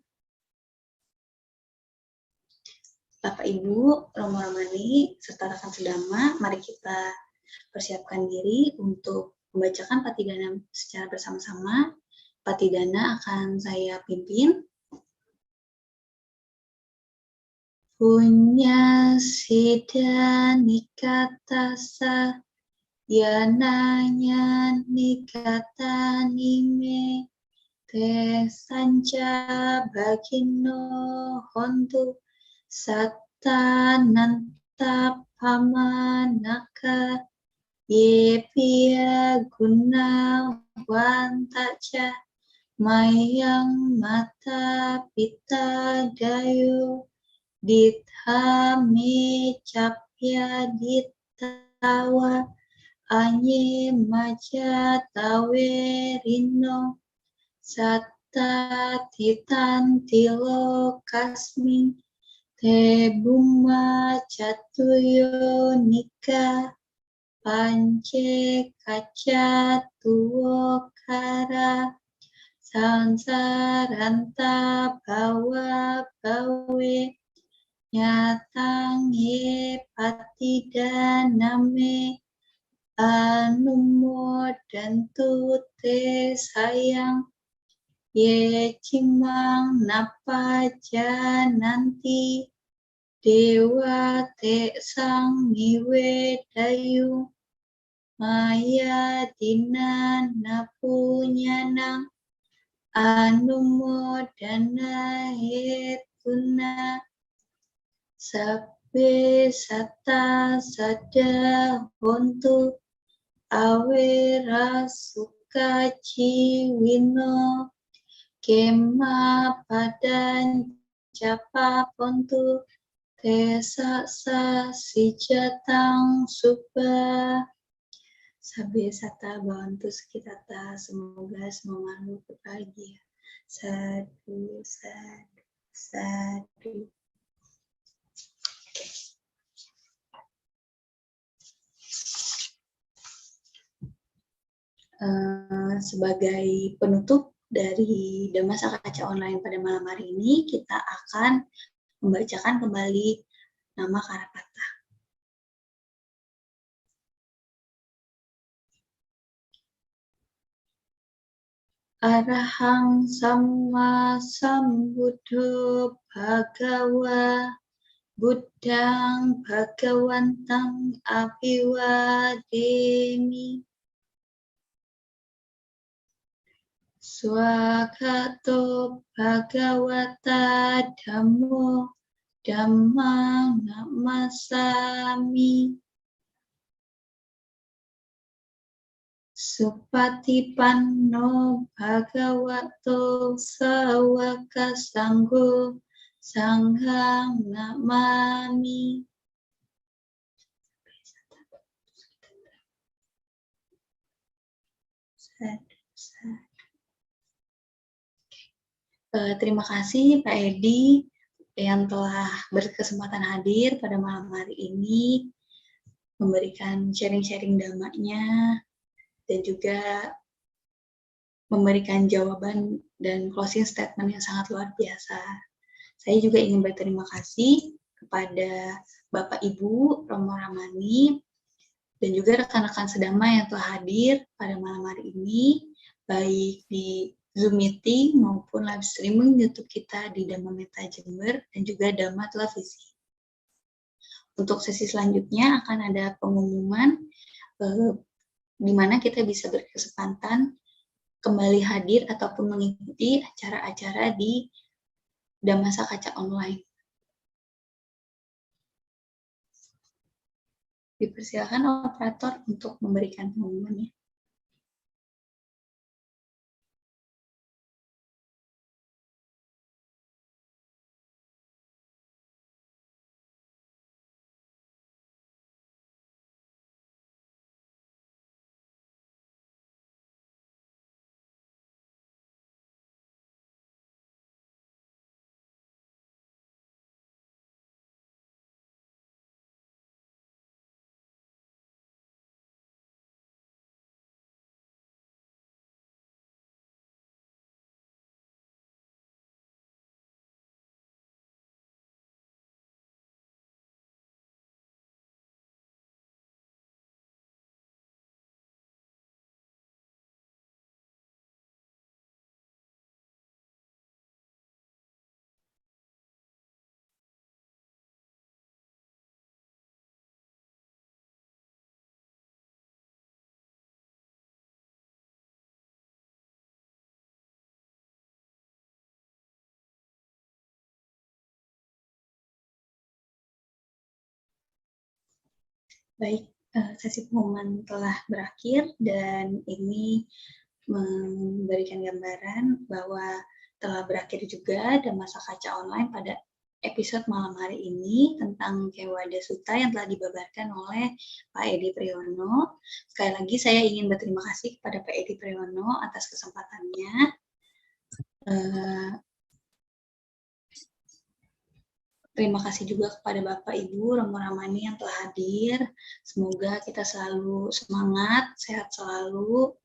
Bapak Ibu, Romo Romani, serta rekan sedama, mari kita persiapkan diri untuk membacakan Patidana secara bersama-sama. Patidana akan saya pimpin. Punya sida nikatasa yananya nikata nime te sanca bagino hontu satta nanta pamanaka ye pia guna wantaca mayang mata pita dayu dithame capya ditawa anye maja tawe rino satta titan tilo kasmi te buma catuyo nika pance kaca tuwo kara sansaranta bawa bawe nyatang ye patidaname anumo dan te sayang ye cimang napa nanti dewa te sang niwe dayu maya dina napunyanang anumo dana hetuna sabbe sata sada hontu awera suka ciwino kema padan japa pontu tesa sa sijatang suba sabbe sata bantu sekitata semoga semua makhluk berbahagia. Sadu, sadu, sadu. Sebagai penutup dari Dhammasaka Kaca Online pada malam hari ini, kita akan membacakan kembali nama Karapata. Arahang Samma Sambuddho Bhagawa Buddhang Bhagawantang Abhiwademi Swakato Bhagawata Dhammo Dhammang Namasami Supatipanno Bhagavato Sawaka Sangho Sanghang Namami. Terima kasih Pak Edi yang telah berkesempatan hadir pada malam hari ini, memberikan sharing-sharing dhamanya, dan juga memberikan jawaban dan closing statement yang sangat luar biasa. Saya juga ingin berterima kasih kepada Bapak Ibu Romo Ramani dan juga rekan-rekan sedama yang telah hadir pada malam hari ini, baik di Zoom meeting maupun live streaming YouTube kita di Dhamma Meta Jember dan juga Dhamma Televisi. Untuk sesi selanjutnya akan ada pengumuman di mana kita bisa berkesempatan kembali hadir ataupun mengikuti acara-acara di Dhammasaka Kaca Online. Dipersilakan operator untuk memberikan pengumumannya. Baik, sesi pengumuman telah berakhir dan ini memberikan gambaran bahwa telah berakhir juga dan masa kaca online pada episode malam hari ini tentang Kewada Sutta yang telah dibabarkan oleh Pak Edi Priyono. Sekali lagi saya ingin berterima kasih kepada Pak Edi Priyono atas kesempatannya. Terima kasih juga kepada Bapak Ibu Romo Ramani yang telah hadir. Semoga kita selalu semangat, sehat selalu,